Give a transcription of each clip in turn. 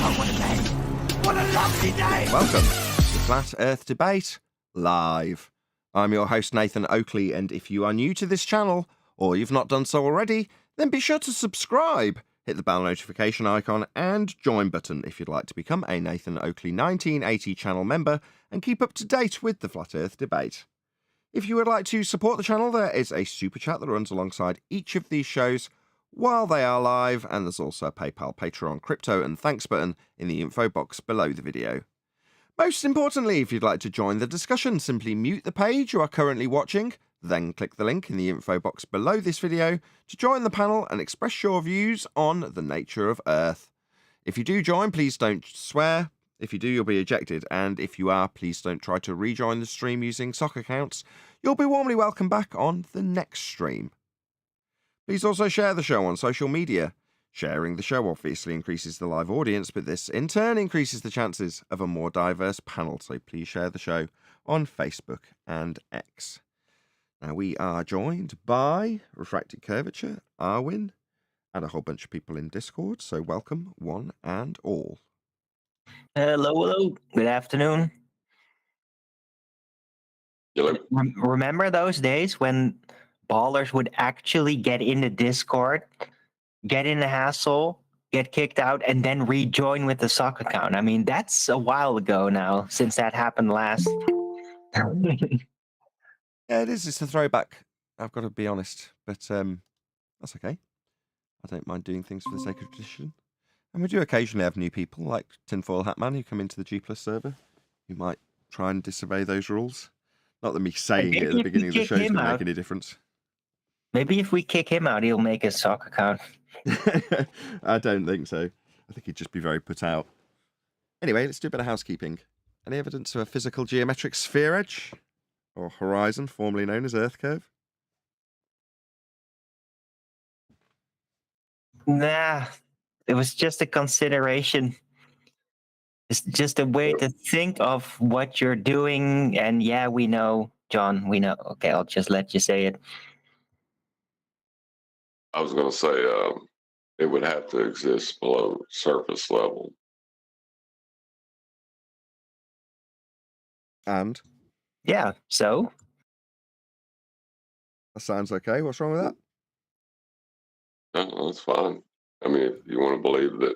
Oh, what a day! What a lovely day! Welcome to Flat Earth Debate Live. I'm your host Nathan Oakley, and if you are new to this channel, or you've not done so already, then be sure to subscribe, hit the bell notification icon and join button if you'd like to become a Nathan Oakley 1980 channel member and keep up to date with the Flat Earth Debate. If you would like to support the channel, there is a super chat that runs alongside each of these shows while they are live, and there's also a PayPal, Patreon, crypto and thanks button in the info box below the video. Most importantly, if you'd like to join the discussion, simply mute the page you are currently watching, then click the link in the info box below this video to join the panel and express your views on the nature of Earth. If you do join, please don't swear. If you do, you'll be ejected, and if you are, please don't try to rejoin the stream using sock accounts. You'll be warmly welcome back on the next stream. Please also share the show on social media. Sharing the show obviously increases the live audience, but this in turn increases the chances of a more diverse panel, so please share the show on Facebook and X. Now we are joined by Refracted Curvature, Arwin, and a whole bunch of people in Discord, so welcome one and all. Hello. Good afternoon. Hello. Remember those days when ballers would actually get in the Discord, get in the hassle, get kicked out, and then rejoin with the sock account? I mean, that's a while ago now since that happened last. Yeah, it is. It's a throwback. I've got to be honest, but that's okay. I don't mind doing things for the sake of tradition. And we do occasionally have new people, like Tinfoil Hatman, who come into the G+ server, who might try and disobey those rules. Not that me saying it at the beginning of the show is going to make any difference. Maybe if we kick him out, he'll make a sock account. I don't think so. I think he'd just be very put out. Anyway, let's do a bit of housekeeping. Any evidence of a physical geometric sphere edge? Or horizon, formerly known as Earth curve? Nah, it was just a consideration. It's just a way to think of what you're doing. And yeah, we know, John, we know. Okay, I'll just let you say it. I was going to say it would have to exist below surface level. And? Yeah, so? That sounds okay. What's wrong with that? No, that's fine. I mean, if you want to believe that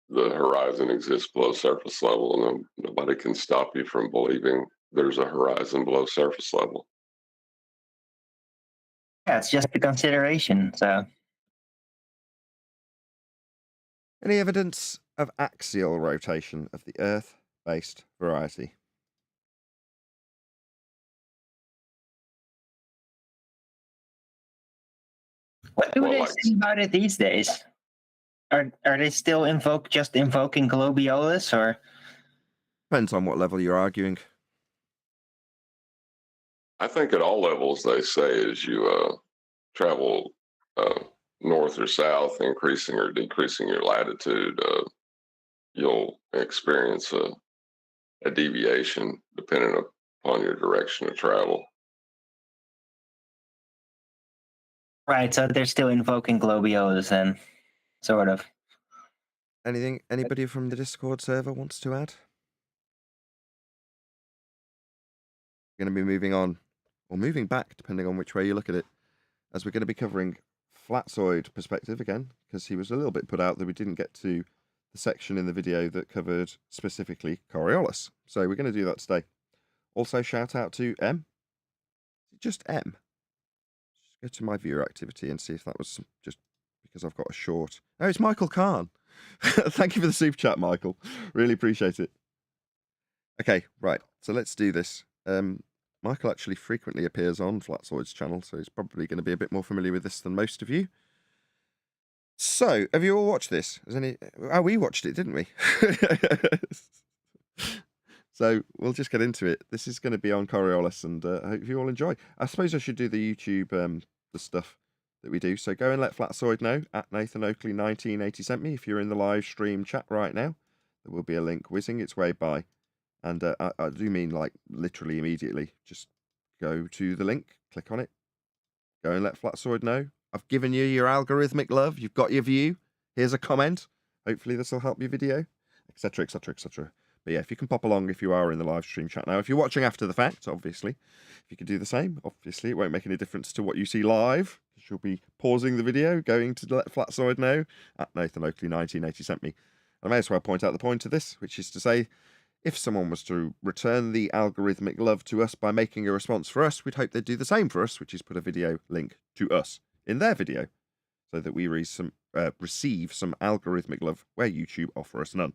the horizon exists below surface level, then nobody can stop you from believing there's a horizon below surface level. Yeah, it's just a consideration, so. Any evidence of axial rotation of the Earth-based variety? What do they say about it these days? Are they still invoking Coriolis, or? Depends on what level you're arguing. I think at all levels, they say as you travel north or south, increasing or decreasing your latitude, you'll experience a deviation depending upon your direction of travel. Right, so they're still invoking Coriolis then, sort of. Anything anybody from the Discord server wants to add? We're going to be moving on, or moving back, depending on which way you look at it, as we're going to be covering Flatziod perspective again, because he was a little bit put out that we didn't get to the section in the video that covered specifically Coriolis. So we're going to do that today. Also, shout out to M. Just M. Just go to my viewer activity and see if that was just because I've got a short. Oh, it's Michael Khan. Thank you for the super chat, Michael. Really appreciate it. Okay, right. So let's do this. Michael actually frequently appears on Flatziod's channel, so he's probably going to be a bit more familiar with this than most of you. So, have you all watched this? We watched it, didn't we? So, we'll just get into it. This is going to be on Coriolis, and I hope you all enjoy. I suppose I should do the YouTube, the stuff that we do. So, go and let Flatziod know, at Nathan Oakley 1980 sent me, if you're in the live stream chat right now. There will be a link whizzing its way by. And I do mean, like, literally immediately. Just go to the link, click on it, go and let Flatziod know. I've given you your algorithmic love. You've got your view. Here's a comment. Hopefully this will help your video. etc., etc., etc. But yeah, if you can pop along if you are in the live stream chat now. If you're watching after the fact, obviously, if you could do the same, obviously it won't make any difference to what you see live. You'll be pausing the video, going to let Flatziod know at Nathan Oakley 1980 sent me. I may as well point out the point of this, which is to say, if someone was to return the algorithmic love to us by making a response for us, we'd hope they'd do the same for us, which is put a video link to us in their video, so that we receive some algorithmic love where YouTube offer us none.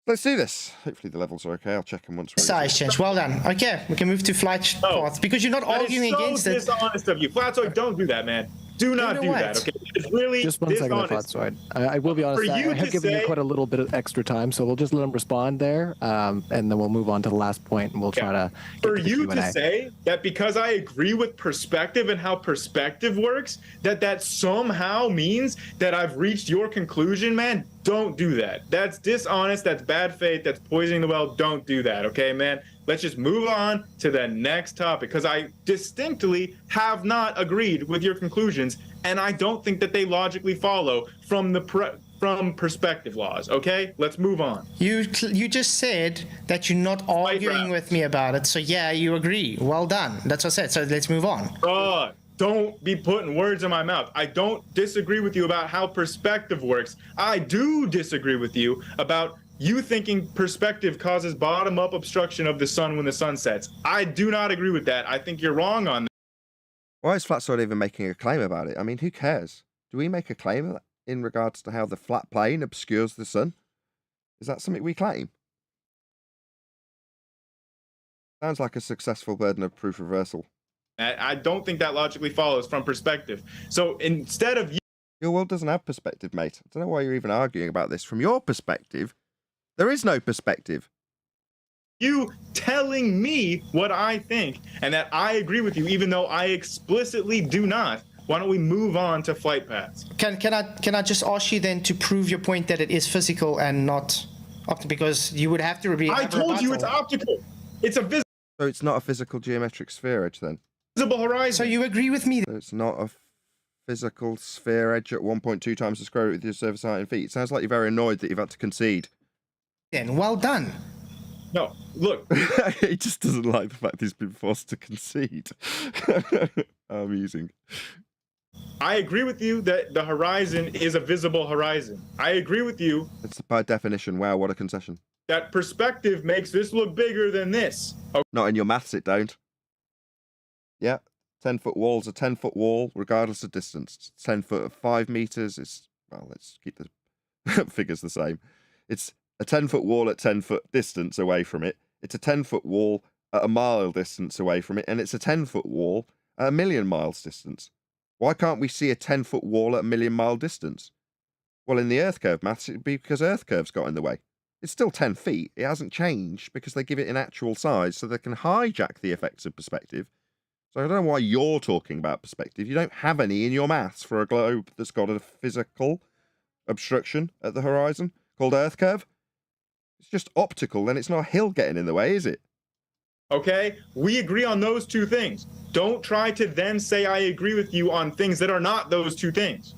Let's do this. Hopefully the levels are okay. I'll check them once we're Size change. Well done. Okay, we can move to flight path because you're not arguing against it. It's so dishonest of you. Flatziod, don't do that, man. Do not do that, okay? It's really just one second, Flatziod. I will be honest, I have given you quite a little bit of extra time, so we'll just let him respond there, and then we'll move on to the last point, and we'll try to get for to the you Q&A. to say that because I agree with perspective and how perspective works, that somehow means that I've reached your conclusion, man, don't do that. That's dishonest, that's bad faith, that's poisoning the well. Don't do that, okay, man? Let's just move on to the next topic, because I distinctly have not agreed with your conclusions, and I don't think that they logically follow from the from perspective laws. Okay, let's move on. You just said that you're not arguing with me about it, so yeah, you agree. Well done. That's what I said. So let's move on. Don't be putting words in my mouth. I don't disagree with you about how perspective works. I do disagree with you about you thinking perspective causes bottom-up obstruction of the sun when the sun sets. I do not agree with that. I think you're wrong on that. Why is Flatziod even making a claim about it? I mean, who cares? Do we make a claim in regards to how the flat plane obscures the sun? Is that something we claim? Sounds like a successful burden of proof reversal. I don't think that logically follows from perspective. So instead of your world doesn't have perspective, mate. I don't know why you're even arguing about this. From your perspective, there is no perspective. You telling me what I think and that I agree with you, even though I explicitly do not. Why don't we move on to flight paths? Can I just ask you then to prove your point that it is physical and not optical? Because you would have to be. I told you it's optical. It's a visible. So it's not a physical geometric sphere edge then. Visible horizon. So you agree with me? So it's not a physical sphere edge at 1.2 times the square root of your surface height in feet. It sounds like you're very annoyed that you've had to concede. Then well done. No, look. He just doesn't like the fact he's been forced to concede. Amusing. I agree with you that the horizon is a visible horizon. I agree with you. It's by definition. Wow, what a concession. That perspective makes this look bigger than this. Okay. Not in your maths, it don't. Yeah, 10-foot wall's a 10-foot wall, regardless of distance. 10 foot of 5 meters is, well, let's keep the figures the same. It's a 10-foot wall at 10-foot distance away from it. It's a 10-foot wall at a mile distance away from it. And it's a 10-foot wall at 1,000,000 miles distance. Why can't we see a 10-foot wall at a 1,000,000-mile distance? Well, in the Earth curve maths, it'd be because Earth curve's got in the way. It's still 10 feet. It hasn't changed because they give it an actual size so they can hijack the effects of perspective. So I don't know why you're talking about perspective. You don't have any in your maths for a globe that's got a physical obstruction at the horizon called Earth curve. It's just optical, then it's not a hill getting in the way, is it? Okay, we agree on those two things. Don't try to then say I agree with you on things that are not those two things.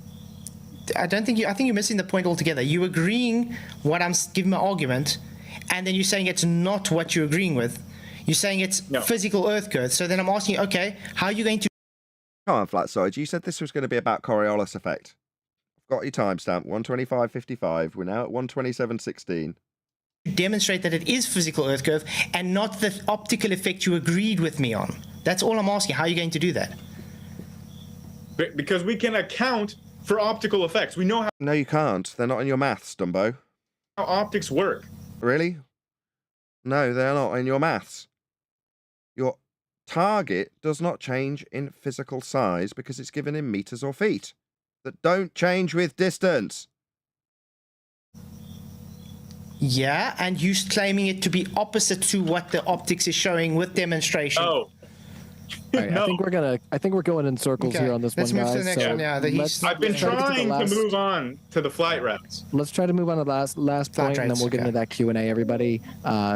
I think you're missing the point altogether. You agreeing what I'm giving my argument, and then you're saying it's not what you're agreeing with. You're saying it's physical Earth curve. So then I'm asking you, okay, how are you going to... Come on, Flatziod. You said this was going to be about Coriolis effect. I've got your timestamp, 125.55. We're now at 127.16. demonstrate that it is physical Earth curve and not the optical effect you agreed with me on. That's all I'm asking. How are you going to do that? Because we can account for optical effects. We know how... No, you can't. They're not in your maths, Dumbo. How optics work. Really? No, they're not in your maths. Your target does not change in physical size because it's given in meters or feet. That don't change with distance. Yeah, and you claiming it to be opposite to what the optics is showing with demonstration. Oh. Right, No. I think we're going in circles here on this Let's one, move guys. to the next so one. Yeah, I've been trying to move on to the flight routes. Let's try to move on to the last point, and then we'll get into that Q&A, everybody.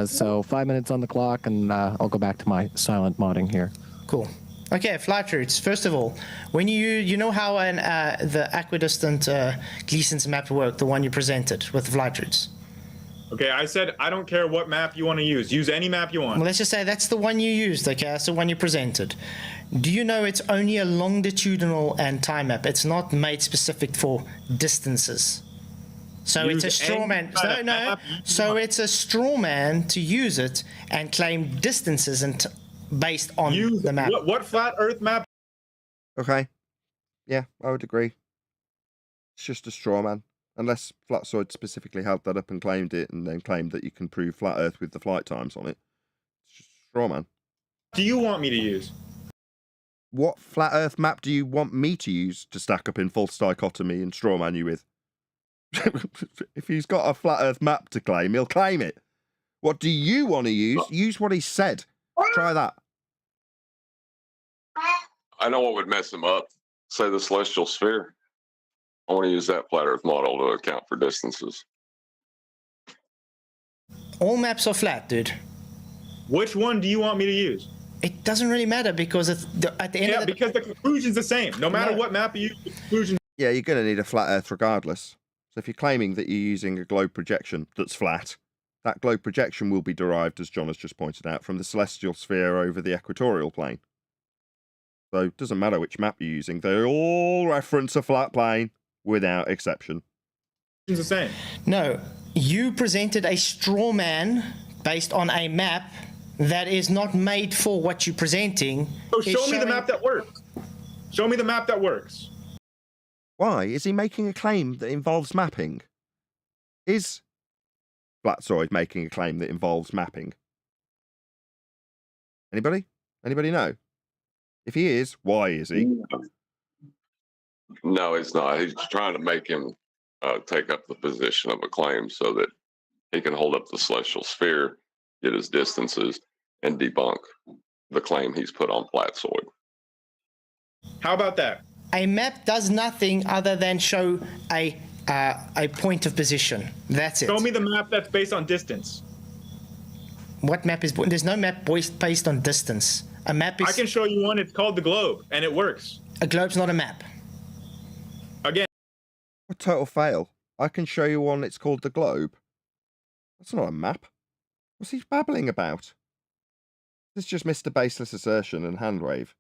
So 5 minutes on the clock, and I'll go back to my silent modding here. Cool. Okay, flight routes. First of all, when you know how the equidistant Gleason's map worked, the one you presented with flight routes. Okay, I said I don't care what map you want to use. Use any map you want. Well, let's just say that's the one you used, okay? That's the one you presented. Do you know it's only a longitudinal and time map? It's not made specific for distances. So Use it's a straw any man. kind No, of no. map you So want. it's a straw man to use it and claim distances and based on Use the map. What flat Earth map? Okay. Yeah, I would agree. It's just a straw man. Unless Flatziod specifically held that up and claimed it and then claimed that you can prove flat Earth with the flight times on it. It's just a straw man. Do you want me to use? What flat Earth map do you want me to use to stack up in false dichotomy and straw man you with? If he's got a flat Earth map to claim, he'll claim it. What do you want to use? Use what he said. Try that. I know what would mess him up. Say the celestial sphere. I want to use that flat Earth model to account for distances. All maps are flat, dude. Which one do you want me to use? It doesn't really matter because at the end Yeah, of the because the conclusion's the same. No matter what map you use, the conclusion. Yeah, you're going to need a flat Earth regardless. So if you're claiming that you're using a globe projection that's flat, that globe projection will be derived, as John has just pointed out, from the celestial sphere over the equatorial plane. So it doesn't matter which map you're using. They all reference a flat plane without exception. It's the same. No, you presented a straw man based on a map that is not made for what you're presenting. So It's show me the showing- map that works. Show me the map that works. Why? Is he making a claim that involves mapping? Is Flatziod making a claim that involves mapping? Anybody? Anybody know? If he is, why is he? No, he's not. He's trying to make him take up the position of a claim so that he can hold up the celestial sphere, get his distances, and debunk the claim he's put on Flatziod. How about that? A map does nothing other than show a point of position. That's it. Show me the map that's based on distance. What map is? There's no map based on distance. A map is. I can show you one. It's called the globe, and it works. A globe's not a map. Again, A total fail. I can show you one, it's called the globe. That's not a map. What's he babbling about? This is just Mr. Baseless assertion and hand wave.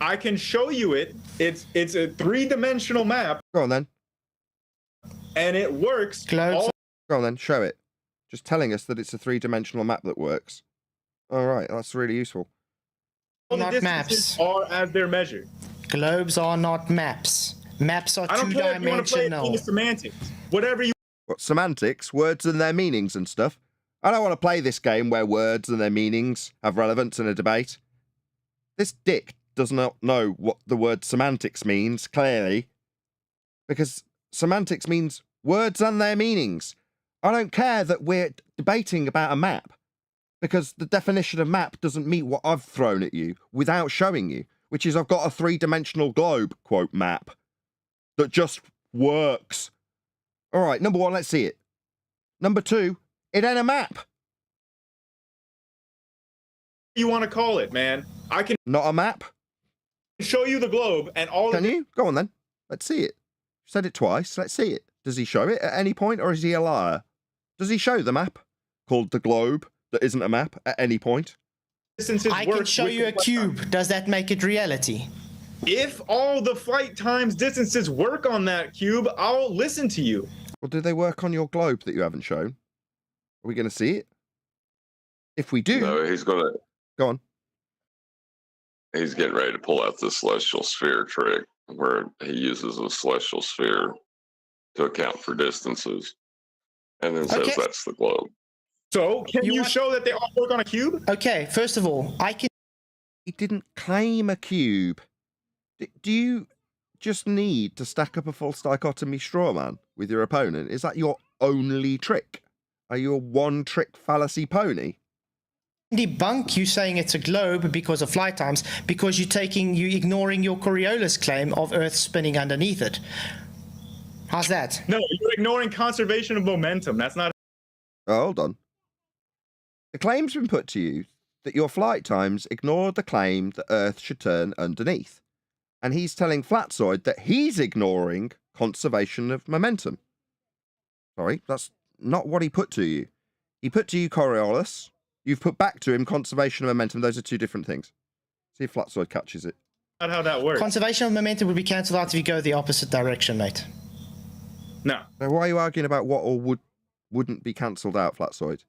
I can show you it. It's a three-dimensional map, Go on then. and it works. Globes. Go on then, show it. Just telling us that it's a three-dimensional map that works. All right, that's really useful. All the Not distances maps. are as they're measured. Globes are not maps. Maps are I don't care if you want to play it in two-dimensional. the semantics. Whatever you. What, semantics, words and their meanings and stuff? I don't want to play this game where words and their meanings have relevance in a debate. This dick does not know what the word semantics means, clearly. Because semantics means words and their meanings. I don't care that we're debating about a map, because the definition of map doesn't meet what I've thrown at you without showing you, which is I've got a three-dimensional globe, quote, map, that just works. All right, number one, let's see it. Number two, it ain't a map. You want to call it, man? I can Not a map. show you the globe and all. Can you? Go on then. Let's see it. You said it twice. Let's see it. Does he show it at any point, or is he a liar? Does he show the map called the globe that isn't a map at any point? Distances I can work show with you the a flight cube. time. Does that make it reality? If all the flight times distances work on that cube, I'll listen to you. Well, do they work on your globe that you haven't shown? Are we going to see it? If we do, No, he's gonna. go on. He's getting ready to pull out the celestial sphere trick, where he uses a celestial sphere to account for distances, and then says Okay. that's the globe. So, can You you want- show that they all work on a cube? Okay, first of all, I can. He didn't claim a cube. Do you just need to stack up a false dichotomy straw man with your opponent? Is that your only trick? Are you a one-trick fallacy pony? Debunk you saying it's a globe because of flight times, because you ignoring your Coriolis claim of Earth spinning underneath it. How's that? No, you're ignoring conservation of momentum. That's not. Oh, hold on. The claim's been put to you that your flight times ignored the claim that Earth should turn underneath. And he's telling Flatziod that he's ignoring conservation of momentum. Sorry, that's not what he put to you. He put to you Coriolis. You've put back to him conservation of momentum. Those are two different things. See if Flatziod catches it. Not how that works. Conservation of momentum would be cancelled out if you go the opposite direction, Nate. No. Now, why are you arguing about what or wouldn't be cancelled out, Flatziod?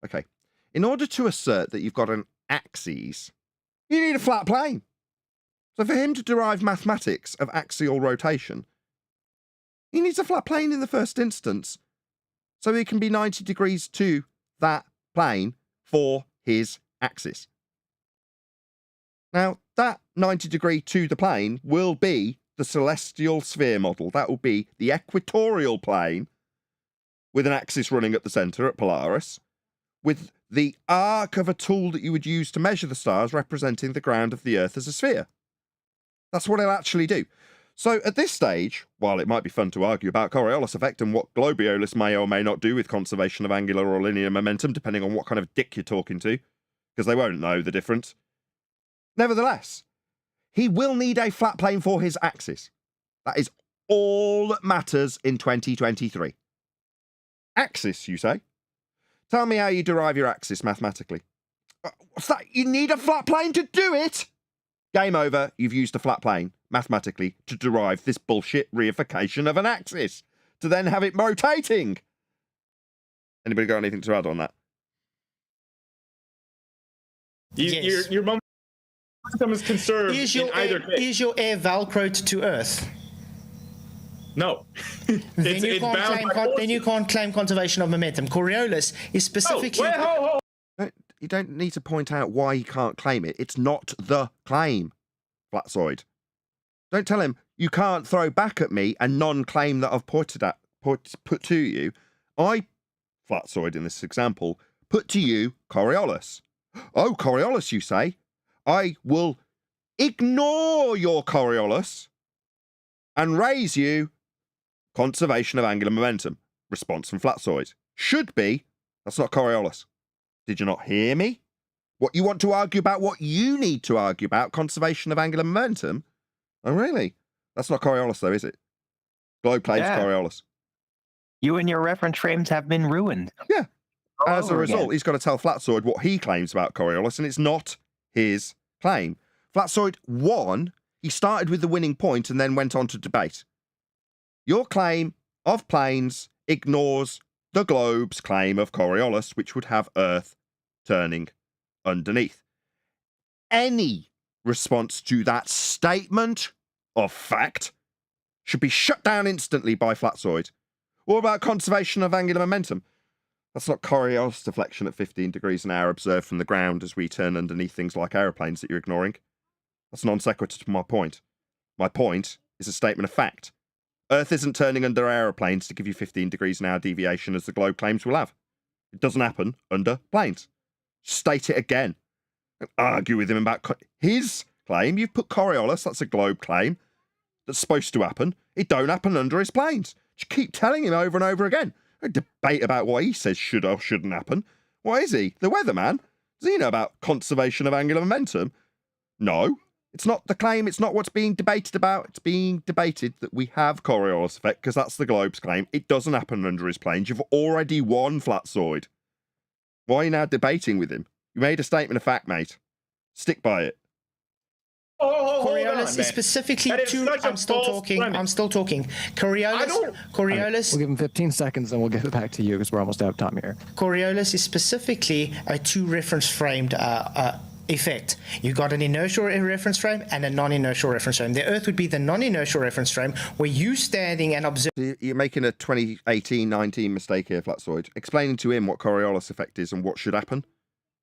Okay. In order to assert that you've got an axis, you need a flat plane. So for him to derive mathematics of axial rotation, he needs a flat plane in the first instance. So he can be 90 degrees to that plane for his axis. Now, that 90 degree to the plane will be the celestial sphere model. That will be the equatorial plane with an axis running at the centre at Polaris, with the arc of a tool that you would use to measure the stars representing the ground of the Earth as a sphere. That's what it'll actually do. So at this stage, while it might be fun to argue about Coriolis effect and what Globiolis may or may not do with conservation of angular or linear momentum, depending on what kind of dick you're talking to, because they won't know the difference. Nevertheless, he will need a flat plane for his axis. That is all that matters in 2023. Axis, you say? Tell me how you derive your axis mathematically. What's that? You need a flat plane to do it? Game over. You've used a flat plane mathematically to derive this bullshit reification of an axis, to then have it rotating. Anybody got anything to add on that? Yes. Your momentum is conserved in either case. Is your air velcroed to Earth? No. Then you can't claim conservation of momentum. Coriolis is specifically... You don't need to point out why he can't claim it. It's not the claim, Flatziod. Don't tell him you can't throw back at me a non-claim that I've put to you. I, Flatziod in this example, put to you Coriolis. Oh, Coriolis, you say? I will ignore your Coriolis and raise you conservation of angular momentum. Response from Flatziod. Should be. That's not Coriolis. Did you not hear me? What you want to argue about, what you need to argue about, conservation of angular momentum? Oh, really? That's not Coriolis, though, is it? Globe claims Coriolis. You and your reference frames have been ruined. Yeah. As a result, he's got to tell Flatziod what he claims about Coriolis, and it's not his claim. Flatziod won. He started with the winning point and then went on to debate. Your claim of planes ignores the globe's claim of Coriolis, which would have Earth turning underneath. Any response to that statement of fact should be shut down instantly by Flatziod. What about conservation of angular momentum? That's not Coriolis deflection at 15 degrees an hour observed from the ground as we turn underneath things like aeroplanes that you're ignoring. That's non sequitur to my point. My point is a statement of fact. Earth isn't turning under aeroplanes to give you 15 degrees an hour deviation as the globe claims will have. It doesn't happen under planes. State it again. And argue with him about his claim. You've put Coriolis, that's a globe claim, that's supposed to happen. It don't happen under his planes. Just keep telling him over and over again. A debate about what he says should or shouldn't happen. What is he? The weatherman? Does he know about conservation of angular momentum? No. It's not the claim, it's not what's being debated about. It's being debated that we have Coriolis effect, because that's the globe's claim. It doesn't happen under his planes. You've already won, Flatziod. Why are you now debating with him? You made a statement of fact, mate. Stick by it. Coriolis is specifically to... I'm still talking. Coriolis... We'll give him 15 seconds and we'll get it back to you because we're almost out of time here. Coriolis is specifically a two-reference framed effect. You've got an inertial reference frame and a non-inertial reference frame. The Earth would be the non-inertial reference frame where you standing and observing... You're making a 2018-19 mistake here, Flatziod. Explaining to him what Coriolis effect is and what should happen.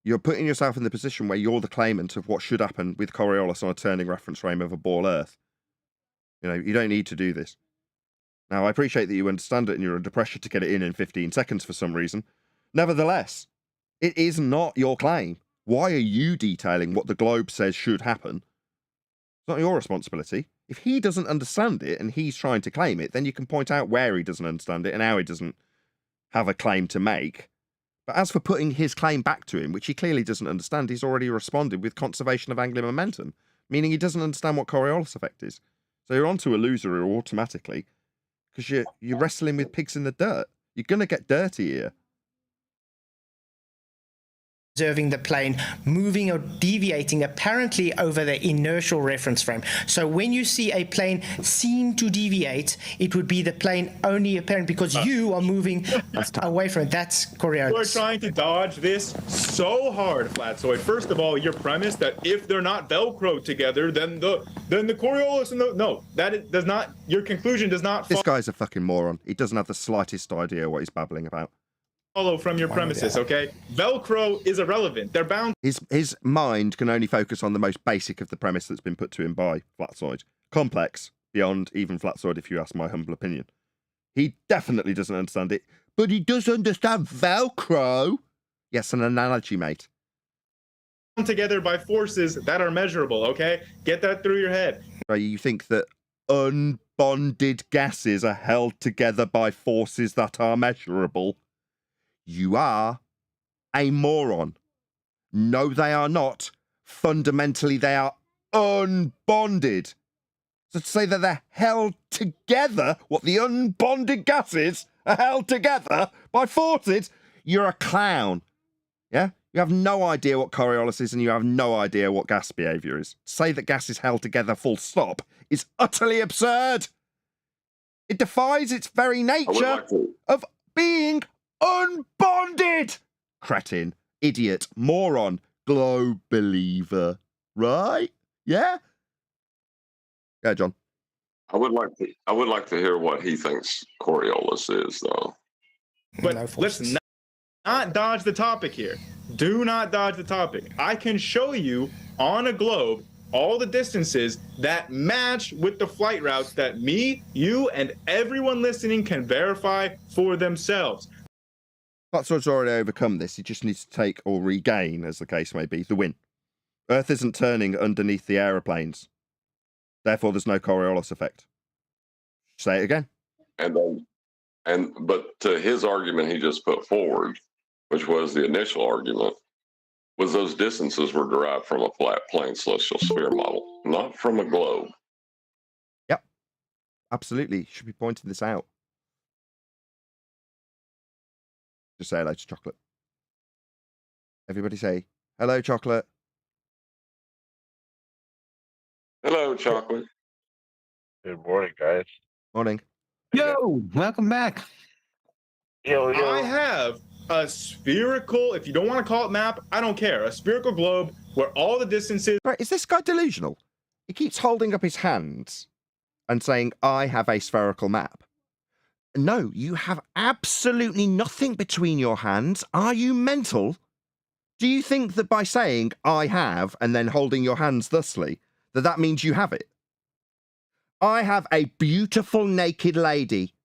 You're putting yourself in the position where you're the claimant of what should happen with Coriolis on a turning reference frame of a ball Earth. You know, you don't need to do this. Now, I appreciate that you understand it and you're under pressure to get it in 15 seconds for some reason. Nevertheless, it is not your claim. Why are you detailing what the globe says should happen? It's not your responsibility. If he doesn't understand it and he's trying to claim it, then you can point out where he doesn't understand it and how he doesn't have a claim to make. But as for putting his claim back to him, which he clearly doesn't understand, he's already responded with conservation of angular momentum, meaning he doesn't understand what Coriolis effect is. So you're onto illusory automatically because you're wrestling with pigs in the dirt. You're going to get dirty here. Observing the plane moving or deviating apparently over the inertial reference frame. So when you see a plane seem to deviate, it would be the plane only apparent because you are moving away from it. That's Coriolis. You're trying to dodge this so hard, Flatziod. First of all, your premise that if they're not Velcro together, then the Coriolis and the no, that does not. Your conclusion does not. This guy's a fucking moron. He doesn't have the slightest idea what he's babbling about. Follow from your premises, okay? Velcro is irrelevant. They're bound. His mind can only focus on the most basic of the premise that's been put to him by Flatziod. Complex, beyond even Flatziod, if you ask my humble opinion. He definitely doesn't understand it, but he does understand Velcro. Yes, an analogy, mate. Together by forces that are measurable, okay? Get that through your head. You think that unbonded gases are held together by forces that are measurable? You are a moron. No, they are not. Fundamentally, they are unbonded. So to say that they're held together, what the unbonded gases are held together by forces, you're a clown. Yeah? You have no idea what Coriolis is and you have no idea what gas behaviour is. To say that gas is held together full stop is utterly absurd. It defies its very nature of being unbonded! Cretin, idiot, moron, globe believer. Right? Yeah? Yeah, John. I would like to hear what he thinks Coriolis is, though. But let's not dodge the topic here. Do not dodge the topic. I can show you on a globe all the distances that match with the flight routes that me, you, and everyone listening can verify for themselves. Flatziod's already overcome this. He just needs to take, or regain, as the case may be, the win. Earth isn't turning underneath the aeroplanes. Therefore, there's no Coriolis effect. Say it again. But to his argument he just put forward, which was the initial argument, was those distances were derived from a flat plane celestial sphere model, not from a globe. Yep. Absolutely. Should be pointing this out. Just say hello to Chocolate. Everybody say, hello, Chocolate. Hello, Chocolate. Good morning, guys. Morning. Yo, welcome back. Yo. I have a spherical, if you don't want to call it map, I don't care, a spherical globe where all the distances... Right, is this guy delusional? He keeps holding up his hands and saying, I have a spherical map. No, you have absolutely nothing between your hands. Are you mental? Do you think that by saying, I have, and then holding your hands thusly, that means you have it? I have a beautiful naked lady.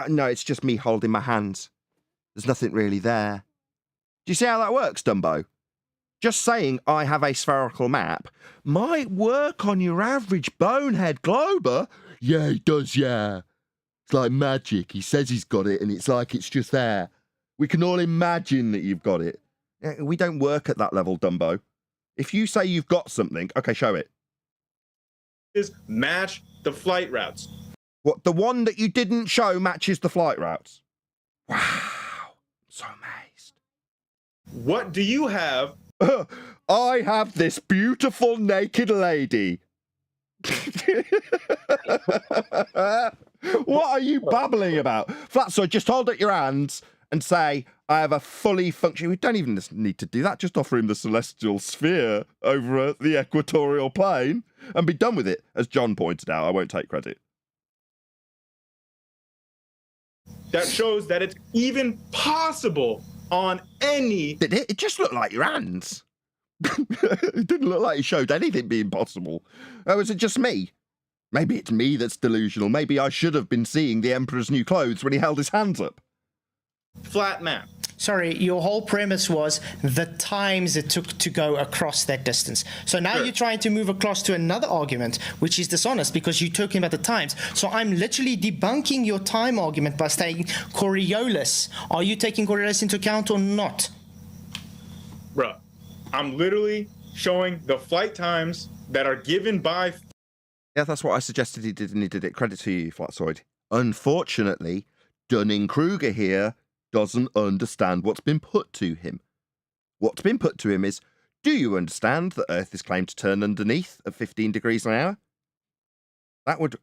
No, it's just me holding my hands. There's nothing really there. Do you see how that works, Dumbo? Just saying I have a spherical map might work on your average bonehead glober. Yeah, it does, yeah. It's like magic. He says he's got it, and it's like it's just there. We can all imagine that you've got it. We don't work at that level, Dumbo. If you say you've got something, okay, show it. Is match the flight routes. What, the one that you didn't show matches the flight routes? Wow. I'm so amazed. What do you have? I have this beautiful naked lady. What are you babbling about? Flatziod, just hold up your hands and say, I have a fully functioning... We don't even need to do that. Just offer him the celestial sphere over the equatorial plane and be done with it. As John pointed out, I won't take credit. That shows that it's even possible on any... Did it? It just looked like your hands. It didn't look like it showed anything being possible. Oh, is it just me? Maybe it's me that's delusional. Maybe I should have been seeing the Emperor's New Clothes when he held his hands up. Flat map. Sorry, your whole premise was the times it took to go across that distance. So now you're trying to move across to another argument, which is dishonest because you're talking about the times. So I'm literally debunking your time argument by saying Coriolis. Are you taking Coriolis into account or not? Bruh, I'm literally showing the flight times that are given by... Yeah, that's what I suggested he did, and he did it. Credit to you, Flatziod. Unfortunately, Dunning-Kruger here doesn't understand what's been put to him. What's been put to him is, do you understand that Earth is claimed to turn underneath at 15 degrees an hour? That would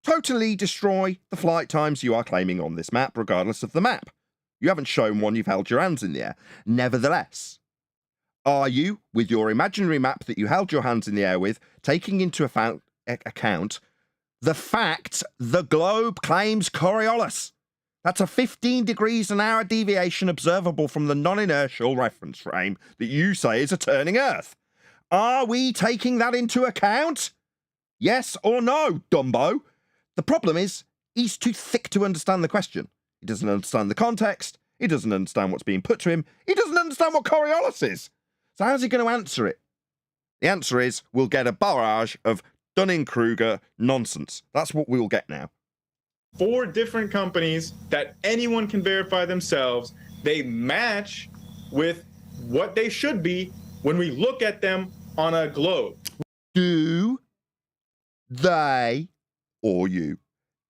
totally destroy the flight times you are claiming on this map, regardless of the map. You haven't shown one you've held your hands in the air. Nevertheless, are you, with your imaginary map that you held your hands in the air with, taking into account the fact the globe claims Coriolis? That's a 15 degrees an hour deviation observable from the non-inertial reference frame that you say is a turning Earth. Are we taking that into account? Yes or no, Dumbo? The problem is, he's too thick to understand the question. He doesn't understand the context. He doesn't understand what's being put to him. He doesn't understand what Coriolis is. So how's he going to answer it? The answer is, we'll get a barrage of Dunning-Kruger nonsense. That's what we'll get now. 4 different companies that anyone can verify themselves. They match with what they should be when we look at them on a globe. Do they, or you,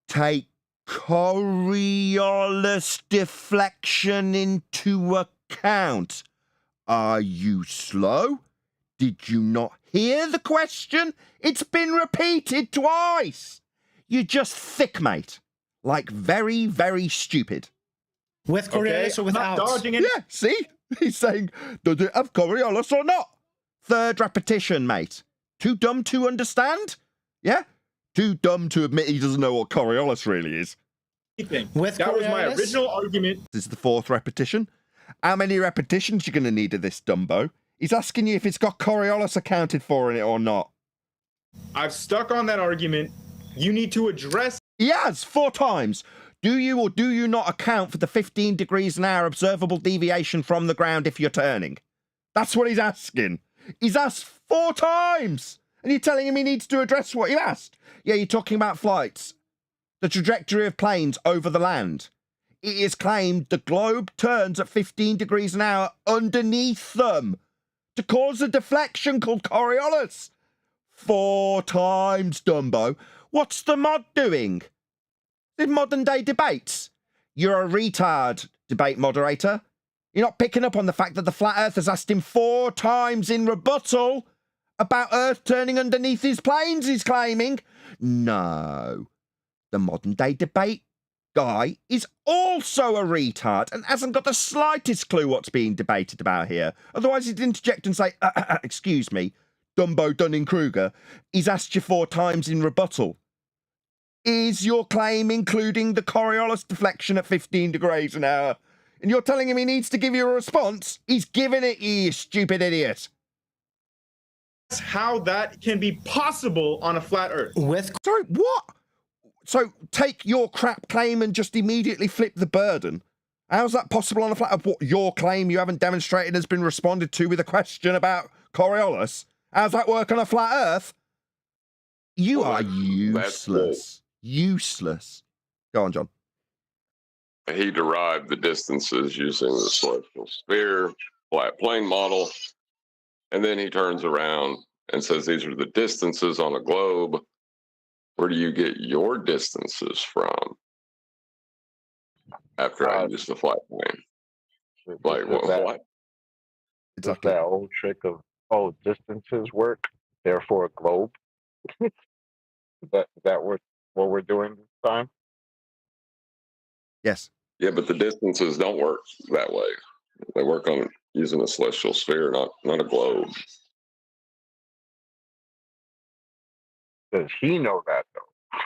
take Coriolis deflection into account? Are you slow? Did you not hear the question? It's been repeated twice. You're just thick, mate. Like very, very stupid. With Coriolis or without? Dodging it. Yeah, see? He's saying, does it have Coriolis or not? 3rd repetition, mate. Too dumb to understand? Yeah? Too dumb to admit he doesn't know what Coriolis really is. With that Coriolis? was my original argument. This is the 4th repetition. How many repetitions you going to need of this, Dumbo? He's asking you if it's got Coriolis accounted for in it or not. I've stuck on that argument. You need to address. He has 4 times. Do you or do you not account for the 15 degrees an hour observable deviation from the ground if you're turning? That's what he's asking. He's asked 4 times. And you're telling him he needs to address what you asked. Yeah, you're talking about flights. The trajectory of planes over the land. It is claimed the globe turns at 15 degrees an hour underneath them to cause a deflection called Coriolis. 4 times, Dumbo. What's the mod doing? In modern day debates? You're a retard, debate moderator. You're not picking up on the fact that the Flat Earth has asked him 4 times in rebuttal about Earth turning underneath his planes, he's claiming. No. The modern day debate guy is also a retard and hasn't got the slightest clue what's being debated about here. Otherwise he'd interject and say, excuse me, Dumbo Dunning-Kruger, he's asked you 4 times in rebuttal. Is your claim including the Coriolis deflection at 15 degrees an hour? And you're telling him he needs to give you a response? He's giving it, you stupid idiot. That's how that can be possible on a flat Earth. Sorry, what? So take your crap claim and just immediately flip the burden. How's that possible on a flat Earth? What, your claim you haven't demonstrated has been responded to with a question about Coriolis? How's that work on a flat Earth? You are useless. Useless. Go on, John. He derived the distances using the celestial sphere, flat plane model, and then he turns around and says these are the distances on a globe. Where do you get your distances from? After I use the flat plane. Like, what? Does that old trick of, distances work, therefore a globe? that what we're doing this time? Yes. Yeah, but the distances don't work that way. They work on using a celestial sphere, not a globe. Does he know that, though?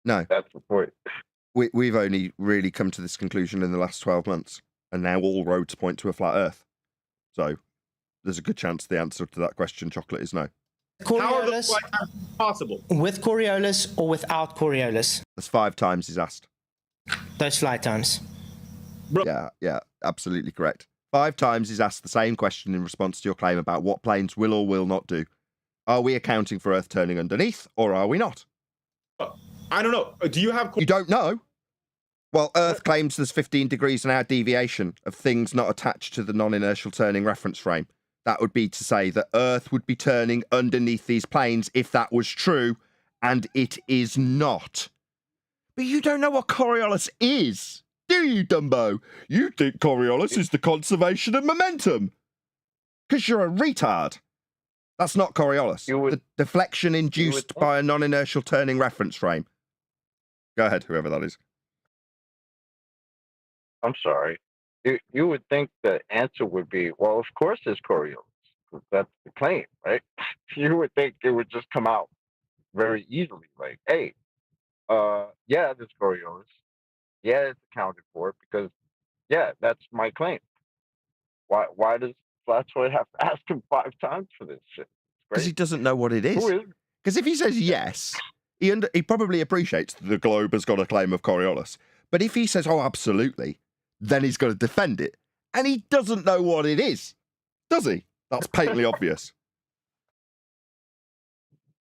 No. That's the point. We've only really come to this conclusion in the last 12 months, and now all roads point to a flat Earth. So there's a good chance the answer to that question, Chocolate, is no. How are those flight times possible? With Coriolis or without Coriolis? That's 5 times he's asked. Those flight times. Yeah, absolutely correct. 5 times he's asked the same question in response to your claim about what planes will or will not do. Are we accounting for Earth turning underneath, or are we not? I don't know. Do you have... You don't know? Well, Earth claims there's 15 degrees an hour deviation of things not attached to the non-inertial turning reference frame. That would be to say that Earth would be turning underneath these planes if that was true, and it is not. But you don't know what Coriolis is. do you, Dumbo? You think Coriolis is the conservation of momentum. Because you're a retard. That's not Coriolis. The deflection induced by a non-inertial turning reference frame. Go ahead, whoever that is. I'm sorry. You would think the answer would be, well, of course it's Coriolis. That's the claim, right? You would think it would just come out very easily. Like, hey, yeah, this Coriolis. Yeah, it's accounted for because, yeah, that's my claim. Why does Flatziod have to ask him 5 times for this shit? Because he doesn't know what it is. Because if he says yes, he probably appreciates that the globe has got a claim of Coriolis. But if he says, oh, absolutely, then he's got to defend it. And he doesn't know what it is, does he? That's patently obvious.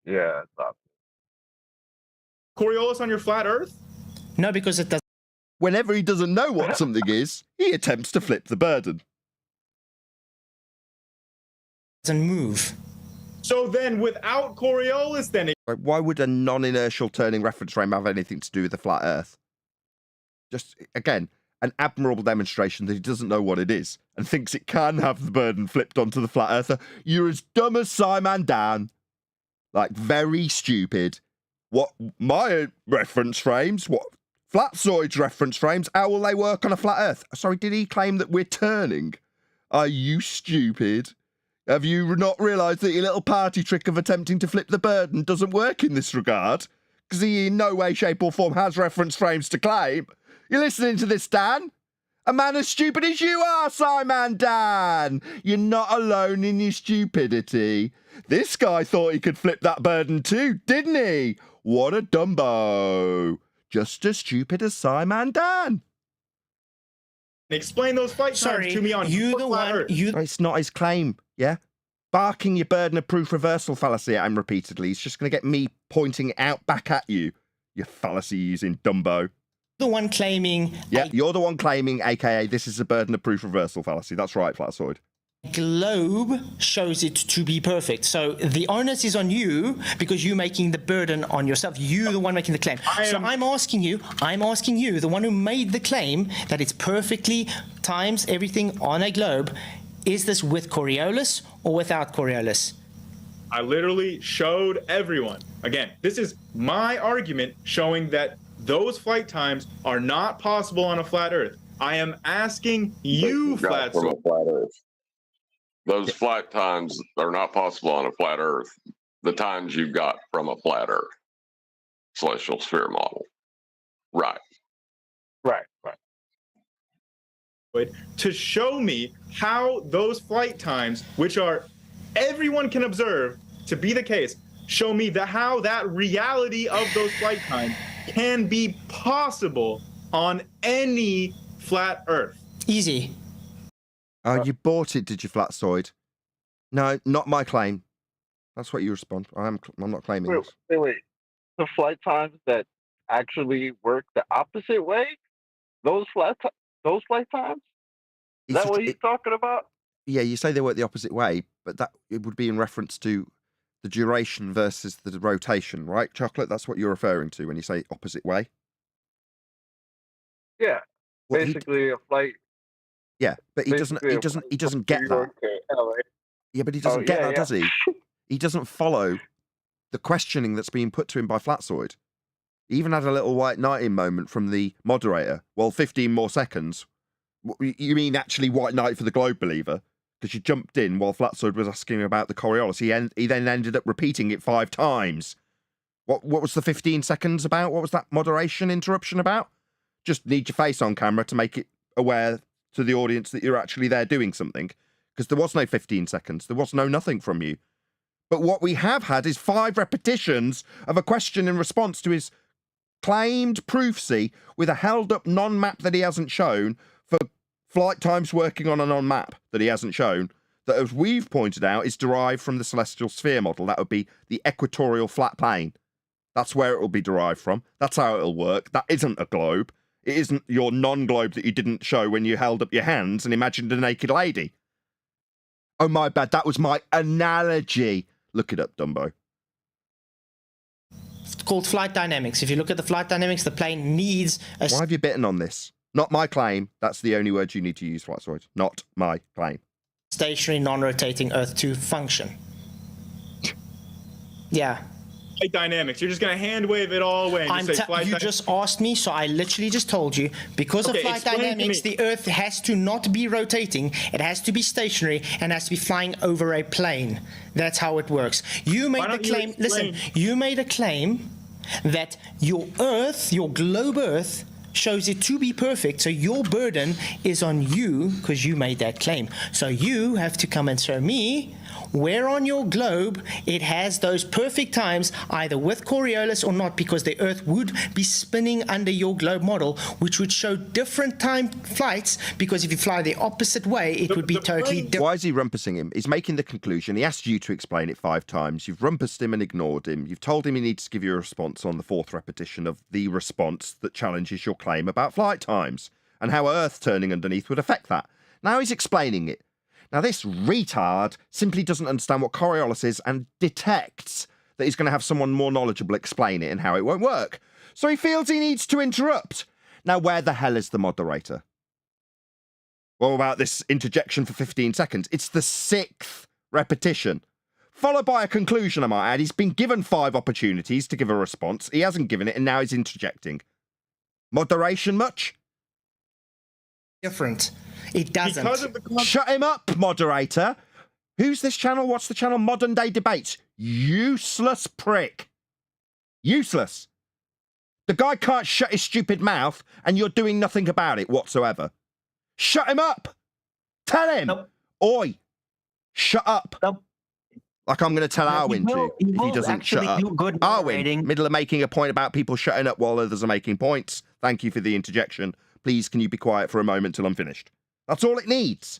Yeah, it's obvious. Coriolis on your flat Earth? No, because it doesn't. Whenever he doesn't know what something is, he attempts to flip the burden. Doesn't move. So then, without Coriolis, then Like, why would a non-inertial turning reference frame have anything to do with the flat Earth? Just, again, an admirable demonstration that he doesn't know what it is and thinks it can have the burden flipped onto the flat earther. You're as dumb as Simon Dan. Like, very stupid. What, my reference frames? What, Flatziod's reference frames? How will they work on a flat Earth? Sorry, did he claim that we're turning? Are you stupid? Have you not realised that your little party trick of attempting to flip the burden doesn't work in this regard? Because he in no way, shape or form has reference frames to claim. You listening to this, Dan? A man as stupid as you are, Simon Dan! You're not alone in your stupidity. This guy thought he could flip that burden too, didn't he? What a dumbo. Just as stupid as Simon Dan. explain those flight times to me on you the flat one. Earth. It's not his claim, yeah? Barking your burden of proof reversal fallacy at him repeatedly is just going to get me pointing it out back at you, you fallacy-using dumbo. The one claiming. Yeah, you're the one claiming, aka this is a burden of proof reversal fallacy. That's right, Flatziod. Globe shows it to be perfect. So the onus is on you because you're making the burden on yourself. You're the one making the claim. I'm asking you, the one who made the claim that it's perfectly times everything on a globe, is this with Coriolis or without Coriolis? I literally showed everyone. Again, this is my argument showing that those flight times are not possible on a flat Earth. I am asking you, Flatziod. Those flight times are not possible on a flat Earth. The times you got from a flat Earth celestial sphere model. Right. To show me how those flight times, which are everyone can observe to be the case, show me how that reality of those flight times can be possible on any flat Earth. Easy. Oh, you bought it, did you, Flatziod? No, not my claim. That's what you respond. I'm not claiming this. Wait. The flight times that actually work the opposite way? Those flight times? Is that what he's talking about? Yeah, you say they work the opposite way, but that it would be in reference to the duration versus the rotation, right, Chocolate? That's what you're referring to when you say opposite way? Yeah. Well, basically a flight. Yeah, but he doesn't get that. Yeah, but he doesn't get that, does he? He doesn't follow the questioning that's being put to him by Flatziod. He even had a little white knighting moment from the moderator. Well, 15 more seconds. You mean actually white knight for the globe believer? Because you jumped in while Flatziod was asking about the Coriolis. He then ended up repeating it 5 times. What was the 15 seconds about? What was that moderation interruption about? Just need your face on camera to make it aware to the audience that you're actually there doing something. Because there was no 15 seconds. There was no nothing from you. But what we have had is 5 repetitions of a question in response to his claimed proofsy with a held-up non-map that he hasn't shown for flight times working on a non-map that he hasn't shown, that, as we've pointed out, is derived from the celestial sphere model. That would be the equatorial flat plane. That's where it will be derived from. That's how it'll work. That isn't a globe. It isn't your non-globe that you didn't show when you held up your hands and imagined a naked lady. Oh, my bad. That was my analogy. Look it up, Dumbo. It's called flight dynamics. If you look at the flight dynamics, the plane needs a... Why have you bitten on this? Not my claim. That's the only word you need to use, Flatziod. Not my claim. Stationary, non-rotating Earth to function. Yeah. Flight dynamics. You're just going to hand wave it all away and just say flight you dynamics. just asked me, so I literally just told you, because of Okay, flight explain to dynamics, me. the Earth has to not be rotating, it has to be stationary, and has to be flying over a plane. That's how it works. You made Why the don't you claim, listen, explain? you made a claim that your Earth, your globe Earth, shows it to be perfect, so your burden is on you, because you made that claim. So you have to come and show me where on your globe it has those perfect times, either with Coriolis or not, because the Earth would be spinning under your globe model, which would show different time flights, because if you fly the opposite way, it would be totally different. Why is he rumpusing him? He's making the conclusion. He asked you to explain it 5 times. You've rumpused him and ignored him. You've told him he needs to give you a response on the 4th repetition of the response that challenges your claim about flight times and how Earth turning underneath would affect that. Now he's explaining it. Now, this retard simply doesn't understand what Coriolis is and detects that he's going to have someone more knowledgeable explain it and how it won't work. So he feels he needs to interrupt. Now, where the hell is the moderator? What about this interjection for 15 seconds? It's the 6th repetition, followed by a conclusion, I might add. He's been given 5 opportunities to give a response. He hasn't given it, and now he's Moderation much? Different. It doesn't. Because of the Shut him up, moderator. Who's this channel? What's the channel? Modern Day Debates. Useless prick. Useless. The guy can't shut his stupid mouth, and you're doing nothing about it whatsoever. Shut him up. Tell him. Nope. Oi. Shut up. Nope. Like I'm going to tell Arwin to he if he will doesn't shut actually up. do good Arwin, moderating. middle of making a point about people shutting up while others are making points. Thank you for the interjection. Please, can you be quiet for a moment till I'm finished? That's all it needs.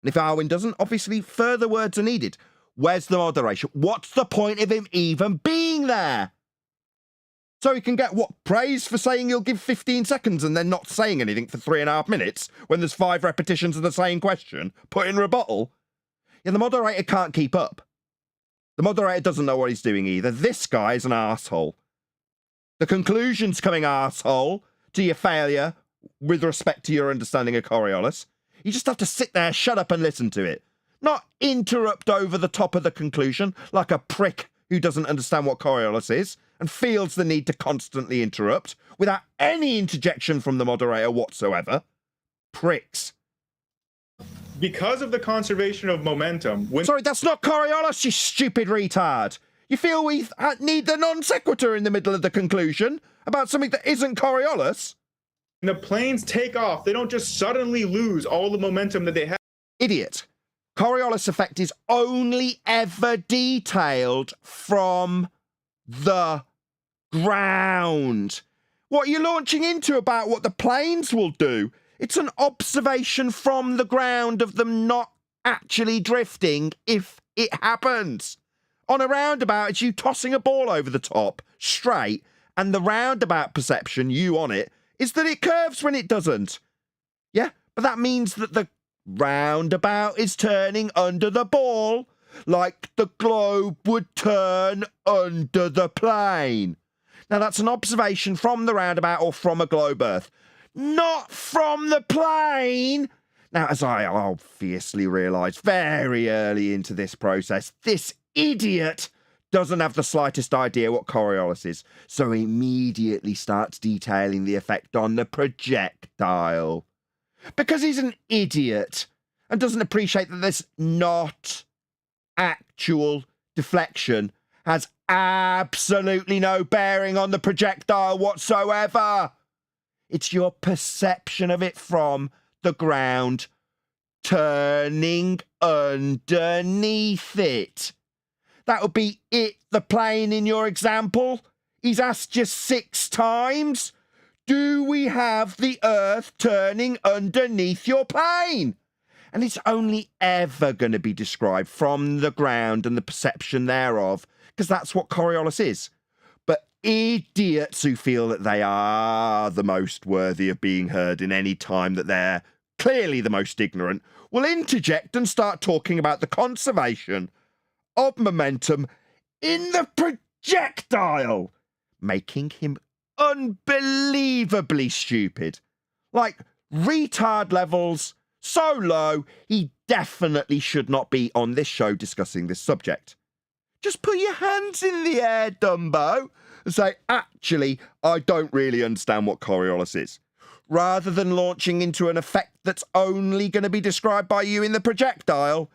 And if Arwin doesn't, obviously further words are needed. Where's the moderation? What's the point of him even being there? So he can get, what, praise for saying he'll give 15 seconds and then not saying anything for 3.5 minutes when there's 5 repetitions of the same question, put in rebuttal? Yeah, the moderator can't keep up. The moderator doesn't know what he's doing either. This guy's an arsehole. The conclusion's coming, arsehole, to your failure with respect to your understanding of Coriolis. You just have to sit there, shut up and listen to it. Not interrupt over the top of the conclusion like a prick who doesn't understand what Coriolis is and feels the need to constantly interrupt without any interjection from the moderator whatsoever. Pricks. Because of the conservation of momentum, when Sorry, that's not Coriolis, you stupid retard. You feel we need the non sequitur in the middle of the conclusion about something that isn't Coriolis? the planes take off, they don't just suddenly lose all the momentum that they have. Idiot. Coriolis effect is only ever detailed from the ground. What are you launching into about what the planes will do? It's an observation from the ground of them not actually drifting if it happens. On a roundabout, it's you tossing a ball over the top, straight, and the roundabout perception, you on it, is that it curves when it doesn't. Yeah, but that means that the roundabout is turning under the ball, like the globe would turn under the plane. Now, that's an observation from the roundabout or from a globe Earth, not from the plane. Now, as I obviously realised very early into this process, this idiot doesn't have the slightest idea what Coriolis is, so he immediately starts detailing the effect on the projectile. Because he's an idiot and doesn't appreciate that this not actual deflection has absolutely no bearing on the projectile whatsoever. It's your perception of it from the ground turning underneath it. That would be it, the plane in your example. He's asked you 6 times. Do we have the Earth turning underneath your plane? And it's only ever going to be described from the ground and the perception thereof, because that's what Coriolis is. But idiots who feel that they are the most worthy of being heard in any time that they're clearly the most ignorant will interject and start talking about the conservation of momentum in the projectile, making him unbelievably stupid. Like, retard levels so low, he definitely should not be on this show discussing this subject. Just put your hands in the air, Dumbo, and say, actually, I don't really understand what Coriolis is. Rather than launching into an effect that's only going to be described by you in the projectile.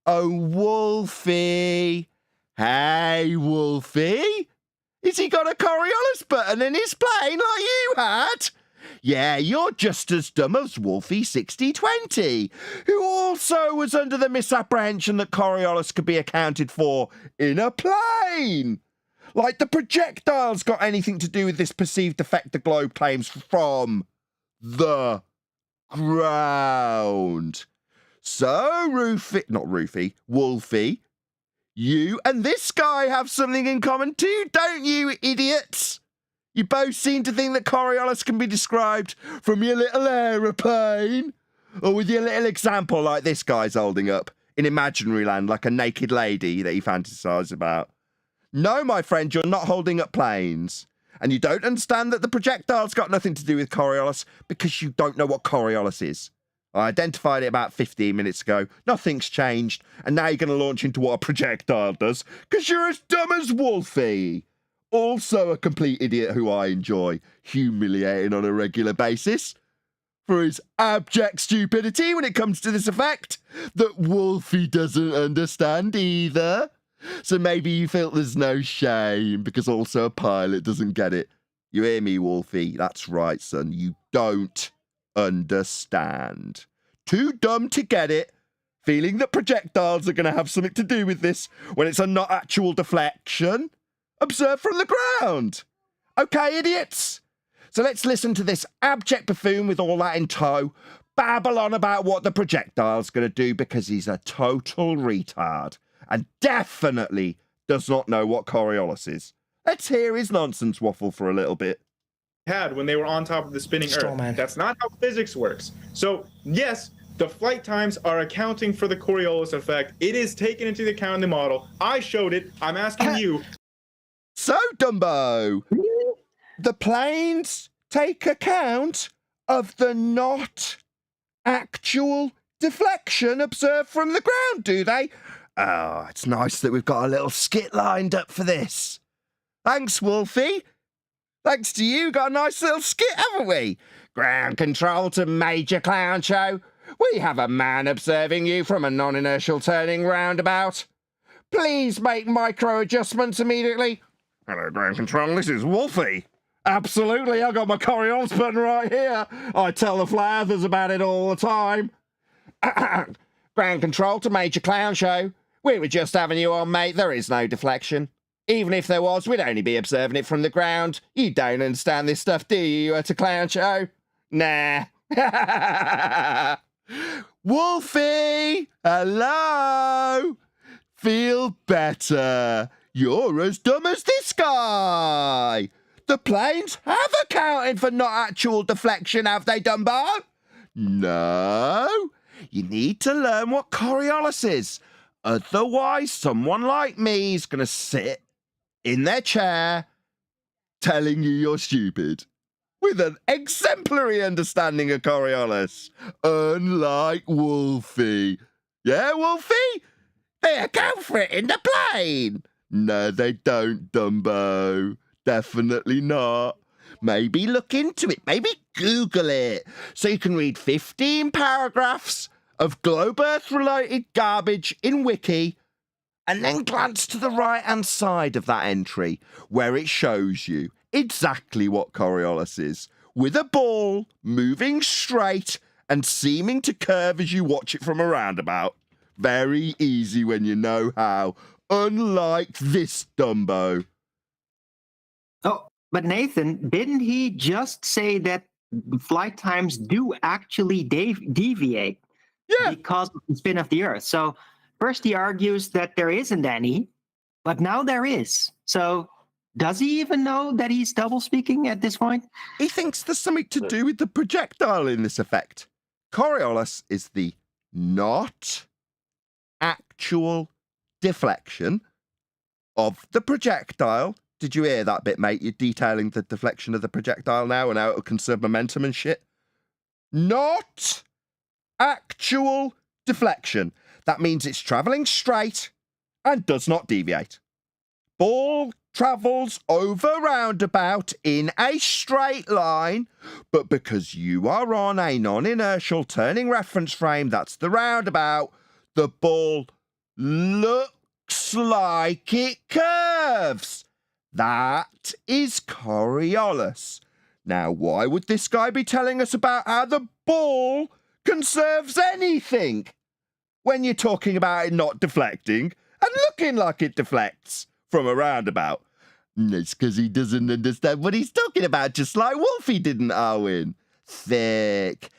Oh, Wolfie. Hey, Wolfie. Has he got a Coriolis button in his plane like you had? Yeah, you're just as dumb as Wolfie 6020, who also was under the misapprehension that Coriolis could be accounted for in a plane. Like the projectile's got anything to do with this perceived effect the globe claims from the ground. So, Wolfie, you and this guy have something in common too, don't you, idiots? You both seem to think that Coriolis can be described from your little aeroplane, or with your little example like this guy's holding up in imaginary land, like a naked lady that he fantasizes about. No, my friend, you're not holding up planes. And you don't understand that the projectile's got nothing to do with Coriolis because you don't know what Coriolis is. I identified it about 15 minutes ago. Nothing's changed. And now you're going to launch into what a projectile does because you're as dumb as Wolfie. Also a complete idiot who I enjoy humiliating on a regular basis for his abject stupidity when it comes to this effect that Wolfie doesn't understand either. So maybe you feel there's no shame because also a pilot doesn't get it. You hear me, Wolfie? That's right, son. You don't understand. Too dumb to get it, feeling that projectiles are going to have something to do with this when it's a not actual deflection. Observed from the ground. Okay, idiots? So let's listen to this abject buffoon with all that in tow babble on about what the projectile's going to do because he's a total retard and definitely does not know what Coriolis is. Let's hear his nonsense waffle for a little bit. Had when they were on top of the spinning Earth. Man. That's not how physics works. So, yes, the flight times are accounting for the Coriolis effect. It is taken into account in the model. I showed it. I'm asking you. So, Dumbo, the planes take account of the not actual deflection observed from the ground, do they? Oh, it's nice that we've got a little skit lined up for this. Thanks, Wolfie. Thanks to you, got a nice little skit, haven't we? Ground control to Major Clown Show. We have a man observing you from a non-inertial turning roundabout. Please make micro adjustments immediately. Hello, ground control, this is Wolfie. Absolutely, I got my Coriolis button right here. I tell the flat earthers about it all the time. Ground control to Major Clown Show. We were just having you on, mate. There is no deflection. Even if there was, we'd only be observing it from the ground. You don't understand this stuff, do you, at a clown show? Nah. Wolfie! Hello! Feel better. You're as dumb as this guy. The planes have accounted for not actual deflection, have they, Dumbo? No. You need to learn what Coriolis is. Otherwise, someone like me is going to sit in their chair telling you you're stupid with an exemplary understanding of Coriolis, unlike Wolfie. Yeah, Wolfie? They account for it in the plane. No, they don't, Dumbo. Definitely not. Maybe look into it. Maybe Google it. So you can read 15 paragraphs of globe Earth related garbage in Wiki and then glance to the right-hand side of that entry where it shows you exactly what Coriolis is, with a ball moving straight and seeming to curve as you watch it from a roundabout. Very easy when you know how, unlike this Dumbo. Oh, but Nathan, didn't he just say that flight times do actually deviate because of the spin of the Earth? So first he argues that there isn't any, but now there is. So does he even know that he's double speaking at this point? He thinks there's something to do with the projectile in this effect. Coriolis is the not actual deflection of the projectile. Did you hear that bit, mate? You're detailing the deflection of the projectile now and how it'll conserve momentum and shit. not actual deflection. That means it's travelling straight and does not deviate. Ball travels over roundabout in a straight line, but because you are on a non-inertial turning reference frame, that's the roundabout, the ball looks like it curves. That is Coriolis. Now, why would this guy be telling us about how the ball conserves anything when you're talking about it not deflecting and looking like it deflects from a roundabout? It's because he doesn't understand what he's talking about, just like Wolfie didn't, Arwen. Thick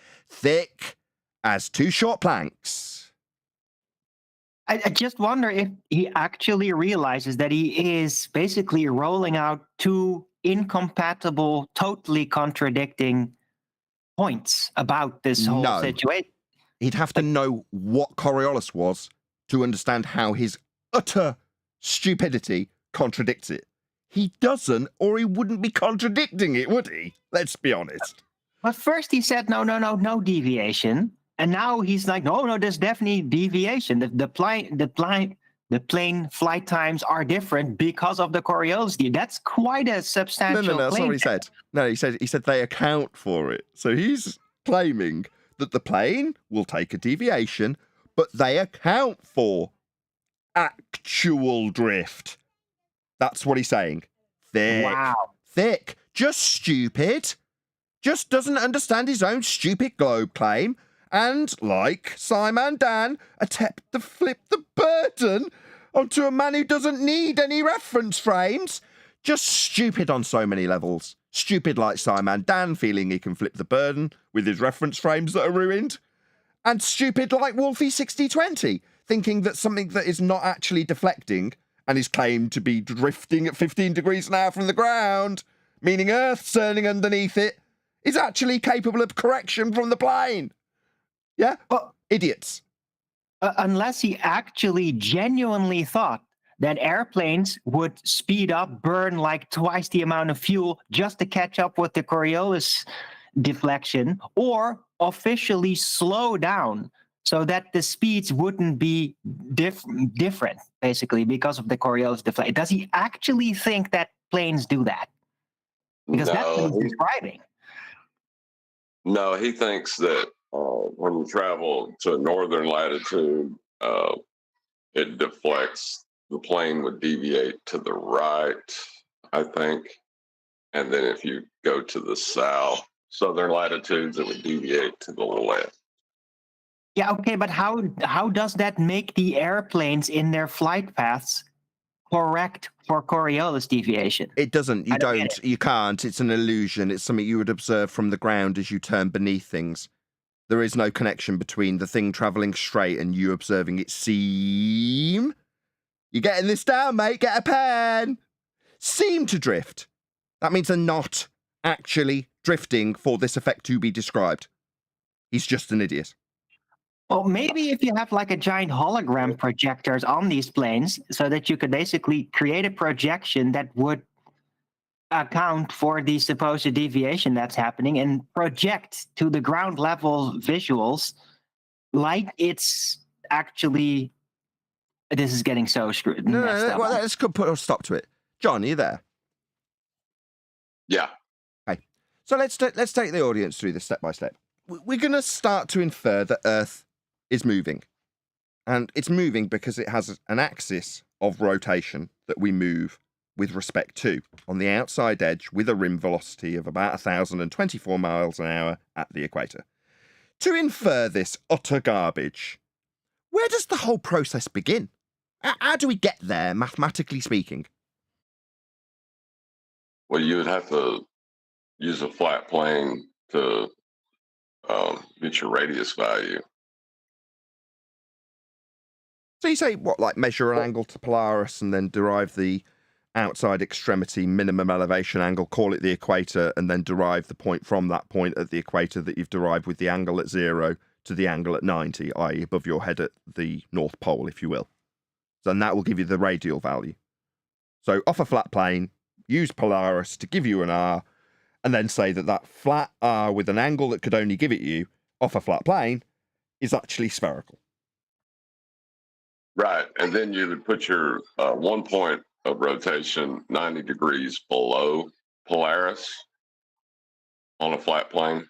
as two short planks. I just wonder if he actually realizes that he is basically rolling out two incompatible, totally contradicting points about this whole situation. He'd have to know what Coriolis was to understand how his utter stupidity contradicts it. He doesn't, or he wouldn't be contradicting it, would he? Let's be honest. But first he said, no deviation. And now he's like, no, there's definitely deviation. The plane flight times are different because of the Coriolis. That's quite a substantial No, that's claim. not what he said. No, he said they account for it. So he's claiming that the plane will take a deviation, but they account for actual drift. That's what he's saying. Thick. Just stupid. Just doesn't understand his own stupid globe claim. And, like Simon Dan, attempt to flip the burden onto a man who doesn't need any reference frames. Just stupid on so many levels. Stupid like Simon Dan, feeling he can flip the burden with his reference frames that are ruined. And stupid like Wolfie 6020, thinking that something that is not actually deflecting and is claimed to be drifting at 15 degrees an hour from the ground, meaning Earth turning underneath it, is actually capable of correction from the plane. Yeah? Well, idiots. Unless he actually genuinely thought that airplanes would speed up, burn like twice the amount of fuel just to catch up with the Coriolis deflection, or officially slow down so that the speeds wouldn't be different, basically, because of the Coriolis deflection. Does he actually think that planes do that? Because that's what he's describing. No, he thinks that when you travel to a northern latitude, it deflects. The plane would deviate to the right, I think. And then if you go to the southern latitudes, it would deviate to the left. Yeah, okay, but how does that make the airplanes in their flight paths correct for Coriolis deviation? It doesn't. You can't. It's an illusion. It's something you would observe from the ground as you turn beneath things. There is no connection between the thing travelling straight and you observing it seem. You're getting this down, mate. Get a pen. Seem to drift. That means they're not actually drifting for this effect to be described. He's just an idiot. Well, maybe if you have like a giant hologram projectors on these planes so that you could basically create a projection that would account for the supposed deviation that's happening and project to the ground level visuals like it's actually... This is getting so screwed. No, well, let's put a stop to it. John, are you there? Yeah. Okay. So let's take the audience through this step by step. We're going to start to infer that Earth is moving. And it's moving because it has an axis of rotation that we move with respect to on the outside edge with a rim velocity of about 1,024 miles an hour at the equator. To infer this utter garbage, where does the whole process begin? How do we get there, mathematically speaking? Well, you would have to use a flat plane to get your radius value. So you say, what, like measure an angle to Polaris and then derive the outside extremity minimum elevation angle, call it the equator, and then derive the point from that point at the equator that you've derived with the angle at 0 to the angle at 90, i.e. above your head at the North Pole, if you will. So then that will give you the radial value. So off a flat plane, use Polaris to give you an R, and then say that that flat R with an angle that could only give it you off a flat plane is actually spherical. Right. And then you would put your 1 point of rotation 90 degrees below Polaris on a flat plane.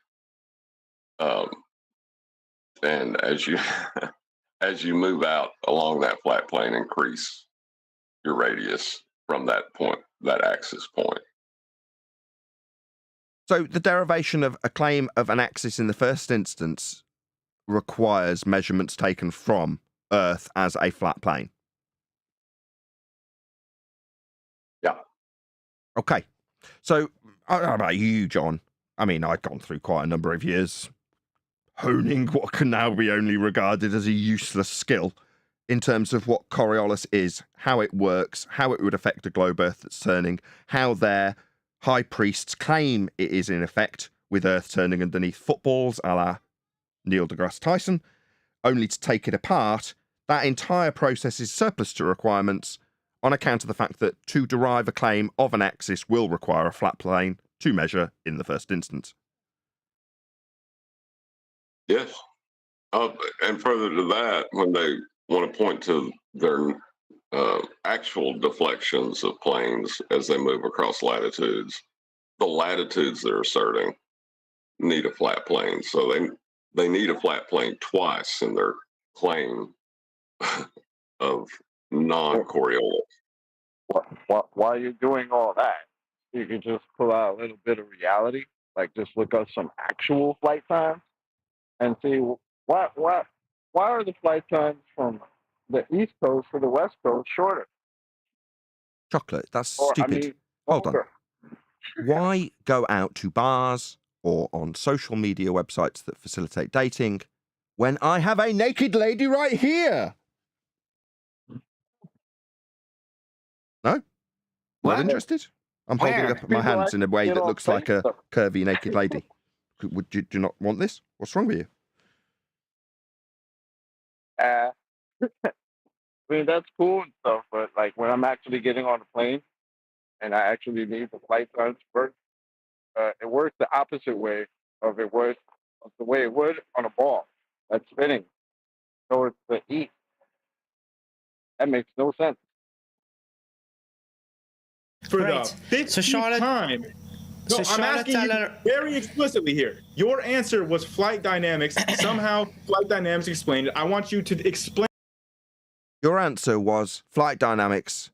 And as you as you move out along that flat plane, increase your radius from that point, that axis point. So the derivation of a claim of an axis in the first instance requires measurements taken from Earth as a flat plane. Yeah. Okay. So how about you, John? I mean, I've gone through quite a number of years honing what can now be only regarded as a useless skill in terms of what Coriolis is, how it works, how it would affect a globe Earth that's turning, how their high priests claim it is in effect, with Earth turning underneath footballs a la Neil deGrasse Tyson, only to take it apart. That entire process is surplus to requirements on account of the fact that to derive a claim of an axis will require a flat plane to measure in the first instance. Yes. And further to that, when they want to point to their actual deflections of planes as they move across latitudes, the latitudes they're asserting need a flat plane. So they need a flat plane twice in their claim of non-Coriolis. While you're doing all that, you can just pull out a little bit of reality, like just look up some actual flight times and see why are the flight times from the East Coast to the West Coast shorter? Chocolate, that's stupid. Hold on. longer. Why go out to bars or on social media websites that facilitate dating when I have a naked lady right here? No? What? Not interested? I'm holding Where? up my hands in a way that looks like a curvy naked lady. Would you do not want this? What's wrong with you? I mean, that's cool and stuff, but like when I'm actually getting on a plane and I actually need the flight times to work, it works the opposite way of the way it would on a ball that's spinning towards the east. That makes no sense. For Right. the 50th So Charlotte- time. No, so I'm Charlotte asking you Teller- very explicitly here. Your answer was flight dynamics. Somehow, flight dynamics explained it. I want you to explain. Your answer was flight dynamics.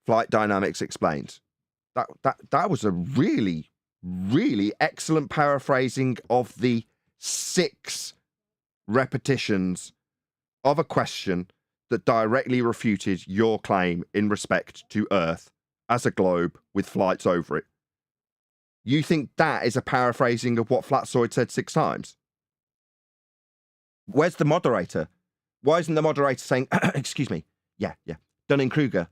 Flight dynamics explained. That was a really, really excellent paraphrasing of the 6 repetitions of a question that directly refuted your claim in respect to Earth as a globe with flights over it. You think that is a paraphrasing of what Flatziod said 6 times? Where's the moderator? Why isn't the moderator saying, excuse me, yeah, Dunning-Kruger?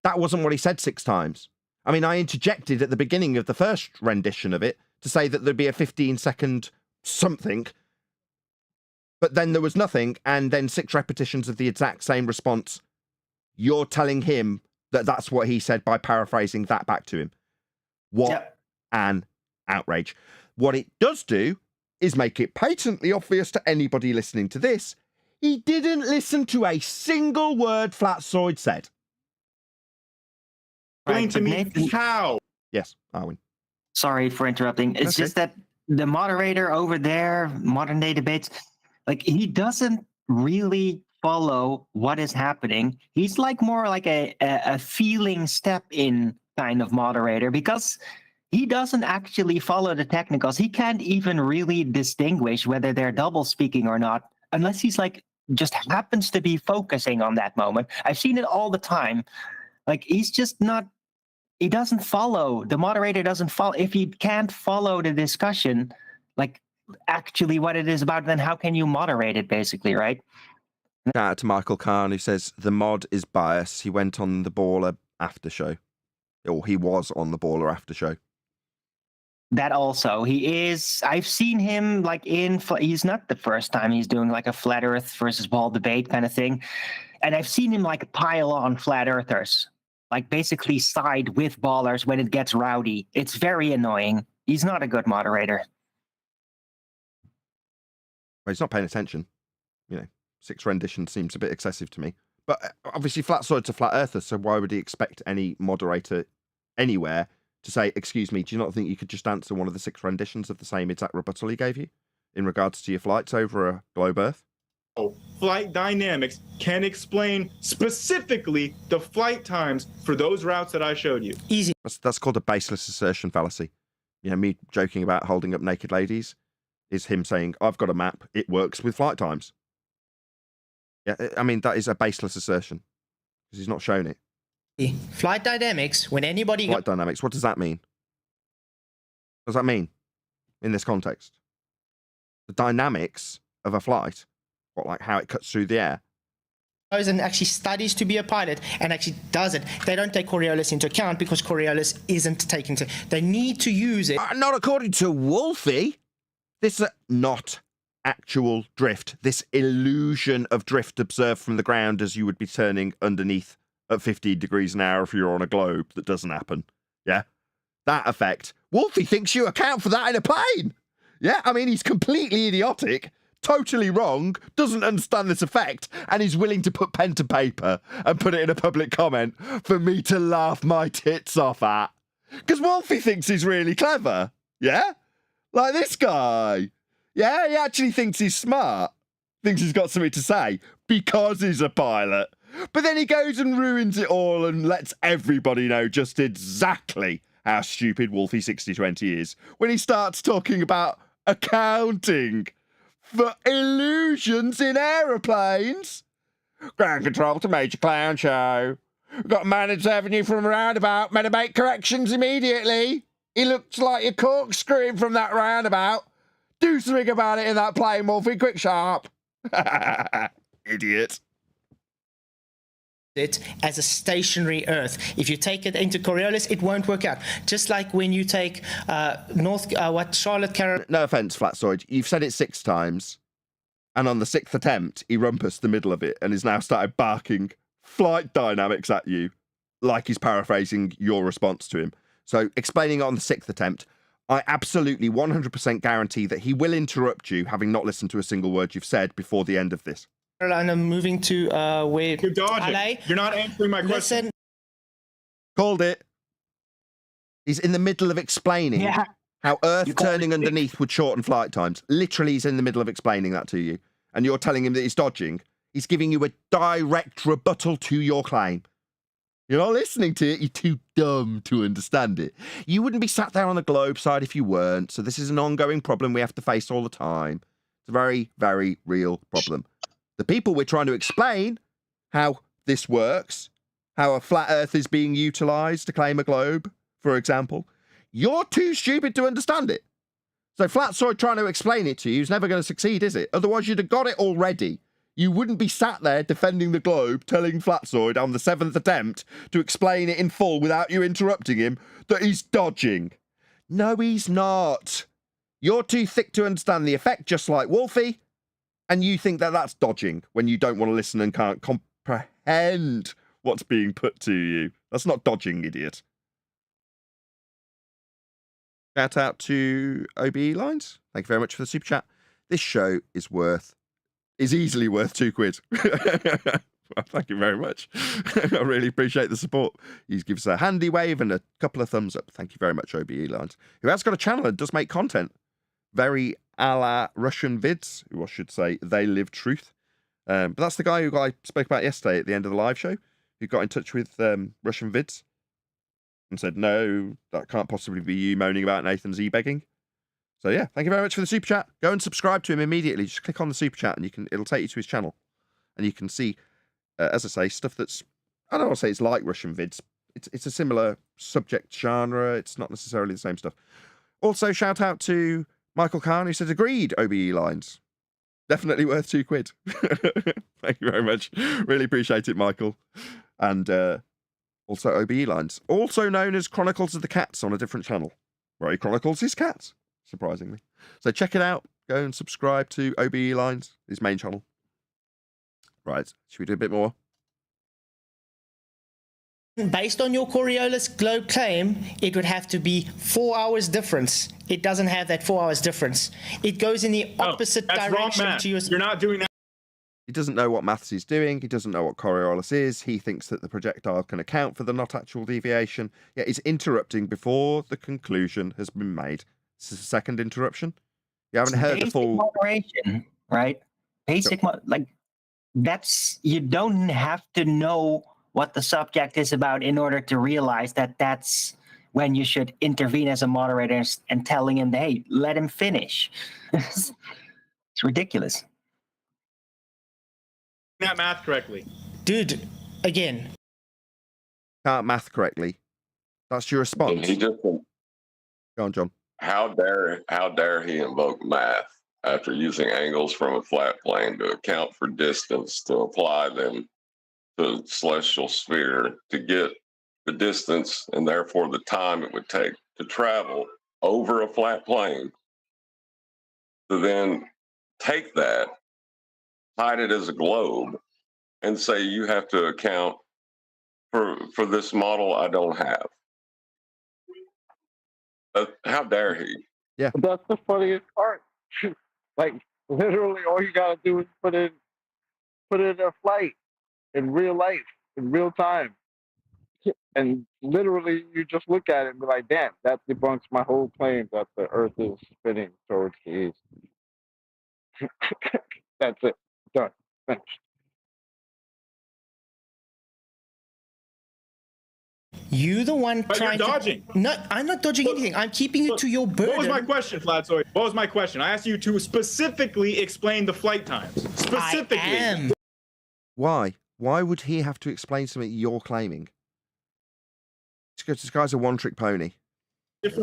That wasn't what he said 6 times. I mean, I interjected at the beginning of the first rendition of it to say that there'd be a 15-second something, but then there was nothing, and then 6 repetitions of the exact same response. You're telling him that that's what he said by paraphrasing that back to him. What an outrage. What it does do is make it patently obvious to anybody listening to this, he didn't listen to a single word Flatziod said. Explain to but me Nathan- how. Yes, Arwin. Sorry for interrupting. It's Okay. just that the moderator over there, modern day debates, like he doesn't really follow what is happening. He's like more like a feeling step in kind of moderator because he doesn't actually follow the technicals. He can't even really distinguish whether they're double speaking or not, unless he's like just happens to be focusing on that moment. I've seen it all the time. Like he's just not. He doesn't follow. The moderator doesn't follow. If he can't follow the discussion, like actually what it is about, then how can you moderate it, basically, right? Shout out to Michael Kahn, who says the mod is biased. He went on the Baller after show. Or he was on the Baller after show. That also, he is. I've seen him like he's not the first time he's doing like a flat Earth versus ball debate kind of thing, and I've seen him like pile on flat earthers, like basically side with ballers when it gets rowdy. It's very annoying. He's not a good moderator. Well, he's not paying attention. 6 rendition seems a bit excessive to me. But obviously, Flatziod's a flat earther, so why would he expect any moderator anywhere to say, excuse me, do you not think you could just answer one of the 6 renditions of the same exact rebuttal he gave you in regards to your flights over a globe Earth? Flight dynamics can explain specifically the flight times for those routes that I showed you. Easy. That's called a baseless assertion fallacy. Me joking about holding up naked ladies is him saying, I've got a map, it works with flight times. Yeah, I mean, that is a baseless assertion because he's not shown it. Flight dynamics, when anybody... Flight dynamics, what does that mean? What does that mean in this context? The dynamics of a flight, like how it cuts through the air. Goes and actually studies to be a pilot and actually does it. They don't take Coriolis into account because Coriolis isn't taken to... They need to use it. Not according to Wolfie. This is not actual drift. This illusion of drift observed from the ground as you would be turning underneath at 15 degrees an hour if you're on a globe. That doesn't happen. Yeah? That effect. Wolfie thinks you account for that in a plane. Yeah? I mean, he's completely idiotic, totally wrong, doesn't understand this effect, and he's willing to put pen to paper and put it in a public comment for me to laugh my tits off at. Because Wolfie thinks he's really clever. Yeah? Like this guy. Yeah, he actually thinks he's smart. Thinks he's got something to say because he's a pilot. But then he goes and ruins it all and lets everybody know just exactly how stupid Wolfie 6020 is when he starts talking about accounting for illusions in aeroplanes. Ground control to Major Clown Show. We've got to manage the avenue from a roundabout. Better make corrections immediately. He looks like you're corkscrewing from that roundabout. Do something about it in that plane, Wolfie. Quick, sharp. Idiot. It as a stationary Earth. If you take it into Coriolis, it won't work out. Just like when you take Charlotte Carolina. No offence, Flatziod. You've said it 6 times. And on the 6th attempt, he rumpused the middle of it and has now started barking flight dynamics at you like he's paraphrasing your response to him. So explaining it on the 6th attempt, I absolutely 100% guarantee that he will interrupt you, having not listened to a single word you've said before the end of this. Carolina moving to where? You're dodging. LA. You're not answering my question. Listen. Called it. He's in the middle of explaining how Earth turning underneath would shorten flight times. Literally, he's in the middle of explaining that to you. And you're telling him that he's dodging. He's giving you a direct rebuttal to your claim. You're not listening to it. You're too dumb to understand it. You wouldn't be sat there on the globe side if you weren't. So this is an ongoing problem we have to face all the time. It's a very, very real problem. The people we're trying to explain how this works, how a flat Earth is being utilised to claim a globe, for example, you're too stupid to understand it. So Flatziod trying to explain it to you is never going to succeed, is it? Otherwise, you'd have got it already. You wouldn't be sat there defending the globe, telling Flatziod on the 7th attempt to explain it in full without you interrupting him that he's dodging. No, he's not. You're too thick to understand the effect, just like Wolfie, and you think that that's dodging when you don't want to listen and can't comprehend what's being put to you. That's not dodging, idiot. Shout out to OBE Lines. Thank you very much for the super chat. This show is easily worth £2. Well, thank you very much. I really appreciate the support. He gives a handy wave and a couple of thumbs up. Thank you very much, OBE Lines, who has got a channel and does make content. Very a la Russian vids, who I should say, they live truth. But that's the guy who I spoke about yesterday at the end of the live show, who got in touch with Russian vids and said, no, that can't possibly be you moaning about Nathan's e-begging. So yeah, thank you very much for the super chat. Go and subscribe to him immediately. Just click on the super chat and it'll take you to his channel. And you can see, as I say, stuff that's, I don't want to say it's like Russian vids. It's a similar subject genre. It's not necessarily the same stuff. Also, shout out to Michael Khan, who said, agreed, OBE Lines. Definitely worth £2. Thank you very much. Really appreciate it, Michael. And also OBE Lines, also known as Chronicles of the Cats on a different channel, where he chronicles his cats, surprisingly. So check it out. Go and subscribe to OBE Lines, his main channel. Right, should we do a bit more? Based on your Coriolis globe claim, it would have to be 4 hours difference. It doesn't have that 4 hours difference. It goes in the opposite that's direction wrong, to your. You're not doing that. He doesn't know what maths he's doing. He doesn't know what Coriolis is. He thinks that the projectile can account for the not actual deviation. Yet he's interrupting before the conclusion has been made. This is a second interruption. You haven't heard the full moderation, right? Basic, like that's, you don't have to know what the subject is about in order to realize that that's when you should intervene as a moderator and telling him, hey, let him finish. It's ridiculous. That math correctly. Dude, again. can't math correctly. That's your response. He just, Go on, John. how dare he invoke math after using angles from a flat plane to account for distance, to apply them to the celestial sphere to get the distance and therefore the time it would take to travel over a flat plane, to then take that, hide it as a globe, and say you have to account for this model I don't have. How dare he? Yeah. That's the funniest part. Like literally, all you gotta do is put in a flight in real life, in real time, and literally you just look at it and be like, "Damn, that debunks my whole claim that the Earth is spinning towards the east." That's it. Done. Finished. You the one But trying you're dodging. to... No, I'm not dodging anything. I'm keeping you to your burden. What was my question, Flatziod? What was my question? I asked you to specifically explain the flight times. Specifically. I am. Why? Why would he have to explain something you're claiming? This guy's a one-trick pony.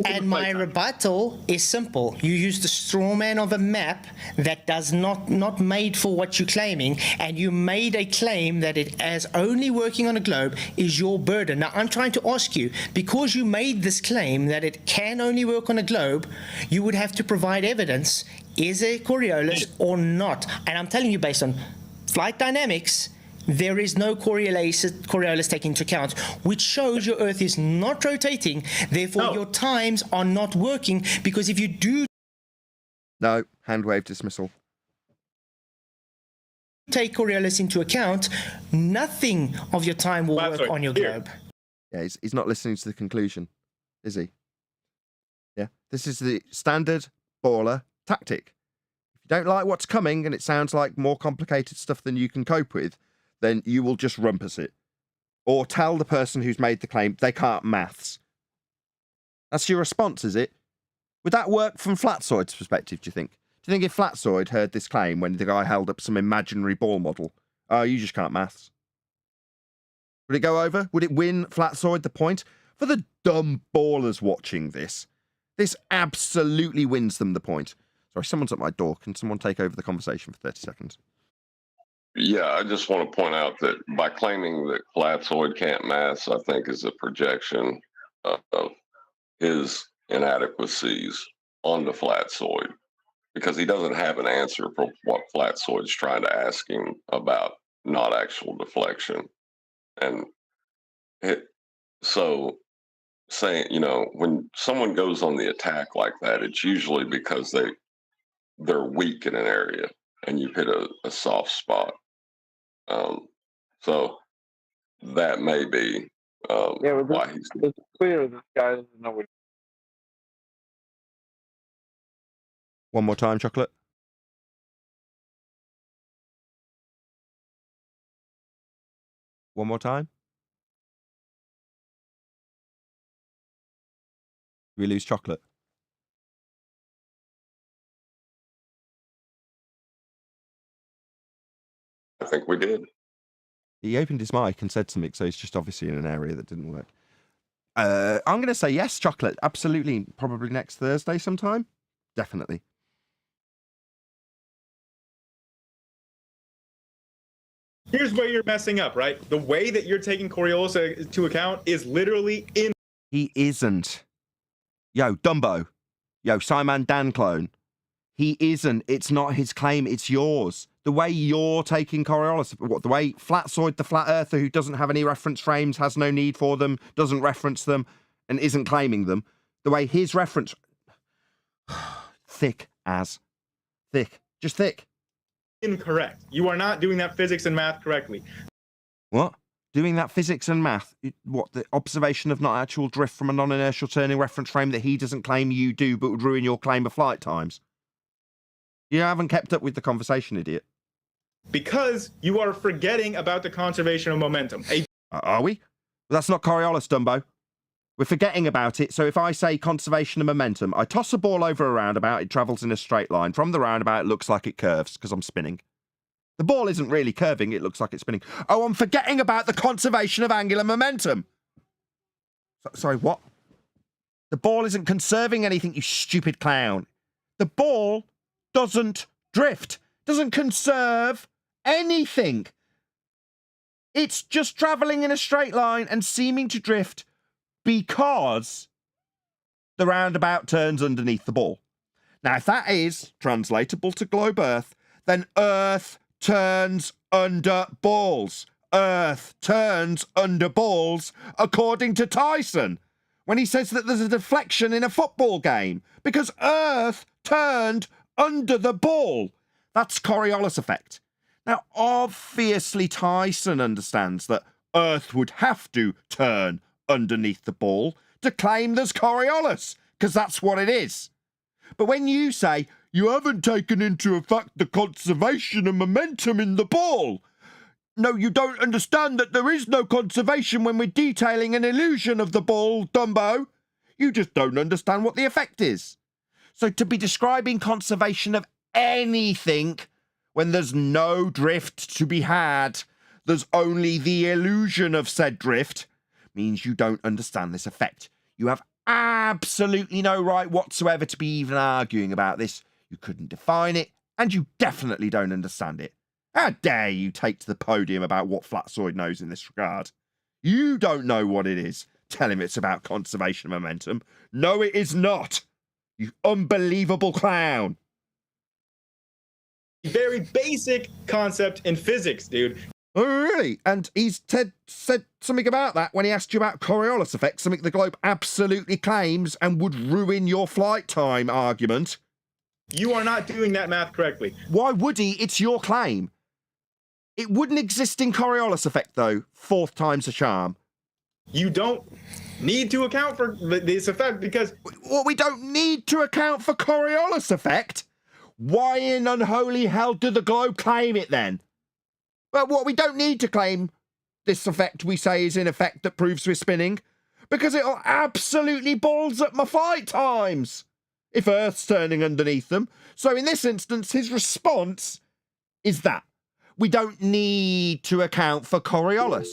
And my rebuttal is simple. You use the straw man of a map that does not made for what you're claiming, and you made a claim that it as only working on a globe is your burden. Now I'm trying to ask you, because you made this claim that it can only work on a globe, you would have to provide evidence. Is it Coriolis or not? And I'm telling you, based on flight dynamics, there is no Coriolis taken into account, which shows your Earth is not rotating. Therefore, your times are not working, because if you do... No, hand wave dismissal. Take Coriolis into account, nothing of your time will work on your globe. Yeah, he's not listening to the conclusion, is he? Yeah, this is the standard baller tactic. If you don't like what's coming and it sounds like more complicated stuff than you can cope with, then you will just rumpus it. Or tell the person who's made the claim they can't maths. That's your response, is it? Would that work from Flatziod's perspective, do you think? Do you think if Flatziod heard this claim when the guy held up some imaginary ball model, oh, you just can't maths? Would it go over? Would it win Flatziod the point? For the dumb ballers watching this, this absolutely wins them the point. Sorry, someone's at my door. Can someone take over the conversation for 30 seconds? Yeah, I just want to point out that by claiming that Flatziod can't maths, I think is a projection of his inadequacies onto Flatziod, because he doesn't have an answer for what Flatziod's trying to ask him about not actual deflection. And so saying, when someone goes on the attack like that, it's usually because they're weak in an area and you've hit a soft spot. So that may be why he's... It's clear this guy doesn't know what... One more time, Chocolate. One more time. We lose Chocolate. I think we did. He opened his mic and said something, so he's just obviously in an area that didn't work. I'm going to say yes, Chocolate. Absolutely. Probably next Thursday sometime. Definitely. Here's where you're messing up, right? The way that you're taking Coriolis into account is literally in... He isn't. Yo, Dumbo. Yo, Simon Dan clone. He isn't. It's not his claim. It's yours. The way you're taking Coriolis, the way Flatziod, the flat earther who doesn't have any reference frames, has no need for them, doesn't reference them, and isn't claiming them, the way his reference... thick as. Thick. Just thick. Incorrect. You are not doing that physics and math correctly. What? Doing that physics and math? What, the observation of not actual drift from a non-inertial turning reference frame that he doesn't claim you do but would ruin your claim of flight times? You haven't kept up with the conversation, idiot. Because you are forgetting about the conservation of momentum. Are we? Well, that's not Coriolis, Dumbo. We're forgetting about it, so if I say conservation of momentum, I toss a ball over a roundabout, it travels in a straight line. From the roundabout, it looks like it curves, because I'm spinning. The ball isn't really curving, it looks like it's spinning. Oh, I'm forgetting about the conservation of angular momentum. Sorry, what? The ball isn't conserving anything, you stupid clown. The ball doesn't drift, doesn't conserve anything. It's just travelling in a straight line and seeming to drift because the roundabout turns underneath the ball. Now, if that is translatable to globe Earth, then Earth turns under balls. Earth turns under balls, according to Tyson, when he says that there's a deflection in a football game, because Earth turned under the ball. That's Coriolis effect. Now, obviously, Tyson understands that Earth would have to turn underneath the ball to claim there's Coriolis, because that's what it is. But when you say, you haven't taken into effect the conservation of momentum in the ball, no, you don't understand that there is no conservation when we're detailing an illusion of the ball, Dumbo. You just don't understand what the effect is. So to be describing conservation of anything when there's no drift to be had, there's only the illusion of said drift, means you don't understand this effect. You have absolutely no right whatsoever to be even arguing about this. You couldn't define it, and you definitely don't understand it. How dare you take to the podium about what Flatziod knows in this regard? You don't know what it is. Tell him it's about conservation of momentum. No, it is not. You unbelievable clown. Very basic concept in physics, dude. Oh, really? And he's said something about that when he asked you about Coriolis effect, something the globe absolutely claims and would ruin your flight time argument. You are not doing that math correctly. Why would he? It's your claim. It wouldn't exist in Coriolis effect, though. Fourth time's a charm. You don't need to account for this effect because... Well, we don't need to account for Coriolis effect? Why in unholy hell do the globe claim it, then? Well, what we don't need to claim this effect we say is in effect that proves we're spinning, because it'll absolutely balls up my flight times if Earth's turning underneath them. So in this instance, his response is that we don't need to account for Coriolis.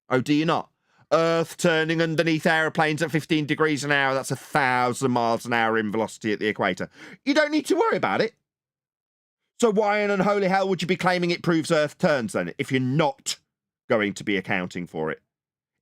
Oh, do you not? Earth turning underneath aeroplanes at 15 degrees an hour, that's 1,000 miles an hour in velocity at the equator. You don't need to worry about it. So why in unholy hell would you be claiming it proves Earth turns then, if you're not going to be accounting for it?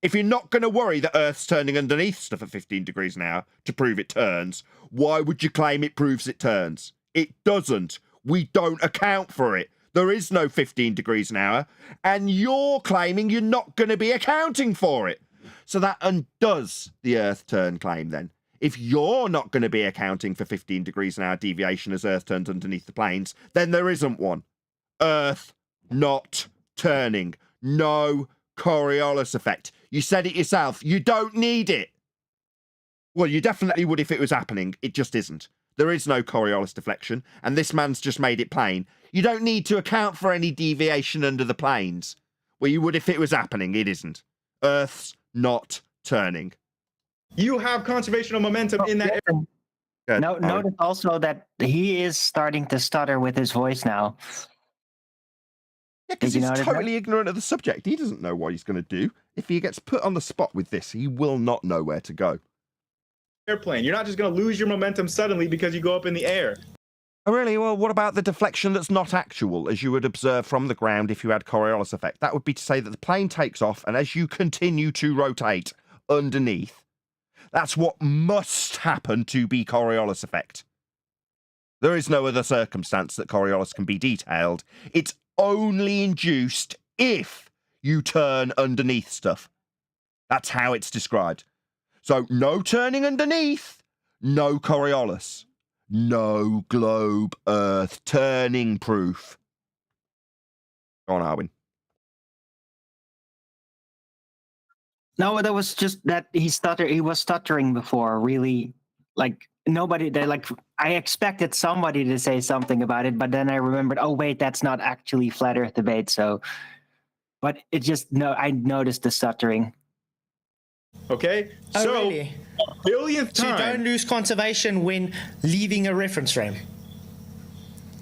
If you're not going to worry that Earth's turning underneath stuff at 15 degrees an hour to prove it turns, why would you claim it proves it turns? It doesn't. We don't account for it. There is no 15 degrees an hour, and you're claiming you're not going to be accounting for it. So that undoes the Earth turn claim then. If you're not going to be accounting for 15 degrees an hour deviation as Earth turns underneath the planes, then there isn't one. Earth not turning. No Coriolis effect. You said it yourself. You don't need it. Well, you definitely would if it was happening. It just isn't. There is no Coriolis deflection, and this man's just made it plain. You don't need to account for any deviation under the planes. Well, you would if it was happening. It isn't. Earth's not turning. You have conservation of momentum in that area. Good. Notice also that he is starting to stutter with his voice now. Yeah, because Did you he's notice totally that? ignorant of the subject. He doesn't know what he's going to do. If he gets put on the spot with this, he will not know where to go. Airplane. You're not just going to lose your momentum suddenly because you go up in the air. Oh, really? Well, what about the deflection that's not actual, as you would observe from the ground if you had Coriolis effect? That would be to say that the plane takes off, and as you continue to rotate underneath, that's what must happen to be Coriolis effect. There is no other circumstance that Coriolis can be detailed. It's only induced if you turn underneath stuff. That's how it's described. So no turning underneath, no Coriolis. No globe Earth turning proof. Go on, Arwin. No, that was just that he was stuttering before, really. Like, nobody, I expected somebody to say something about it, but then I remembered, oh, wait, that's not actually Flat Earth debate, so. But it just, no, I noticed the stuttering. Okay? Oh, so, really? Billionth So you time. don't lose conservation when leaving a reference frame.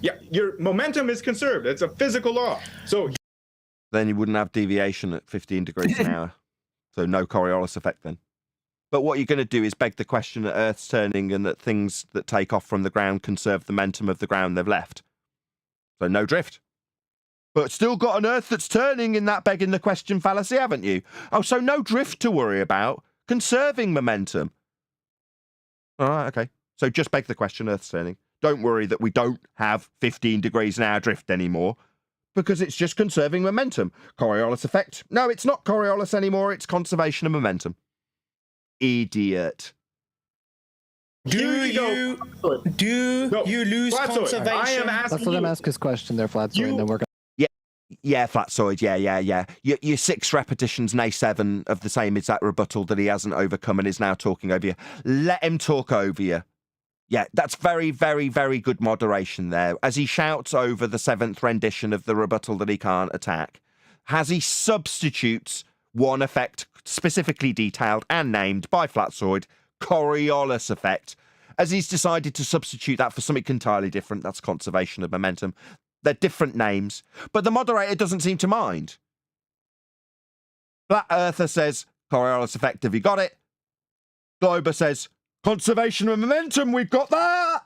Yeah, your momentum is conserved. It's a physical law. So Then you wouldn't have deviation at 15 degrees an hour. So no Coriolis effect then. But what you're going to do is beg the question that Earth's turning and that things that take off from the ground conserve the momentum of the ground they've left. So no drift. But still got an Earth that's turning in that begging the question fallacy, haven't you? Oh, so no drift to worry about. Conserving momentum. All right, okay. So just beg the question, Earth's turning. Don't worry that we don't have 15 degrees an hour drift anymore, because it's just conserving momentum. Coriolis effect. No, it's not Coriolis anymore. It's conservation of momentum. Idiot. Do you lose Flatzoid, conservation? I am asking Let's let him you. ask his question there, Flatzoid, and then we're going. Yeah, Flatzoid, yeah. Your 6 repetitions, nay 7, of the same exact rebuttal that he hasn't overcome and is now talking over you. Let him talk over you. Yeah, that's very, very, very good moderation there. As he shouts over the 7th rendition of the rebuttal that he can't attack, as he substitutes one effect specifically detailed and named by Flatzoid, Coriolis effect, as he's decided to substitute that for something entirely different. That's conservation of momentum. They're different names, but the moderator doesn't seem to mind. Flat Earther says, Coriolis effect, have you got it? Glober says, conservation of momentum, we've got that!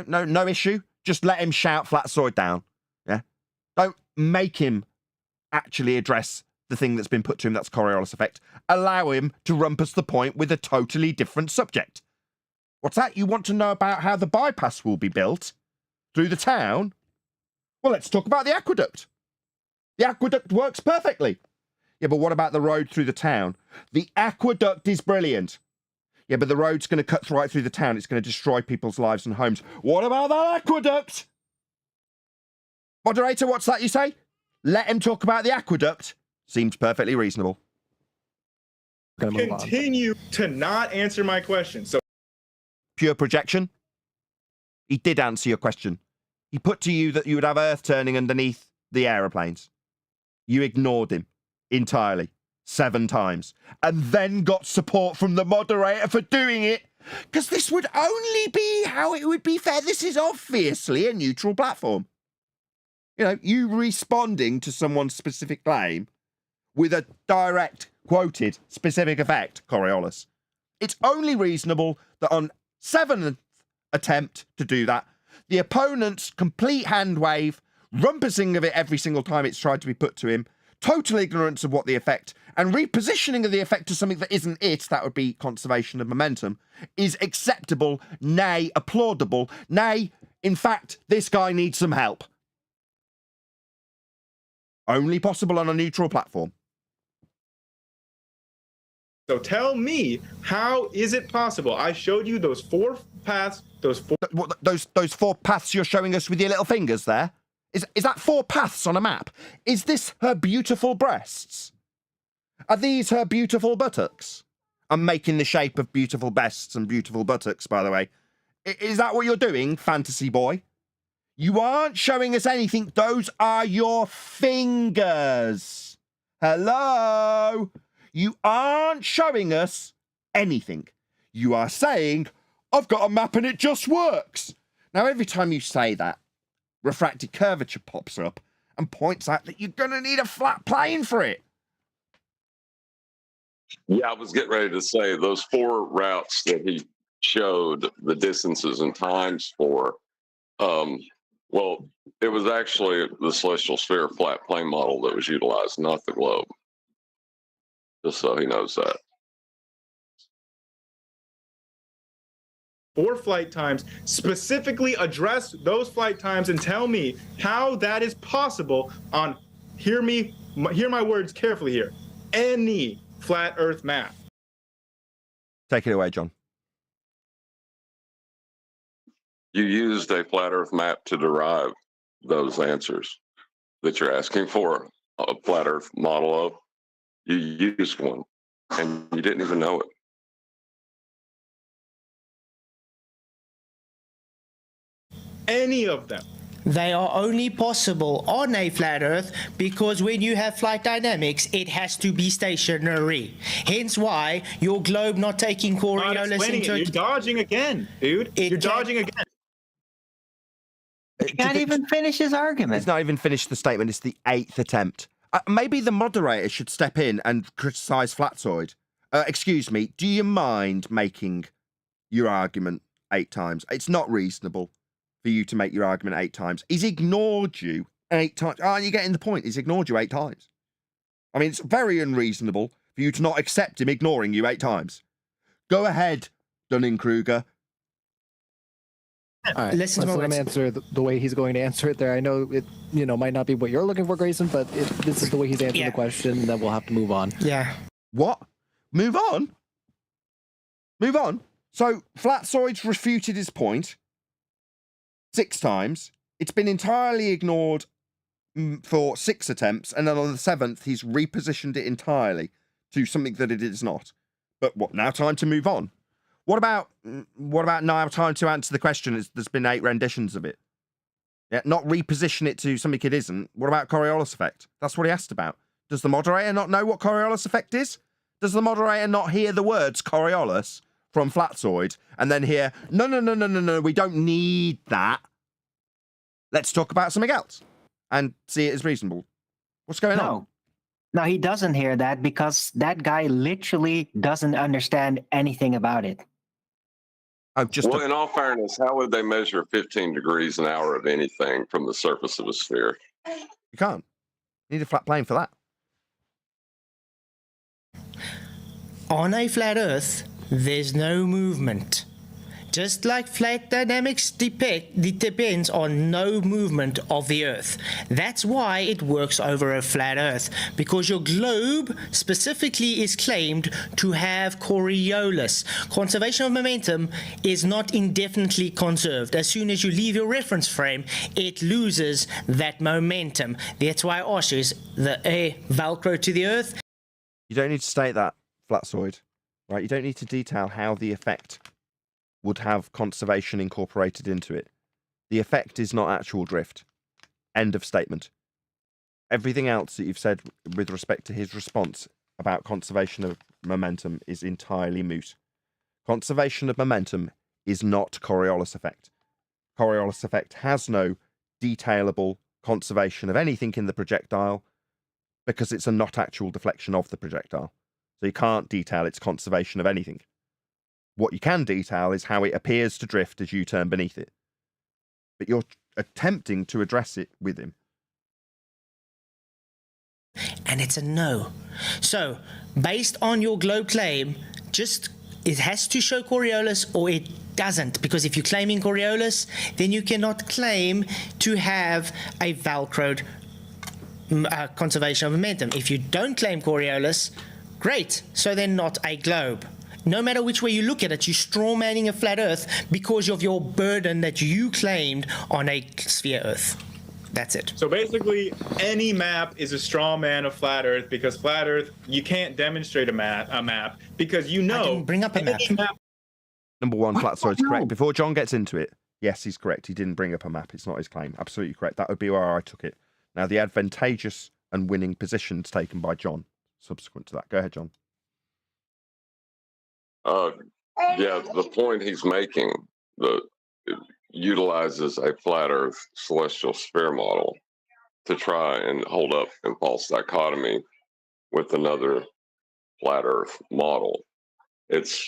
No issue. Just let him shout Flatzoid down. Yeah? Don't make him actually address the thing that's been put to him, that's Coriolis effect. Allow him to rumpus the point with a totally different subject. What's that? You want to know about how the bypass will be built? Through the town? Well, let's talk about the aqueduct. The aqueduct works perfectly. Yeah, but what about the road through the town? The aqueduct is brilliant. Yeah, but the road's going to cut right through the town. It's going to destroy people's lives and homes. What about that aqueduct? Moderator, what's that you say? Let him talk about the aqueduct. Seems perfectly reasonable. Continue to not answer my question. So Pure projection. He did answer your question. He put to you that you would have Earth turning underneath the aeroplanes. You ignored him entirely 7 times and then got support from the moderator for doing it, because this would only be how it would be fair. This is obviously a neutral platform. You know, you responding to someone's specific claim with a direct, quoted, specific effect, Coriolis. It's only reasonable that on 7th attempt to do that, the opponent's complete hand wave, rumpusing of it every single time it's tried to be put to him, total ignorance of what the effect, and repositioning of the effect to something that isn't it, that would be conservation of momentum, is acceptable, nay, applaudable, nay, in fact, this guy needs some help. Only possible on a neutral platform. So tell me, how is it possible? I showed you those 4 paths, those 4 paths you're showing us with your little fingers there? Is that 4 paths on a map? Is this her beautiful breasts? Are these her beautiful buttocks? I'm making the shape of beautiful breasts and beautiful buttocks, by the way. Is that what you're doing, fantasy boy? You aren't showing us anything. Those are your fingers. Hello? You aren't showing us anything. You are saying, I've got a map and it just works. Now, every time you say that, refracted curvature pops up and points out that you're going to need a flat plane for it. Yeah, I was getting ready to say those 4 routes that he showed the distances and times for. Well, it was actually the celestial sphere flat plane model that was utilized, not the globe. Just so he knows that. 4 flight times, specifically address those flight times and tell me how that is possible on, hear my words carefully here, any flat Earth map. Take it away, John. You used a flat Earth map to derive those answers that you're asking for, a flat Earth model of. You used one, and you didn't even know it. Any of them. They are only possible on a flat Earth because when you have flight dynamics, it has to be stationary. Hence why your globe not taking Coriolis into... You're dodging again, dude. You're dodging again. He can't even finish his argument. He's not even finished the statement. It's the 8th attempt. Maybe the moderator should step in and criticise Flatziod. Excuse me, do you mind making your argument 8 times? It's not reasonable for you to make your argument 8 times. He's ignored you 8 times. Oh, you're getting the point. He's ignored you 8 times. I mean, it's very unreasonable for you to not accept him ignoring you 8 times. Go ahead, Dunning-Kruger. All right, Listen to let's my let him words. answer the way he's going to answer it there. I know it, might not be what you're looking for, Grayson, but this is the way he's answering the question, and then we'll have to move on. Yeah. What? Move on? Move on? So, Flatziod's refuted his point 6 times. It's been entirely ignored for 6 attempts, and then on the 7th, he's repositioned it entirely to something that it is not. But what, now time to move on? What about now time to answer the question? There's been 8 renditions of it. Yeah, not reposition it to something it isn't. What about Coriolis effect? That's what he asked about. Does the moderator not know what Coriolis effect is? Does the moderator not hear the words Coriolis from Flatziod and then hear, no, we don't need that. Let's talk about something else and see it as reasonable. What's going on? No, he doesn't hear that because that guy literally doesn't understand anything about it. Oh, Well, in all fairness, how would they measure 15 degrees an hour of anything from the surface of a sphere? You can't. You need a flat plane for that. On a flat Earth, there's no movement. Just like flight dynamics depends on no movement of the Earth. That's why it works over a flat Earth, because your globe specifically is claimed to have Coriolis. Conservation of momentum is not indefinitely conserved. As soon as you leave your reference frame, it loses that momentum. That's why I asked you, is the Velcro to the Earth? You don't need to state that, Flatziod. Right? You don't need to detail how the effect would have conservation incorporated into it. The effect is not actual drift. End of statement. Everything else that you've said with respect to his response about conservation of momentum is entirely moot. Conservation of momentum is not Coriolis effect. Coriolis effect has no detailable conservation of anything in the projectile because it's a not actual deflection of the projectile. So you can't detail its conservation of anything. What you can detail is how it appears to drift as you turn beneath it. But you're attempting to address it with him. And it's a no. So, based on your globe claim, it has to show Coriolis or it doesn't. Because if you're claiming Coriolis, then you cannot claim to have a Velcroed conservation of momentum. If you don't claim Coriolis, great. So they're not a globe. No matter which way you look at it, you're strawmanning a flat Earth because of your burden that you claimed on a sphere Earth. That's it. So basically, any map is a straw man of flat Earth because flat Earth, you can't demonstrate a map because you know. I didn't bring up a map. Number 1, Flatziod's correct. Before John gets into it, yes, he's correct. He didn't bring up a map. It's not his claim. Absolutely correct. That would be where I took it. Now, the advantageous and winning positions taken by John subsequent to that. Go ahead, John. Yeah, the point he's making utilizes a flat Earth celestial sphere model to try and hold up in false dichotomy with another flat Earth model. It's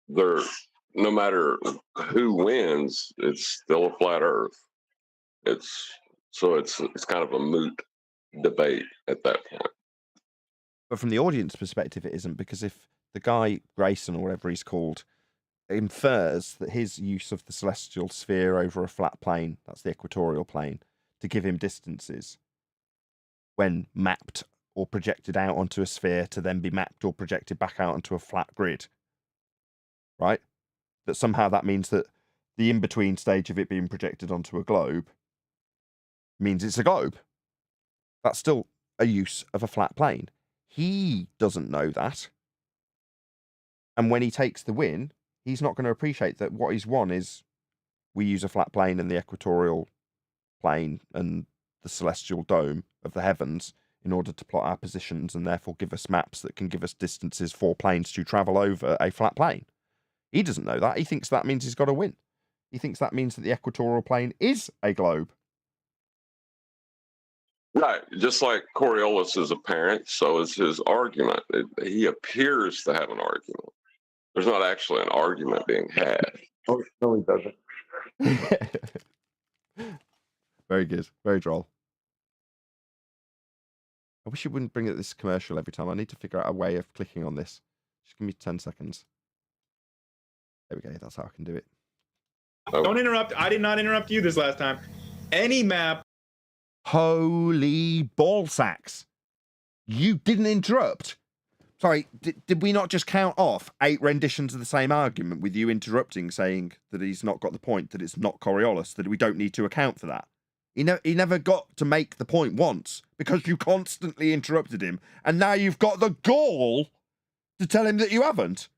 there. No matter who wins, it's still a flat Earth. It's kind of a moot debate at that point. But from the audience perspective, it isn't, because if the guy, Grayson or whatever he's called, infers that his use of the celestial sphere over a flat plane, that's the equatorial plane, to give him distances when mapped or projected out onto a sphere to then be mapped or projected back out onto a flat grid, right? That somehow that means that the in-between stage of it being projected onto a globe means it's a globe. That's still a use of a flat plane. He doesn't know that. And when he takes the win, he's not going to appreciate that what he's won is we use a flat plane and the equatorial plane and the celestial dome of the heavens in order to plot our positions and therefore give us maps that can give us distances for planes to travel over a flat plane. He doesn't know that. He thinks that means he's got to win. He thinks that means that the equatorial plane is a globe. Right. Just like Coriolis is apparent, so is his argument. He appears to have an argument. There's not actually an argument being had. Oh, no, he doesn't. Very good. Very droll. I wish you wouldn't bring up this commercial every time. I need to figure out a way of clicking on this. Just give me 10 seconds. There we go. That's how I can do it. Don't interrupt. I did not interrupt you this last time. Any map. Holy ball sacks. You didn't interrupt. Sorry, did we not just count off 8 renditions of the same argument with you interrupting, saying that he's not got the point, that it's not Coriolis, that we don't need to account for that? He never got to make the point once because you constantly interrupted him, and now you've got the gall to tell him that you haven't.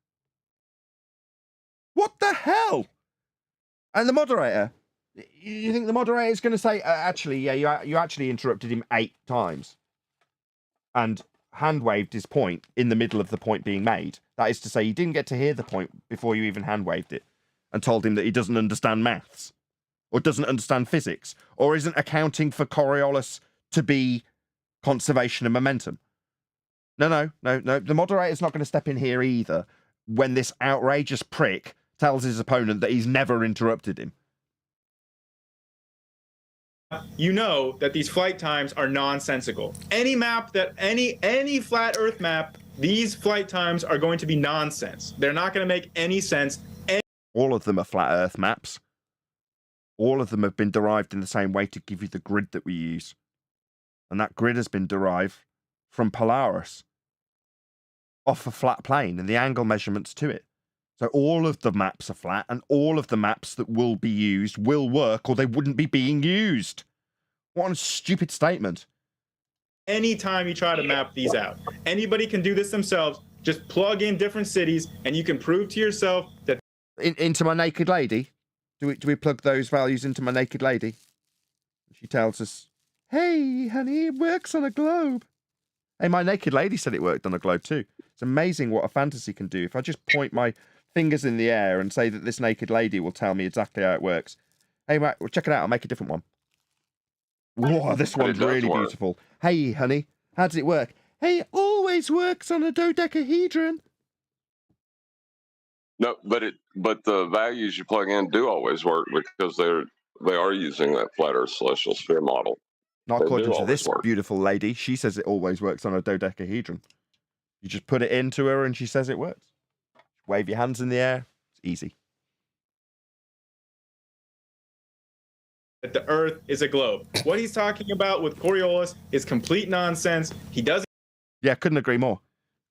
What the hell? And the moderator, you think the moderator is going to say, actually, yeah, you actually interrupted him 8 times and hand waved his point in the middle of the point being made. That is to say, you didn't get to hear the point before you even hand waved it and told him that he doesn't understand maths or doesn't understand physics or isn't accounting for Coriolis to be conservation of momentum. No. The moderator's not going to step in here either when this outrageous prick tells his opponent that he's never interrupted him. You know that these flight times are nonsensical. Any map that any flat Earth map, these flight times are going to be nonsense. They're not going to make any sense. All of them are flat Earth maps. All of them have been derived in the same way to give you the grid that we use. And that grid has been derived from Polaris off a flat plane and the angle measurements to it. So all of the maps are flat, and all of the maps that will be used will work, or they wouldn't be being used. What a stupid statement. Anytime you try to map these out, anybody can do this themselves. Just plug in different cities, and you can prove to yourself that... Into my naked lady? Do we plug those values into my naked lady? She tells us, hey, honey, it works on a globe. Hey, my naked lady said it worked on a globe too. It's amazing what a fantasy can do. If I just point my fingers in the air and say that this naked lady will tell me exactly how it works. Hey, mate, well, check it out. I'll make a different one. Whoa, this one's really beautiful. Hey, honey, how does it work? Hey, it always works on a dodecahedron. No, but the values you plug in do always work because they are using that flat Earth celestial sphere model. Not according to this beautiful lady. She says it always works on a dodecahedron. You just put it into her and she says it works. Wave your hands in the air. It's easy. That the Earth is a globe. What he's talking about with Coriolis is complete nonsense. He doesn't... Yeah, couldn't agree more.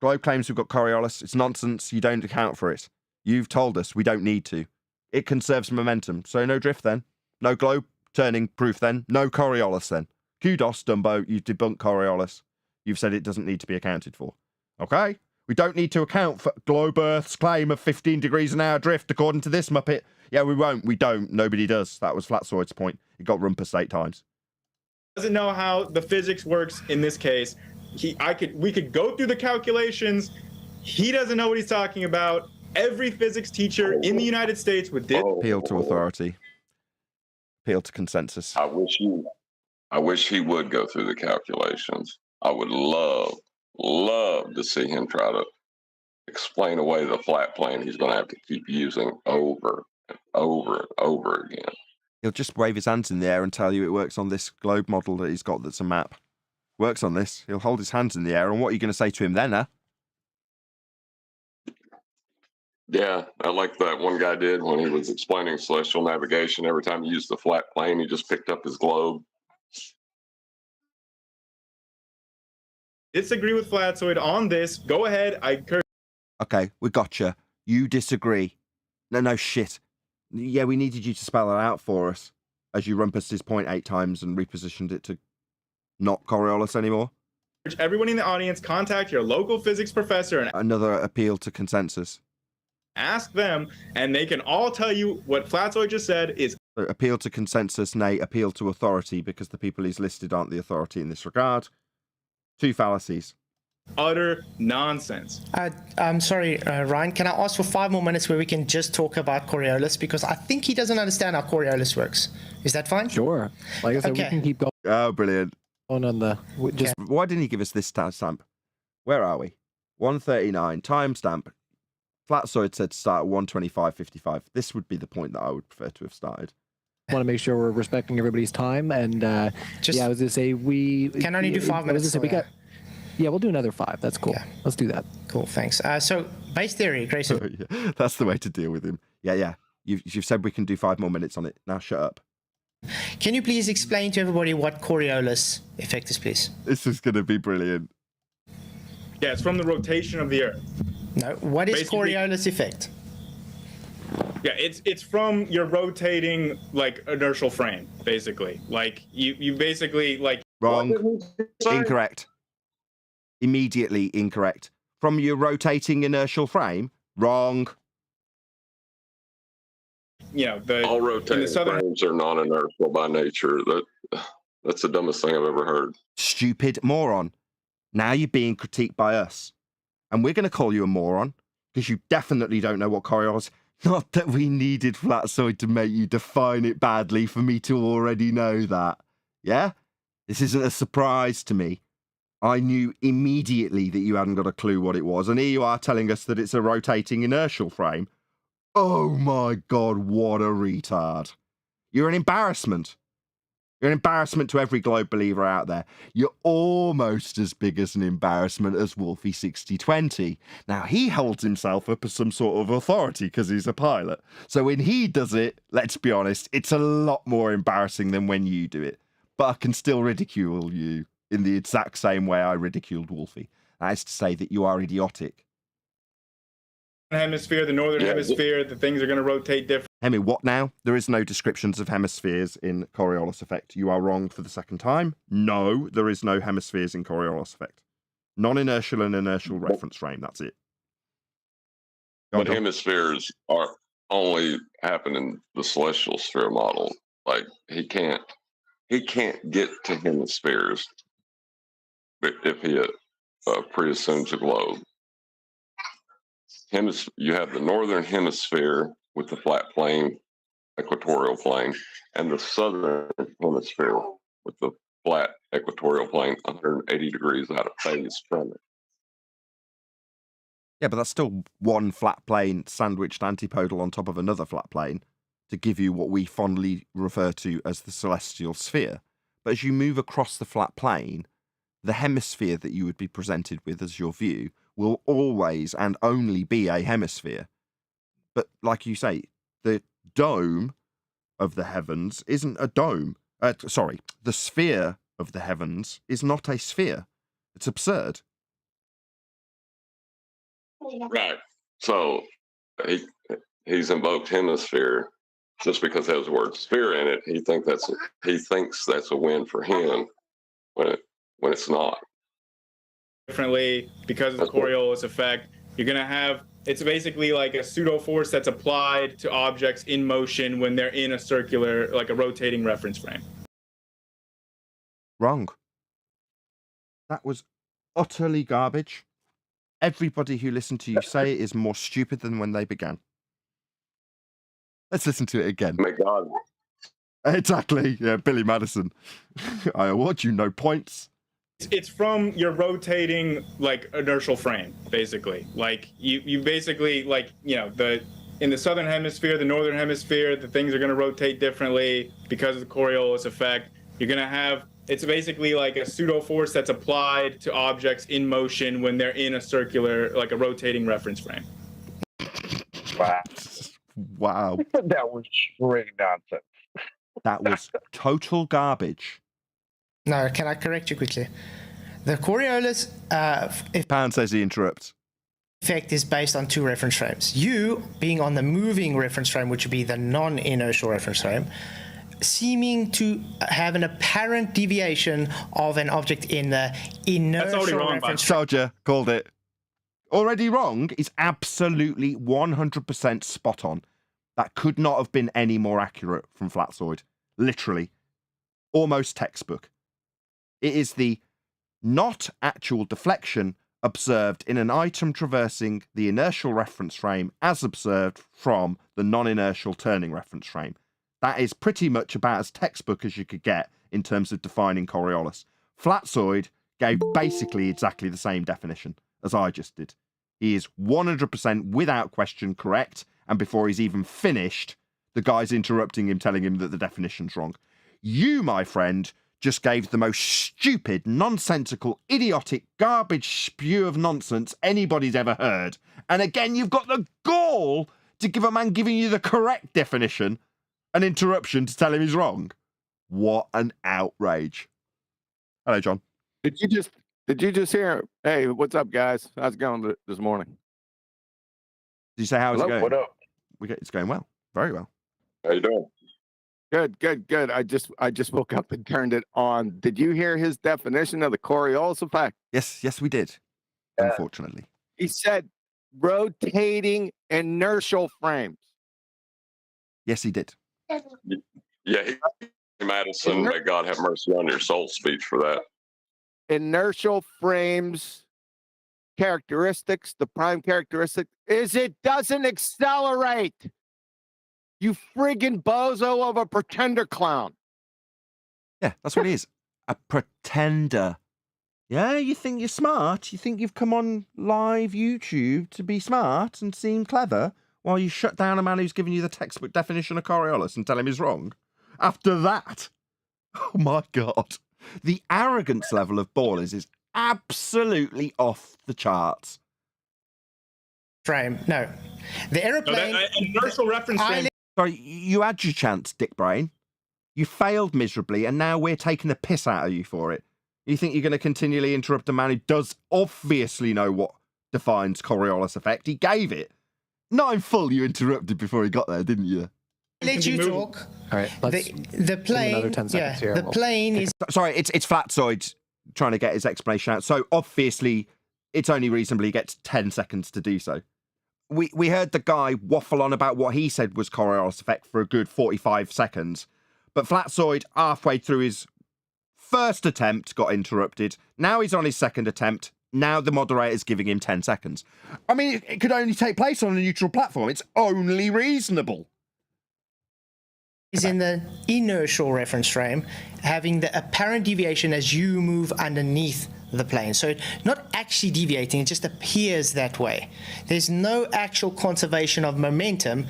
Globe claims we've got Coriolis. It's nonsense. You don't account for it. You've told us we don't need to. It conserves momentum. So no drift then. No globe turning proof then. No Coriolis then. Kudos, Dumbo. You've debunked Coriolis. You've said it doesn't need to be accounted for. Okay? We don't need to account for Globe Earth's claim of 15 degrees an hour drift, according to this Muppet. Yeah, we won't. We don't. Nobody does. That was Flatziod's point. He got rumpus 8 times. Doesn't know how the physics works in this case. We could go through the calculations. He doesn't know what he's talking about. Every physics teacher in the United States would appeal to authority. Appeal to consensus. I wish he would go through the calculations. I would love to see him try to explain away the flat plane he's going to have to keep using over and over and over again. He'll just wave his hands in the air and tell you it works on this globe model that he's got that's a map. Works on this. He'll hold his hands in the air, and what are you going to say to him then, huh? Yeah, I like that one guy did when he was explaining celestial navigation. Every time he used the flat plane, he just picked up his globe. Disagree with Flatziod on this. Go ahead. I encourage. Okay, we gotcha. You disagree. No, shit. Yeah, we needed you to spell it out for us as you rumpused his point 8 times and repositioned it to not Coriolis anymore. Everyone in the audience, contact your local physics professor and Another appeal to consensus. ask them, and they can all tell you what Flatziod just said is Appeal to consensus, nay, appeal to authority, because the people he's listed aren't the authority in this regard. 2 fallacies. utter nonsense. I'm sorry, Ryan. Can I ask for 5 more minutes where we can just talk about Coriolis? Because I think he doesn't understand how Coriolis works. Is that fine? Sure. Like I said, we can keep going Oh, brilliant. on the just. Why didn't he give us this timestamp? Where are we? 139 timestamp. Flatziod said to start at 125.55. This would be the point that I would prefer to have started. Want to make sure we're respecting everybody's time, and I was gonna say we can only do 5 minutes. We got. Yeah, we'll do another 5. That's cool. Yeah. Let's do that. Cool, thanks. So, base theory, Grayson. Yeah, that's the way to deal with him. Yeah. You've said we can do 5 more minutes on it. Now shut up. Can you please explain to everybody what Coriolis effect is, please? This is going to be brilliant. Yeah, it's from the rotation of the Earth. No, what is Basically, Coriolis effect? Yeah, it's from your rotating like inertial frame, basically. Like you basically like Wrong. Incorrect. Immediately incorrect. From your rotating inertial frame? Wrong. You know, all rotating frames are non-inertial by nature. That's the dumbest thing I've ever heard. Stupid moron. Now you're being critiqued by us. And we're going to call you a moron, because you definitely don't know what Coriolis. Not that we needed Flatziod to make you define it badly for me to already know that. Yeah? This isn't a surprise to me. I knew immediately that you hadn't got a clue what it was, and here you are telling us that it's a rotating inertial frame. Oh my God, what a retard. You're an embarrassment. You're an embarrassment to every globe believer out there. You're almost as big as an embarrassment as Wolfie6020. Now, he holds himself up as some sort of authority because he's a pilot. So when he does it, let's be honest, it's a lot more embarrassing than when you do it. But I can still ridicule you in the exact same way I ridiculed Wolfie. That is to say that you are idiotic. Hemisphere, the northern hemisphere, the things are going to rotate different. Hemi, what now? There is no descriptions of hemispheres in Coriolis effect. You are wrong for the second time. No, there is no hemispheres in Coriolis effect. Non-inertial and inertial reference frame, that's it. But hemispheres are only happen in the celestial sphere model. Like he can't get to hemispheres if he pre-assumes a globe. You have the northern hemisphere with the flat plane, equatorial plane, and the southern hemisphere with the flat equatorial plane 180 degrees out of phase from it. Yeah, but that's still one flat plane sandwiched antipodal on top of another flat plane to give you what we fondly refer to as the celestial sphere. But as you move across the flat plane, the hemisphere that you would be presented with as your view will always and only be a hemisphere. But like you say, the dome of the heavens isn't a dome. The sphere of the heavens is not a sphere. It's absurd. Right. So he's invoked hemisphere just because it has the word sphere in it. He thinks that's a win for him when it's not. Differently because of the Coriolis effect. You're going to have, it's basically like a pseudo force that's applied to objects in motion when they're in a circular, like a rotating reference frame. Wrong. That was utterly garbage. Everybody who listened to you say it is more stupid than when they began. Let's listen to it again. My God. Exactly. Yeah, Billy Madison. I award you no points. It's from your rotating like inertial frame, basically. Like you basically like, you know, in the southern hemisphere, the northern hemisphere, the things are going to rotate differently because of the Coriolis effect. You're going to have, it's basically like a pseudo force that's applied to objects in motion when they're in a circular, like a rotating reference frame. Wow. That was straight nonsense. That was total garbage. No, can I correct you quickly? The Coriolis Pan says he interrupts. effect is based on two reference frames. You being on the moving reference frame, which would be the non-inertial reference frame, seeming to have an apparent deviation of an object in the inertial reference frame. Soldier called it. Already wrong is absolutely 100% spot on. That could not have been any more accurate from Flatziod. Literally. Almost textbook. It is the not actual deflection observed in an item traversing the inertial reference frame as observed from the non-inertial turning reference frame. That is pretty much about as textbook as you could get in terms of defining Coriolis. Flatziod gave basically exactly the same definition as I just did. He is 100% without question correct, and before he's even finished, the guy's interrupting him, telling him that the definition's wrong. You, my friend, just gave the most stupid, nonsensical, idiotic, garbage spew of nonsense anybody's ever heard. And again, you've got the gall to give a man giving you the correct definition an interruption to tell him he's wrong. What an outrage. Hello, John. Did you just hear? Hey, what's up, guys? How's it going this morning? Did you say how's it going? What up? It's going well. Very well. How you doing? Good. I just woke up and turned it on. Did you hear his definition of the Coriolis effect? Yes, we did. Unfortunately. He said rotating inertial frames. Yes, he did. Yeah, Madison, may God have mercy on your soul speech for that. Inertial frames characteristics, the prime characteristic is it doesn't accelerate. You friggin' bozo of a pretender clown. Yeah, that's what he is. A pretender. Yeah, you think you're smart? You think you've come on live YouTube to be smart and seem clever while you shut down a man who's giving you the textbook definition of Coriolis and tell him he's wrong? After that, oh my God. The arrogance level of ballers is absolutely off the charts. Frame. No. The aeroplane. No, inertial reference frame. Sorry, you had your chance, Dick Brain. You failed miserably, and now we're taking the piss out of you for it. You think you're going to continually interrupt a man who does obviously know what defines Coriolis effect? He gave it. Not in full, you interrupted before he got there, didn't you? Let you talk. All right, let's the plane. another 10 seconds here. The plane is. Sorry, it's Flatziod trying to get his explanation out. So obviously, it's only reasonably he gets 10 seconds to do so. We heard the guy waffle on about what he said was Coriolis effect for a good 45 seconds. But Flatziod, halfway through his first attempt, got interrupted. Now he's on his second attempt. Now the moderator's giving him 10 seconds. I mean, it could only take place on a neutral platform. It's only reasonable. Is in the inertial reference frame, having the apparent deviation as you move underneath the plane. So not actually deviating, it just appears that way. There's no actual conservation of momentum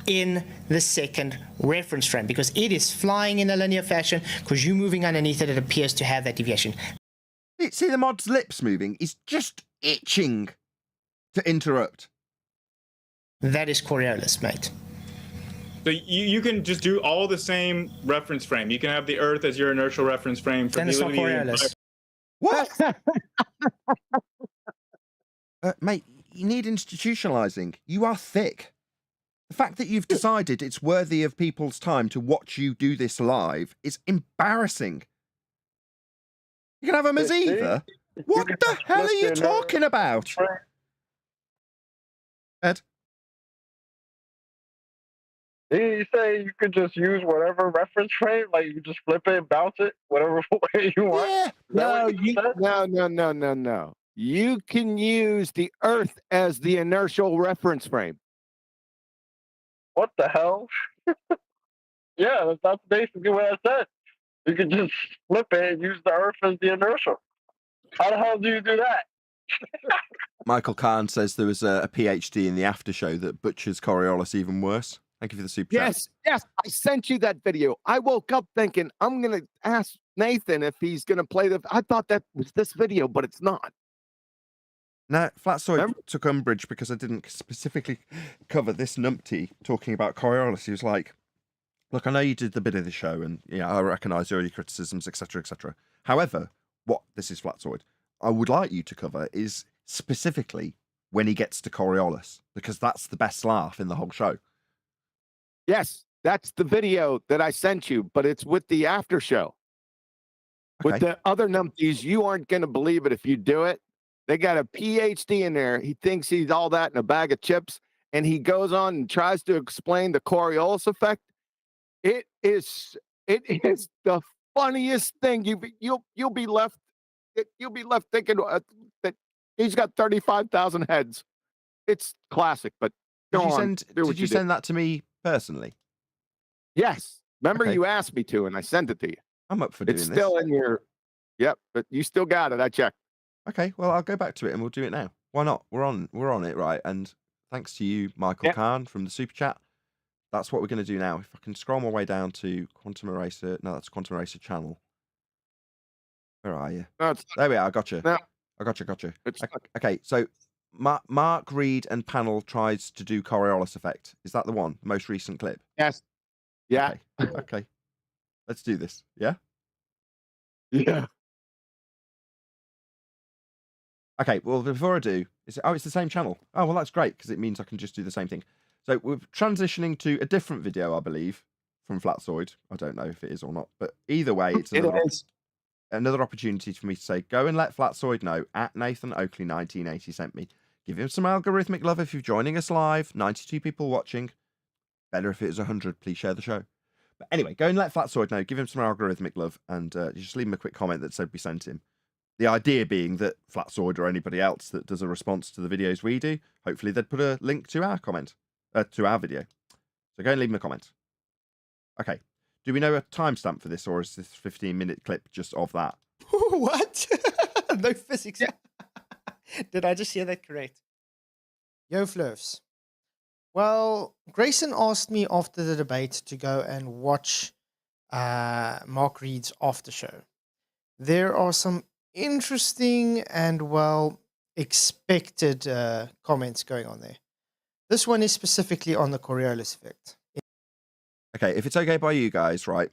in the second reference frame because it is flying in a linear fashion. Because you're moving underneath it, it appears to have that deviation. See the mod's lips moving? He's just itching to interrupt. That is Coriolis, mate. So you can just do all the same reference frame. You can have the Earth as your inertial reference frame for Then it's not Coriolis. What? Mate, you need institutionalizing. You are thick. The fact that you've decided it's worthy of people's time to watch you do this live is embarrassing. You can have him as either. What the hell are you talking about? Ed? You say you could just use whatever reference frame, like you just flip it and bounce it, whatever way you want. Yeah. No. You can use the Earth as the inertial reference frame. What the hell? Yeah, that's basically what I said. You can just flip it and use the Earth as the inertial. How the hell do you do that? Michael Kahn says there was a PhD in the after show that butchers Coriolis even worse. Thank you for the super chat. Yes, I sent you that video. I woke up thinking I'm going to ask Nathan if he's going to play I thought that was this video, but it's not. Now, Flatziod Remember? took umbrage because I didn't specifically cover this numpty talking about Coriolis. He was like, look, I know you did the bit of the show, and I recognise early criticisms, etc., etc. However, this is Flatziod, I would like you to cover is specifically when he gets to Coriolis, because that's the best laugh in the whole show. Yes, that's the video that I sent you, but it's with the after show. Okay. With the other numpties, you aren't going to believe it if you do it. They got a PhD in there. He thinks he's all that in a bag of chips, and he goes on and tries to explain the Coriolis effect. It is the funniest thing. You'll be left thinking that he's got 35,000 heads. It's classic, but Did you send that to me personally? Yes. Remember, Okay. you asked me to, and I sent it to you. I'm up for doing It's this. still in your. Yep, but you still got it. I checked. Okay, well, I'll go back to it and we'll do it now. Why not? We're on it, right? And thanks to you, Michael Kahn, from the super chat. That's what we're going to do now. If I can scroll my way down to Quantum Eraser. No, that's Quantum Eraser channel. Where are you? No, There we are. I got you. No. I got you. It's Okay, so Mark, Reed, and Panel tries to do Coriolis effect. Is that the one? The most recent clip? yes. Yeah. Okay. Let's do this. Yeah? Yeah. Okay, well, before I do, it's the same channel. Oh, well, that's great, because it means I can just do the same thing. So we're transitioning to a different video, I believe, from Flatziod. I don't know if it is or not, but either way, it's another opportunity for me to say, go and let Flatziod know at Nathan Oakley 1980 sent me. Give him some algorithmic love if you're joining us live. 92 people watching. Better if it was 100. Please share the show. But anyway, go and let Flatziod know. Give him some algorithmic love, and just leave him a quick comment that said we sent him. The idea being that Flatziod or anybody else that does a response to the videos we do, hopefully they'd put a link to our comment, to our video. So go and leave him a comment. Okay. Do we know a timestamp for this, or is this 15-minute clip just of that? What? No physics. Did I just hear that correct? Yo, Flurfs. Well, Grayson asked me after the debate to go and watch Mark Reed's after show. There are some interesting and expected comments going on there. This one is specifically on the Coriolis effect. Okay, if it's okay by you guys, right?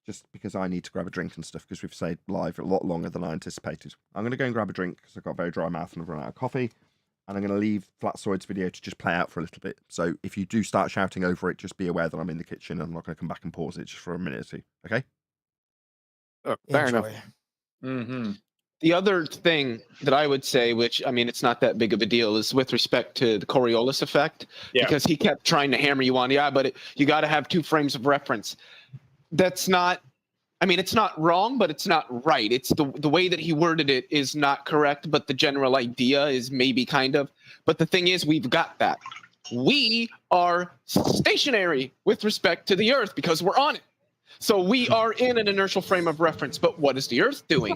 Just because I need to grab a drink and stuff, because we've stayed live a lot longer than I anticipated. I'm going to go and grab a drink because I've got a very dry mouth and I've run out of coffee. And I'm going to leave Flatziod's video to just play out for a little bit. So if you do start shouting over it, just be aware that I'm in the kitchen and I'm not going to come back and pause it just for a minute or two. Okay? Fair enough. Mm-hmm. The other thing that I would say, which, I mean, it's not that big of a deal, is with respect to the Coriolis effect, because he kept trying to hammer you on, but you got to have 2 frames of reference. That's not, I mean, it's not wrong, but it's not right. It's the way that he worded it is not correct, but the general idea is maybe kind of. But the thing is, we've got that. We are stationary with respect to the Earth because we're on it. So we are in an inertial frame of reference. But what is the Earth doing?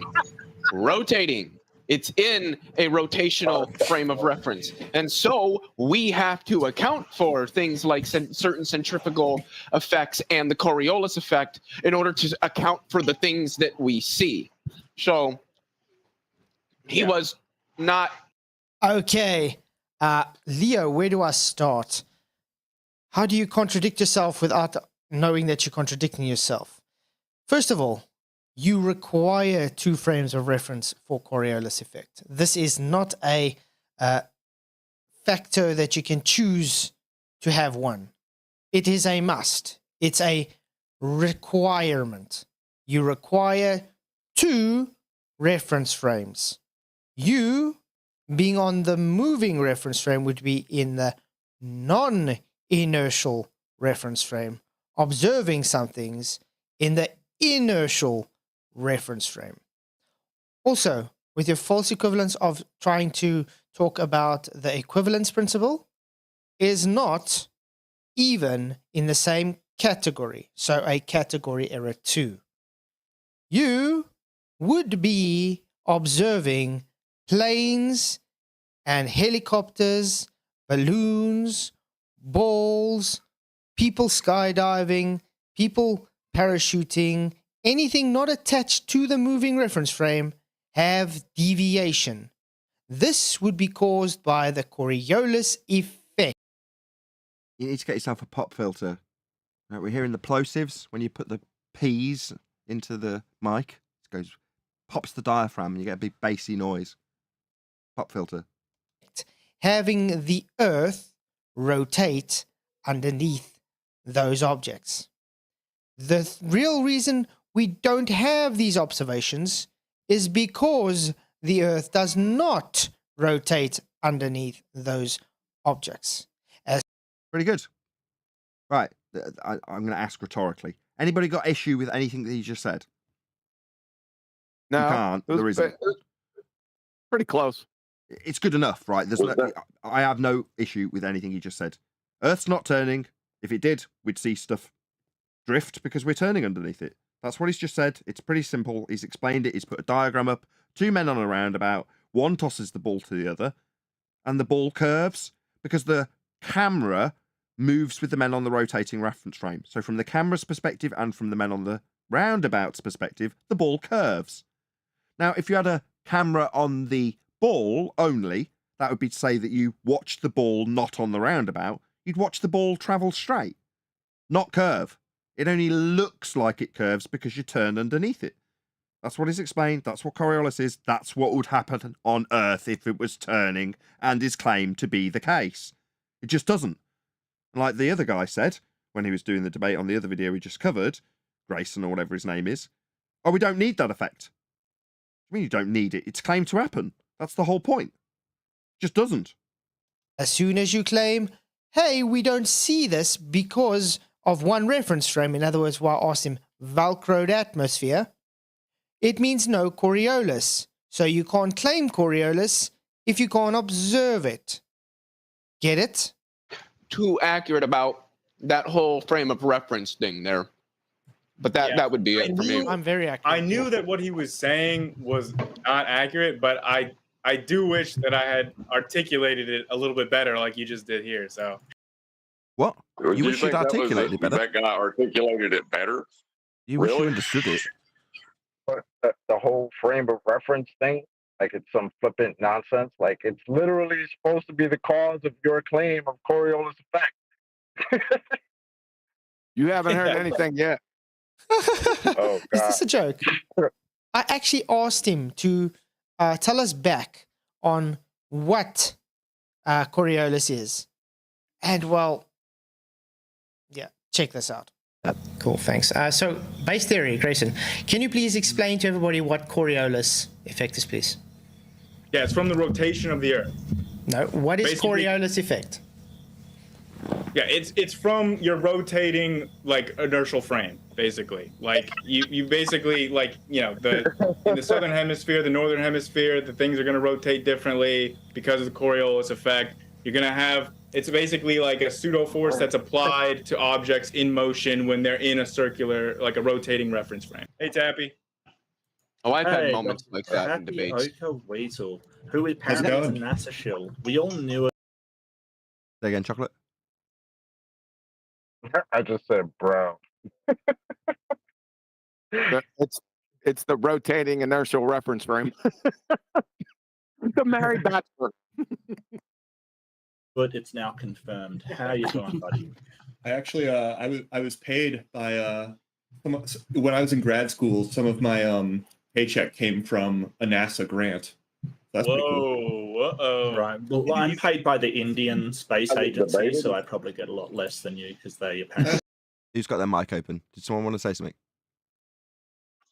Rotating. It's in a rotational frame of reference. And so we have to account for things like certain centrifugal effects and the Coriolis effect in order to account for the things that we see. So he was not. Okay. Leo, where do I start? How do you contradict yourself without knowing that you're contradicting yourself? First of all, you require 2 frames of reference for Coriolis effect. This is not a factor that you can choose to have one. It is a must. It's a requirement. You require 2 reference frames. You, being on the moving reference frame, would be in the non-inertial reference frame, observing some things in the inertial reference frame. Also, with your false equivalence of trying to talk about the equivalence principle, is not even in the same category, so a category error 2. You would be observing planes and helicopters, balloons, balls, people skydiving, people parachuting, anything not attached to the moving reference frame have deviation. This would be caused by the Coriolis effect. You need to get yourself a pop filter. Right, we're hearing the plosives when you put the P's into the mic. It goes, pops the diaphragm, and you get a big bassy noise. Pop filter. Having the Earth rotate underneath those objects. The real reason we don't have these observations is because the Earth does not rotate underneath those objects. Pretty good. Right, I'm going to ask rhetorically. Anybody got issue with anything that he just said? No, you can't. There isn't. Pretty close. It's good enough, right? I have no issue with anything he just said. Earth's not turning. If it did, we'd see stuff drift because we're turning underneath it. That's what he's just said. It's pretty simple. He's explained it. He's put a diagram up. Two men on a roundabout. One tosses the ball to the other, and the ball curves because the camera moves with the men on the rotating reference frame. So from the camera's perspective and from the men on the roundabout's perspective, the ball curves. Now, if you had a camera on the ball only, that would be to say that you watched the ball not on the roundabout. You'd watch the ball travel straight, not curve. It only looks like it curves because you turn underneath it. That's what is explained. That's what Coriolis is. That's what would happen on Earth if it was turning and is claimed to be the case. It just doesn't. Like the other guy said when he was doing the debate on the other video we just covered, Grayson or whatever his name is, oh, we don't need that effect. I mean, you don't need it. It's claimed to happen. That's the whole point. It just doesn't. As soon as you claim, hey, we don't see this because of one reference frame, in other words, why I asked him Velcroed atmosphere, it means no Coriolis. So you can't claim Coriolis if you can't observe it. Get it? Too accurate about that whole frame of reference thing there. But that would be it for me. I'm very accurate. I knew that what he was saying was not accurate, but I do wish that I had articulated it a little bit better like you just did here. So what? You wish you'd articulated it better? That guy articulated it better? You wish you understood it? The whole frame of reference thing, like it's some flippant nonsense. Like it's literally supposed to be the cause of your claim of Coriolis effect. You haven't heard anything yet. Oh, God. Is this a joke? I actually asked him to tell us back on what Coriolis is. And well, yeah, check this out. Cool, thanks. So, base theory, Grayson, can you please explain to everybody what Coriolis effect is, please? yeah, it's from the rotation of the Earth. No, what is Basically- Coriolis effect? Yeah, it's from your rotating like inertial frame, basically. Like you basically like in the southern hemisphere, the northern hemisphere, the things are going to rotate differently because of the Coriolis effect. You're going to have it's basically like a pseudo force that's applied to objects in motion when they're in a circular, like a rotating reference frame. Hey, Tappy. Oh, I've had Hey, moments like that in debates. Weasel, who apparently is a NASA shill. We all knew it. Say again, Chocolate. I just said, bro. It's the rotating inertial reference frame. The married bachelor. But it's now confirmed. How are you doing, buddy? I actually, I was paid by when I was in grad school. Some of my paycheck came from a NASA grant. That's pretty cool. Uh-oh. Right. Well, I'm paid by the Indian Space Agency, so I probably get a lot less than you because they apparently. Who's got their mic open? Did someone want to say something?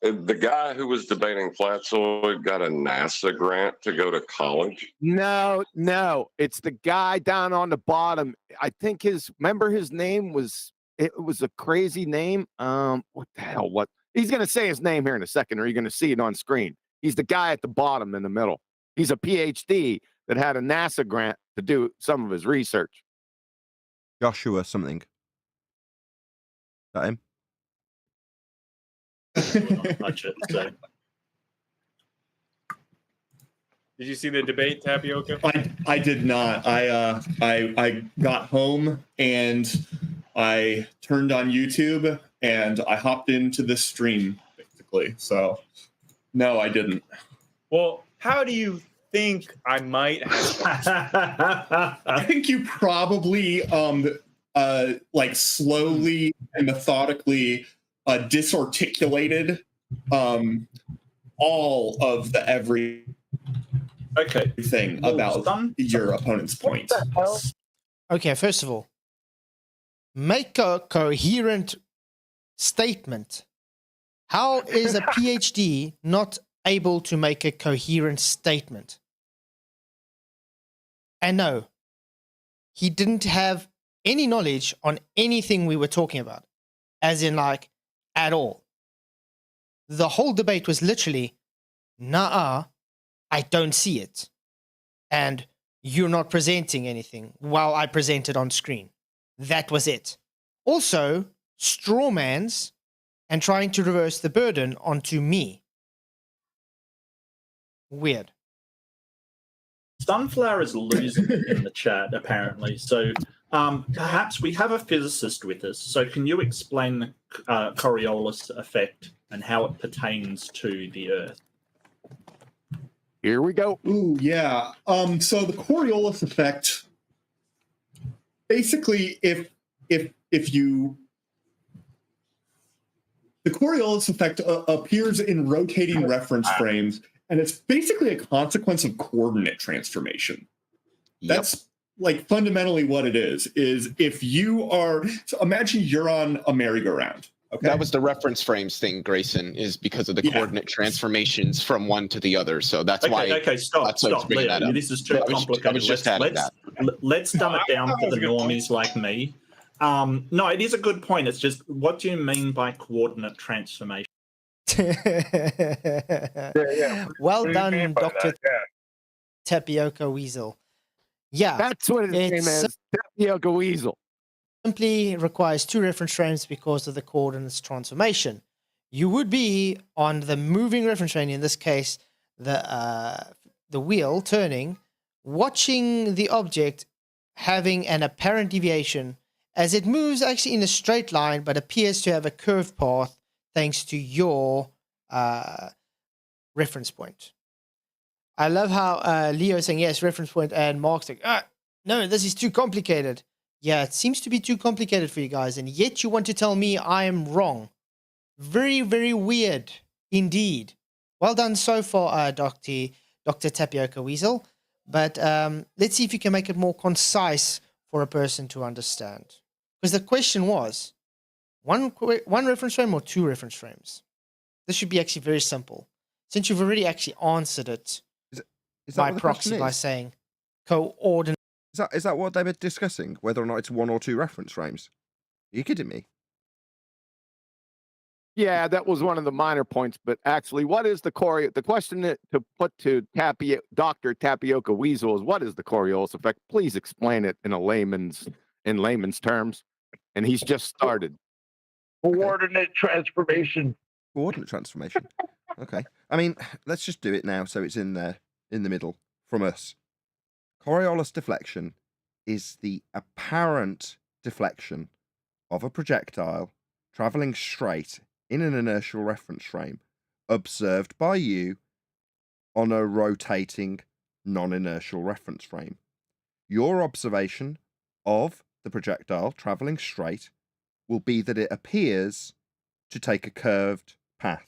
The guy who was debating Flatziod got a NASA grant to go to college. No, it's the guy down on the bottom. I think remember his name was, it was a crazy name. What the hell? What? He's going to say his name here in a second, or you're going to see it on screen. He's the guy at the bottom in the middle. He's a PhD that had a NASA grant to do some of his research. Joshua something. Is that him? Touch it, so. Did you see the debate, Tapioca? I did not. I got home and I turned on YouTube and I hopped into this stream basically. So no, I didn't. Well, how do you think I might have. I think you probably like slowly and methodically disarticulated all of the everything about your opponent's point. Okay, first of all, make a coherent statement. How is a PhD not able to make a coherent statement? And no, he didn't have any knowledge on anything we were talking about, as in like at all. The whole debate was literally, nah, I don't see it. And you're not presenting anything while I presented on screen. That was it. Also, strawmans and trying to reverse the burden onto me. Weird. Sunflower is losing in the chat, apparently. So perhaps we have a physicist with us. So can you explain the Coriolis effect and how it pertains to the Earth? Here we go. Ooh, yeah. So the Coriolis effect, basically, if you, the Coriolis effect appears in rotating reference frames, and it's basically a consequence of coordinate transformation. That's like fundamentally what it is if you are, so imagine you're on a merry-go-round. Okay. That was the reference frames thing, Grayson, is because of the coordinate transformations from one to the other. So that's why. Okay, stop. Leo, this is too complicated. I was just adding that. Let's dumb it down for the normies like me. No, it is a good point. It's just, what do you mean by coordinate transformation? Well done, Dr. Tapioca Weasel. Yeah. That's what his name is, Tapioca Weasel. Simply requires two reference frames because of the coordinates transformation. You would be on the moving reference frame, in this case, the wheel turning, watching the object having an apparent deviation as it moves actually in a straight line but appears to have a curved path thanks to your reference point. I love how Leo is saying yes, reference point, and Mark's like, no, this is too complicated. Yeah, it seems to be too complicated for you guys, and yet you want to tell me I am wrong. Very, very weird indeed. Well done so far, Dr. Tapioca Weasel. But let's see if you can make it more concise for a person to understand. Because the question was, one reference frame or two reference frames? This should be actually very simple. Since you've already actually answered it by proxy by saying coordinate. Is that what they were discussing? Whether or not it's one or two reference frames? Are you kidding me? Yeah, that was one of the minor points. But actually, what is the The question to put to Dr. Tapioca Weasel is, what is the Coriolis effect? Please explain it in layman's terms. And he's just started. Coordinate transformation. Coordinate transformation. Okay. I mean, let's just do it now so it's in there, in the middle, from us. Coriolis deflection is the apparent deflection of a projectile traveling straight in an inertial reference frame observed by you on a rotating non-inertial reference frame. Your observation of the projectile traveling straight will be that it appears to take a curved path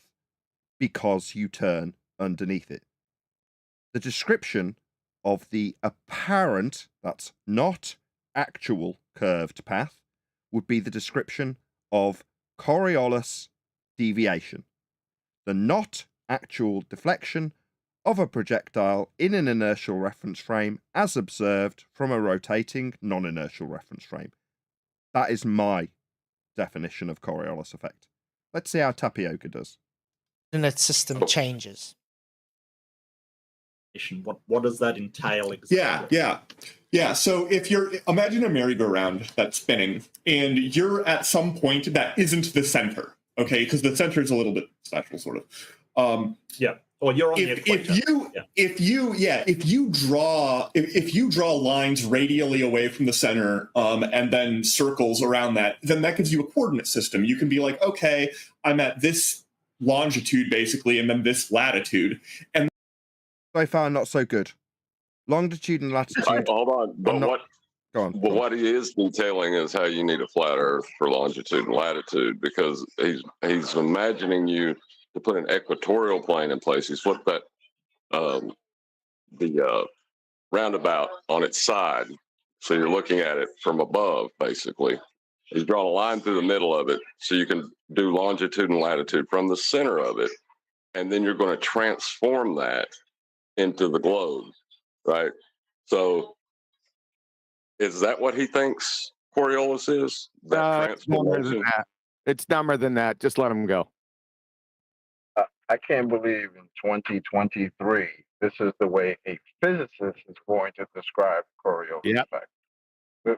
because you turn underneath it. The description of the apparent, that's not actual curved path, would be the description of Coriolis deviation, the not actual deflection of a projectile in an inertial reference frame as observed from a rotating non-inertial reference frame. That is my definition of Coriolis effect. Let's see how Tapioca does. And that system changes. What does that entail exactly? Yeah. So if you're, imagine a merry-go-round that's spinning, and you're at some point that isn't the center, okay? Because the center is a little bit special, sort of. Or you're on the equator. If you draw lines radially away from the center, and then circles around that, then that gives you a coordinate system. You can be like, okay, I'm at this longitude basically, and then this latitude, and So far, not so good. Longitude and latitude. Hold on, but not, what? Go on. But what he is detailing is how you need a flat Earth for longitude and latitude, because he's imagining you to put an equatorial plane in place. He's put that the roundabout on its side, so you're looking at it from above, basically. He's drawn a line through the middle of it, so you can do longitude and latitude from the center of it, and then you're going to transform that into the globe, right? So, is that what he thinks Coriolis is? That it's dumber than that. It's dumber than that. Just let him go. I can't believe in 2023 this is the way a physicist is going to describe Coriolis effect.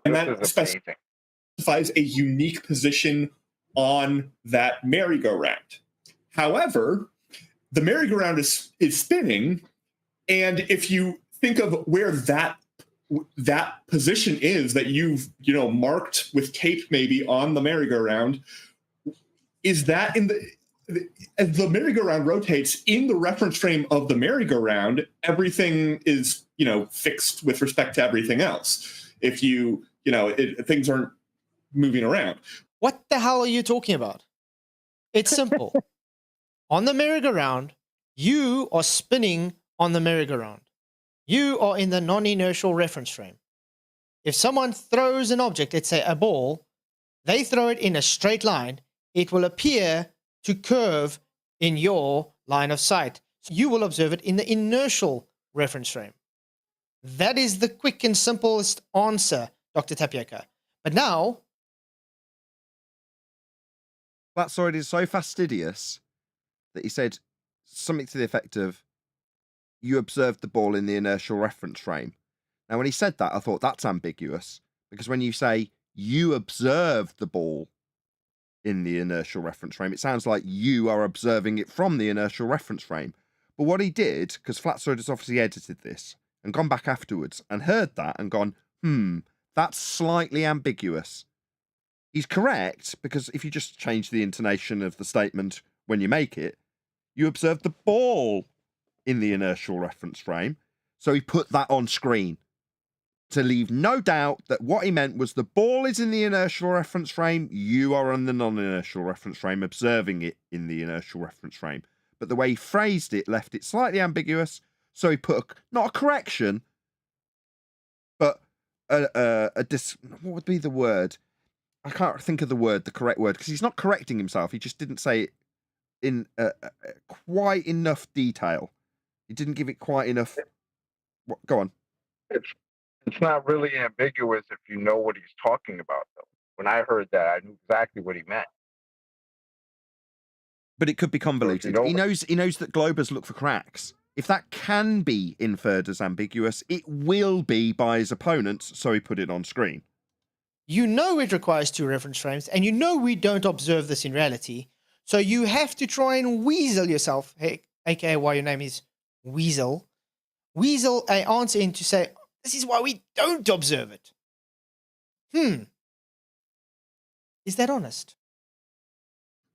And This that is amazing. specifies a unique position on that merry-go-round. However, the merry-go-round is spinning, and if you think of where that position is that you've marked with tape maybe on the merry-go-round, is that in as the merry-go-round rotates in the reference frame of the merry-go-round, everything is fixed with respect to everything else. If things aren't moving around. What the hell are you talking about? It's simple. On the merry-go-round, you are spinning on the merry-go-round. You are in the non-inertial reference frame. If someone throws an object, let's say a ball, they throw it in a straight line, it will appear to curve in your line of sight. So you will observe it in the inertial reference frame. That is the quick and simplest answer, Dr. Tapioca. But now, Flatziod is so fastidious that he said something to the effect of, you observed the ball in the inertial reference frame. Now, when he said that, I thought that's ambiguous, because when you say you observed the ball in the inertial reference frame, it sounds like you are observing it from the inertial reference frame. But what he did, because Flatziod has obviously edited this and gone back afterwards and heard that and gone, that's slightly ambiguous. He's correct, because if you just change the intonation of the statement when you make it, you observed the ball in the inertial reference frame. So he put that on screen to leave no doubt that what he meant was the ball is in the inertial reference frame, you are on the non-inertial reference frame, observing it in the inertial reference frame. But the way he phrased it left it slightly ambiguous, so he put not a correction, but what would be the word? I can't think of the correct word, because he's not correcting himself. He just didn't say it in quite enough detail. He didn't give it quite enough. Go on. It's not really ambiguous if you know what he's talking about, though. When I heard that, I knew exactly what he meant. But it could be convoluted. He knows that globers look for cracks. If that can be inferred as ambiguous, it will be by his opponents, so he put it on screen. you know it requires two reference frames, and you know we don't observe this in reality, so you have to try and weasel yourself, aka why your name is Weasel, weasel an answer in to say, this is why we don't observe it. Is that honest?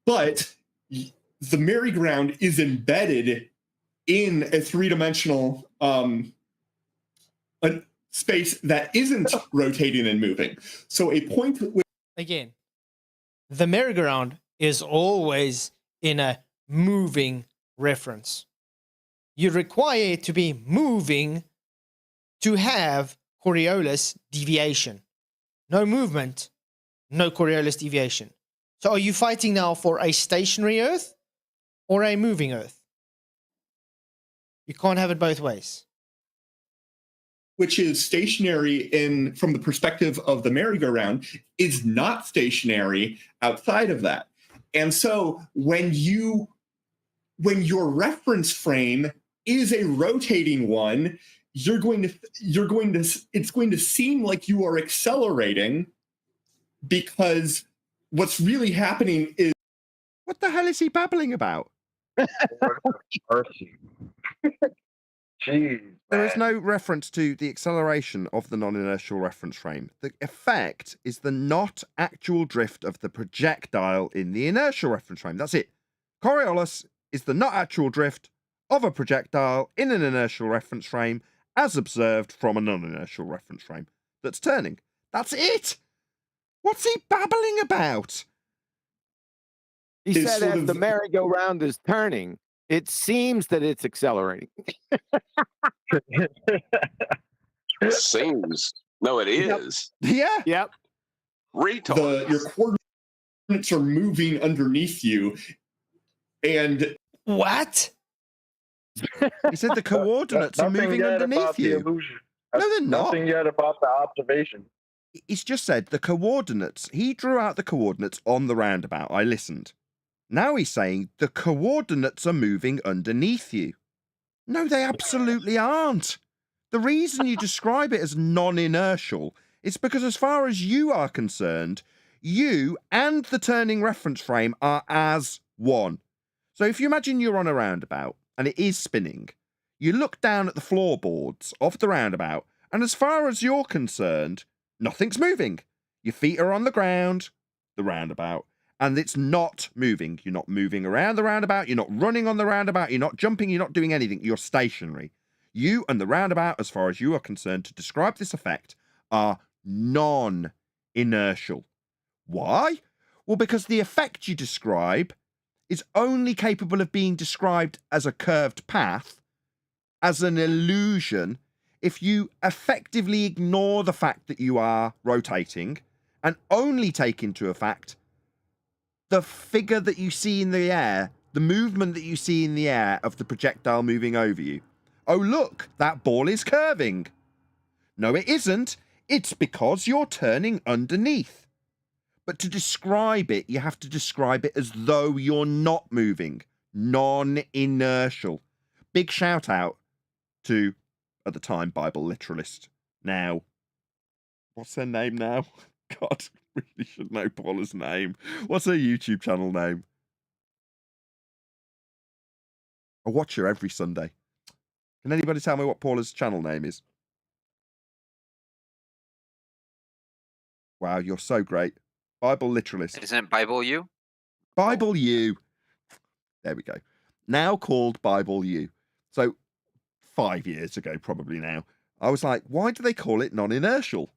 But the merry-go-round is embedded in a three-dimensional space that isn't rotating and moving. So a point... Again, the merry-go-round is always in a moving reference. You require it to be moving to have Coriolis deviation. No movement, no Coriolis deviation. So are you fighting now for a stationary Earth or a moving Earth? You can't have it both ways. Which is stationary from the perspective of the merry-go-round, is not stationary outside of that. And so when your reference frame is a rotating one, it's going to seem like you are accelerating, because what's really happening is... What the hell is he babbling about? Mercy. Jeez, there is no reference to the acceleration of the non-inertial reference frame. The effect is the not actual drift of the projectile in the inertial reference frame. That's it. Coriolis is the not actual drift of a projectile in an inertial reference frame as observed from a non-inertial reference frame that's turning. That's it! What's he babbling about? He said as the merry-go-round is turning, it seems that it's accelerating. Seems. No, it is. Yeah. Yep. Retard. Your coordinates are moving underneath you, and what? He said the coordinates are moving underneath you. No, they're not. Nothing yet about the observation. He's just said the coordinates. He drew out the coordinates on the roundabout. I listened. Now he's saying the coordinates are moving underneath you. No, they absolutely aren't. The reason you describe it as non-inertial is because as far as you are concerned, you and the turning reference frame are as one. So if you imagine you're on a roundabout and it is spinning, you look down at the floorboards of the roundabout, and as far as you're concerned, nothing's moving. Your feet are on the ground, the roundabout, and it's not moving. You're not moving around the roundabout. You're not running on the roundabout. You're not jumping. You're not doing anything. You're stationary. You and the roundabout, as far as you are concerned, to describe this effect, are non-inertial. Why? Well, because the effect you describe is only capable of being described as a curved path, as an illusion, if you effectively ignore the fact that you are rotating and only take into effect the figure that you see in the air, the movement that you see in the air of the projectile moving over you. Oh, look, that ball is curving. No, it isn't. It's because you're turning underneath. But to describe it, you have to describe it as though you're not moving. Non-inertial. Big shout out to, at the time, Bible literalist. Now, what's her name now? God, I really should know Paula's name. What's her YouTube channel name? I watch her every Sunday. Can anybody tell me what Paula's channel name is? Wow, you're so great. Bible literalist. Isn't it Bible U? Bible U. There we go. Now called Bible U. So 5 years ago, probably now, I was like, why do they call it non-inertial?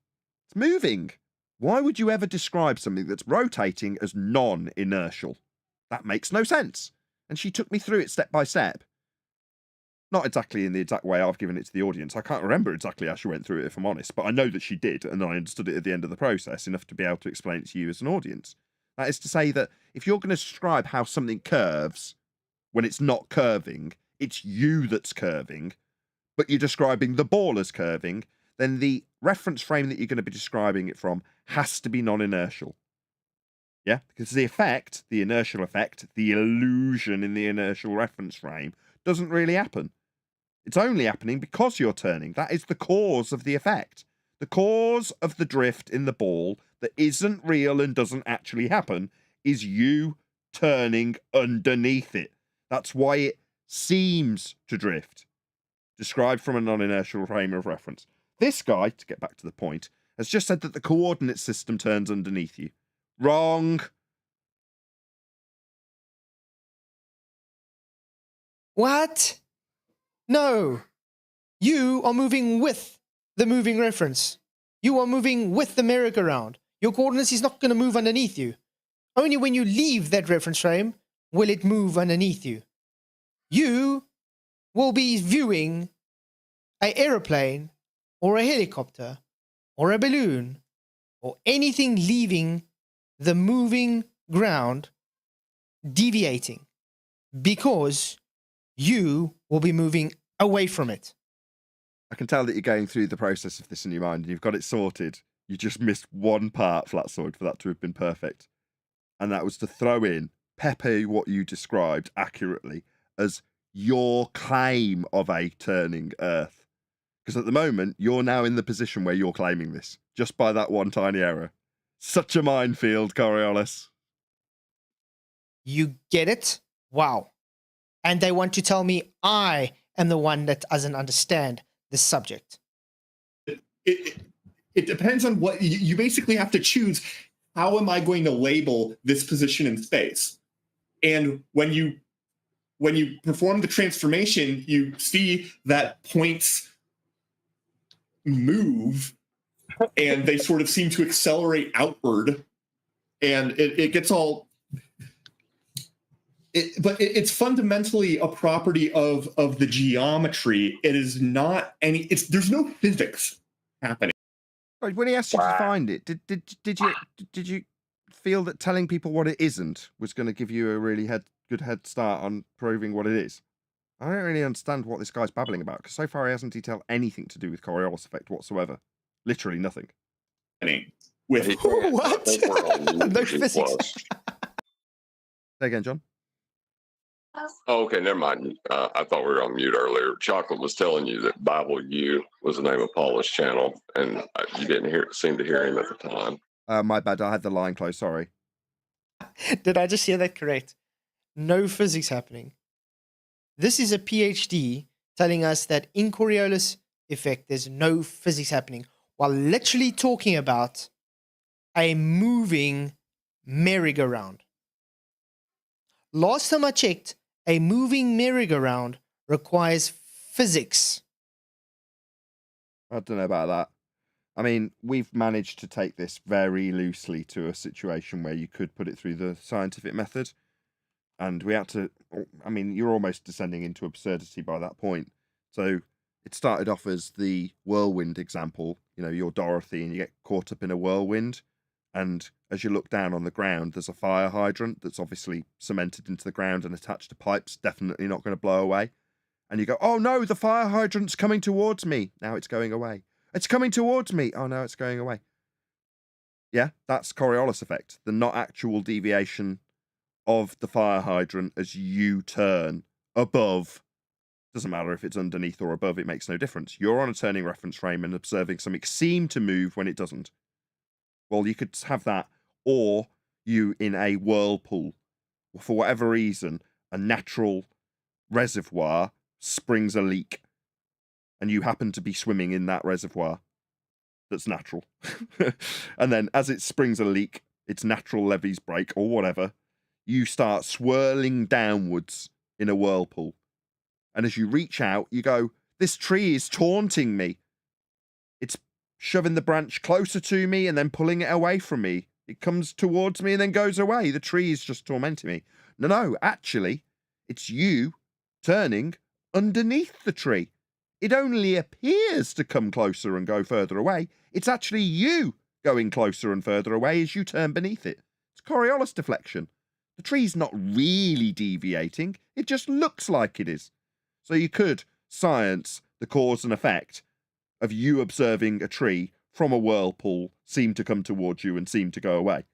It's moving. Why would you ever describe something that's rotating as non-inertial? That makes no sense. And she took me through it step by step. Not exactly in the exact way I've given it to the audience. I can't remember exactly how she went through it, if I'm honest, but I know that she did, and I understood it at the end of the process enough to be able to explain it to you as an audience. That is to say that if you're going to describe how something curves when it's not curving, it's you that's curving, but you're describing the ball as curving, then the reference frame that you're going to be describing it from has to be non-inertial. Yeah? Because the effect, the inertial effect, the illusion in the inertial reference frame doesn't really happen. It's only happening because you're turning. That is the cause of the effect. The cause of the drift in the ball that isn't real and doesn't actually happen is you turning underneath it. That's why it seems to drift. Described from a non-inertial frame of reference. This guy, to get back to the point, has just said that the coordinate system turns underneath you. Wrong. What? No. You are moving with the moving reference. You are moving with the merry-go-round. Your coordinates is not going to move underneath you. Only when you leave that reference frame will it move underneath you. You will be viewing an aeroplane or a helicopter or a balloon or anything leaving the moving ground deviating because you will be moving away from it. I can tell that you're going through the process of this in your mind and you've got it sorted. You just missed one part, Flatziod, for that to have been perfect. And that was to throw in, pepper what you described accurately as your claim of a turning Earth. Because at the moment, you're now in the position where you're claiming this, just by that one tiny error. Such a minefield, Coriolis. You get it? Wow. And they want to tell me I am the one that doesn't understand this subject. It depends on what you basically have to choose. How am I going to label this position in space? And when when you perform the transformation, you see that points move and they sort of seem to accelerate outward, and it gets all but it's fundamentally a property of the geometry. It is not there's no physics happening. Right, when he asked you to find it, did you feel that telling people what it isn't was going to give you a really good head start on proving what it is? I don't really understand what this guy's babbling about, because so far he hasn't detailed anything to do with Coriolis effect whatsoever. Literally nothing. With what? No physics. Say again, John. Oh, okay, never mind. I thought we were on mute earlier. Chocolate was telling you that Bible U was the name of Paul's channel, and you didn't seem to hear him at the time. My bad. I had the line closed. Sorry. Did I just hear that correct? No physics happening. This is a PhD telling us that in Coriolis effect, there's no physics happening, while literally talking about a moving merry-go-round. Last time I checked, a moving merry-go-round requires physics. I don't know about that. I mean, we've managed to take this very loosely to a situation where you could put it through the scientific method. And we had to, I mean, you're almost descending into absurdity by that point. So it started off as the whirlwind example. You know, you're Dorothy and you get caught up in a whirlwind. And as you look down on the ground, there's a fire hydrant that's obviously cemented into the ground and attached to pipes, definitely not going to blow away. And you go, oh no, the fire hydrant's coming towards me. Now it's going away. It's coming towards me. Oh no, it's going away. Yeah, that's Coriolis effect. The not actual deviation of the fire hydrant as you turn above. Doesn't matter if it's underneath or above, it makes no difference. You're on a turning reference frame and observing something seem to move when it doesn't. Well, you could have that, or you in a whirlpool. For whatever reason, a natural reservoir springs a leak, and you happen to be swimming in that reservoir that's natural. And then as it springs a leak, its natural levees break, or whatever, you start swirling downwards in a whirlpool. And as you reach out, you go, this tree is taunting me. It's shoving the branch closer to me and then pulling it away from me. It comes towards me and then goes away. The tree is just tormenting me. No, actually, it's you turning underneath the tree. It only appears to come closer and go further away. It's actually you going closer and further away as you turn beneath it. It's Coriolis deflection. The tree's not really deviating. It just looks like it is. So you could science the cause and effect of you observing a tree from a whirlpool seem to come towards you and seem to go away.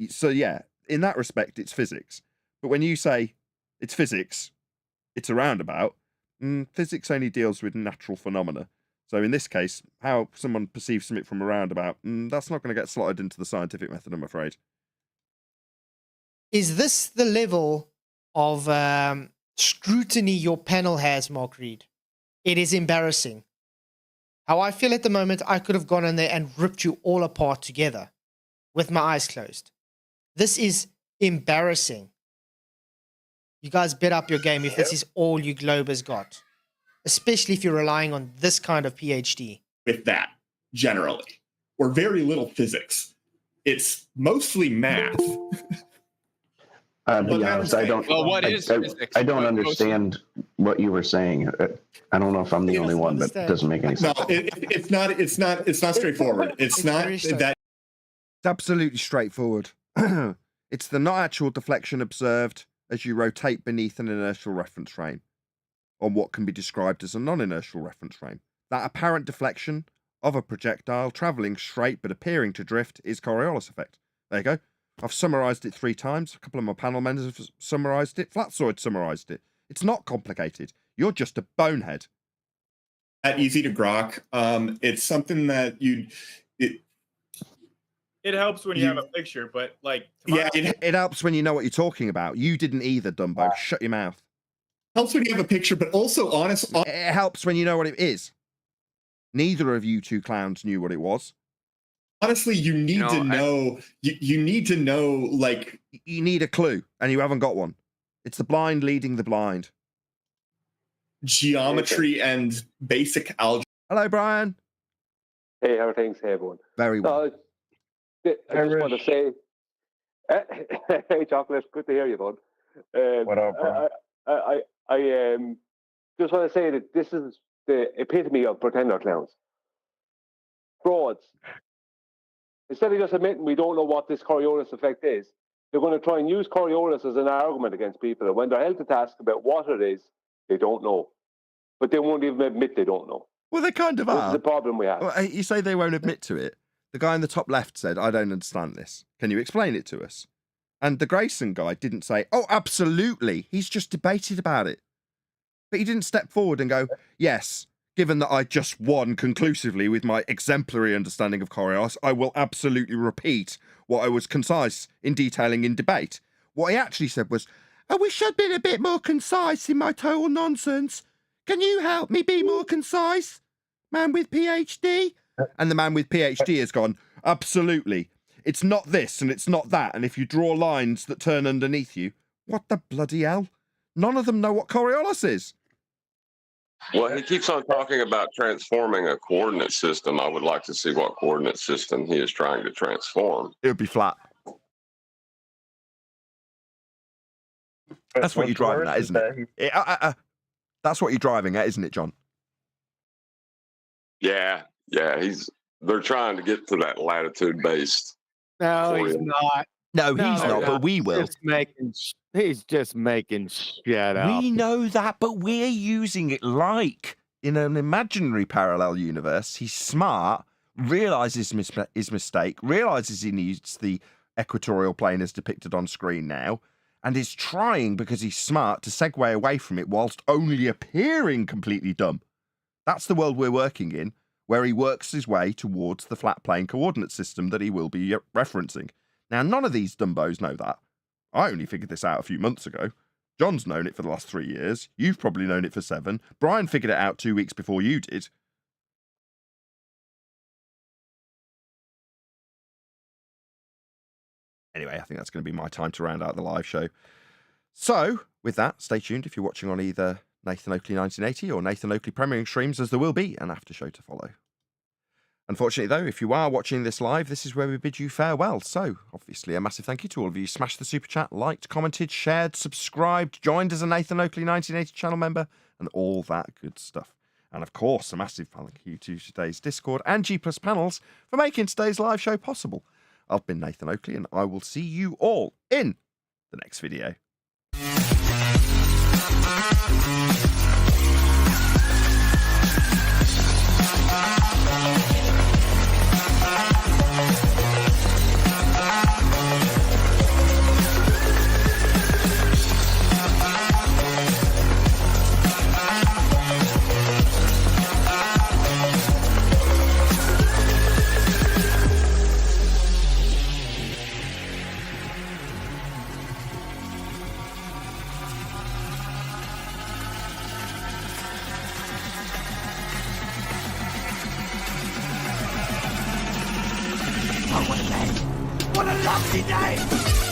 So yeah, in that respect, it's physics. But when you say it's physics, it's a roundabout, physics only deals with natural phenomena. So in this case, how someone perceives something from a roundabout, that's not going to get slotted into the scientific method, I'm afraid. Is this the level of scrutiny your panel has, Mark Reed? It is embarrassing. How I feel at the moment, I could have gone in there and ripped you all apart together with my eyes closed. This is embarrassing. You guys bet up your game if this is all you Globers got, especially if you're relying on this kind of PhD. With that, generally, or very little physics. It's mostly math. To be honest, I don't. Well, what is physics? I don't understand what you were saying. I don't know if I'm the only one, but it doesn't make any sense. No, it's not straightforward. It's not that. It's absolutely straightforward. It's the not actual deflection observed as you rotate beneath an inertial reference frame on what can be described as a non-inertial reference frame. That apparent deflection of a projectile travelling straight but appearing to drift is Coriolis effect. There you go. I've summarised it 3 times. A couple of my panel members have summarised it. Flatziod summarised it. It's not complicated. You're just a bonehead. That easy to grok. It's something that it helps when you have a picture, but like it helps when you know what you're talking about. You didn't either, Dumbo. Shut your mouth. Helps when you have a picture, but also it helps when you know what it is. Neither of you 2 clowns knew what it was. Honestly, you need to know. You need to know. Like you need a clue, and you haven't got one. It's the blind leading the blind. Geometry and basic algebra. Hello, Brian. Hey, how are things? Hey, everyone. Very well. I just want to say, hey, Chocolate, good to hear you, bud. What up, bro? I just want to say that this is the epitome of pretender clowns. Frauds. Instead of just admitting we don't know what this Coriolis effect is, they're going to try and use Coriolis as an argument against people. And when they're held to task about what it is, they don't know. But they won't even admit they don't know. Well, they kind of are. This is the problem we have. Well, you say they won't admit to it. The guy in the top left said, I don't understand this. Can you explain it to us? And the Grayson guy didn't say, oh, absolutely. He's just debated about it. But he didn't step forward and go, yes, given that I just won conclusively with my exemplary understanding of Coriolis, I will absolutely repeat what I was concise in detailing in debate. What he actually said was, I wish I'd been a bit more concise in my total nonsense. Can you help me be more concise? Man with PhD? And the man with PhD has gone, absolutely. It's not this and it's not that. And if you draw lines that turn underneath you, what the bloody hell? None of them know what Coriolis is. Well, he keeps on talking about transforming a coordinate system. I would like to see what coordinate system he is trying to transform. It would be flat. That's what you're driving at, isn't it? That's what you're driving at, isn't it, John? Yeah. They're trying to get to that latitude-based. No, he's not. No, he's not, but we will. He's just making shit up. We know that, but we're using it like in an imaginary parallel universe. He's smart, realizes his mistake, realizes he needs the equatorial plane as depicted on screen now, and is trying, because he's smart, to segue away from it whilst only appearing completely dumb. That's the world we're working in, where he works his way towards the flat plane coordinate system that he will be referencing. Now, none of these dumbos know that. I only figured this out a few months ago. John's known it for the last 3 years. You've probably known it for 7. Brian figured it out 2 weeks before you did. Anyway, I think that's going to be my time to round out the live show. So, with that, stay tuned if you're watching on either Nathan Oakley 1980 or Nathan Oakley Premiering Streams, as there will be an after show to follow. Unfortunately, though, if you are watching this live, this is where we bid you farewell. So, obviously, a massive thank you to all of you. Smashed the super chat, liked, commented, shared, subscribed, joined as a Nathan Oakley 1980 channel member, and all that good stuff. And, of course, a massive thank you to today's Discord and G+ panels for making today's live show possible. I've been Nathan Oakley, and I will see you all in the next video. What a lovely day!